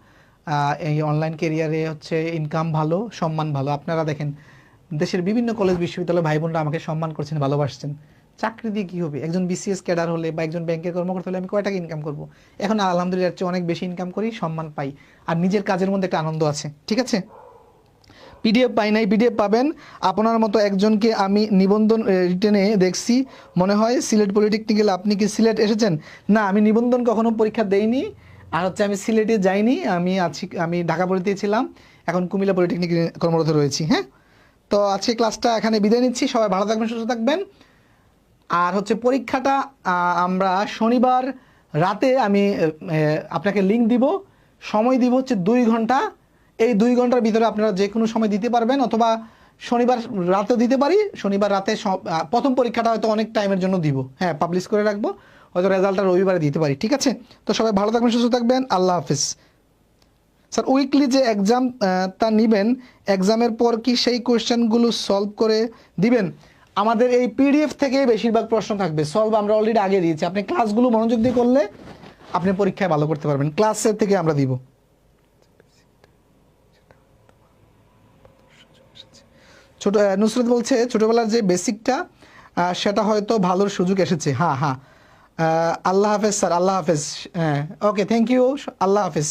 এই অনলাইন কেরিয়ারে হচ্ছে ইনকাম ভালো, সম্মান ভালো। আপনারা দেখেন দেশের বিভিন্ন কলেজ বিশ্ববিদ্যালয় ভাই বোনরা আমাকে সম্মান করছেন, ভালোবাসছেন। চাকরি দিয়ে কী হবে? একজন বিসিএস ক্যাডার হলে বা একজন ব্যাংকের কর্মকর্তা হলে আমি কয় টাকা ইনকাম করবো? এখন আলহামদুলিল্লাহ এর চেয়ে অনেক বেশি ইনকাম করি, সম্মান পাই, আর নিজের কাজের মধ্যে একটা আনন্দ আছে, ঠিক আছে। পিডিএফ পাই নাই, পিডিএফ পাবেন। আপনার মতো একজনকে আমি নিবন্ধন রিটেনে দেখছি, মনে হয় সিলেট পলিটেকনিক্যাল। আপনি কি সিলেট এসেছেন? না, আমি নিবন্ধন কখনো পরীক্ষা দেইনি, আর হচ্ছে আমি সিলেটে যাইনি, আমি ঢাকা পলিতে ছিলাম, এখন কুমিল্লা পলিটেকনিকে কর্মরত রয়েছি। হ্যাঁ, তো আজকে ক্লাসটা এখানে বিদায় নিচ্ছি, সবাই ভালো থাকবেন, সুস্থ থাকবেন। আর হচ্ছে পরীক্ষাটা আমরা শনিবার রাতে আমি আপনাকে লিঙ্ক দিব, সময় দিব হচ্ছে 2 ঘন্টা। এই 2 ঘন্টার ভিতরে আপনারা যে কোনো সময় দিতে পারবেন, অথবা শনিবার রাতেও দিতে পারি। শনিবার রাতে প্রথম পরীক্ষাটা হয়তো অনেক টাইমের জন্য দিব, হ্যাঁ, পাবলিশ করে রাখবো, হয়তো রেজাল্টটা রবিবারে দিতে পারি, ঠিক আছে। তো সবাই ভালো থাকবেন, সুস্থ থাকবেন, আল্লাহ হাফিজ। স্যার, উইকলি যে এক্সাম তা নেবেন, এক্সামের পর কি সেই কোয়েশ্চেনগুলো সলভ করে দিবেন? আমাদের এই পিডিএফ থেকে বেশিরভাগ প্রশ্ন থাকবে, সলভ আমরা অলরেডি আগে দিয়েছি। আপনি ক্লাসগুলো মনোযোগ দিয়ে করলে আপনি পরীক্ষায় ভালো করতে পারবেন, ক্লাসের থেকে আমরা দিব। নুসরত বলছে ছোটবেলার যে বেসিকটা সেটা হয়তো ভালোর সুযোগ এসেছে। হ্যাঁ, আল্লাহ হাফেজ স্যার, আল্লাহ হাফেজ। হ্যাঁ, ওকে, থ্যাংক ইউ, আল্লাহ হাফেজ।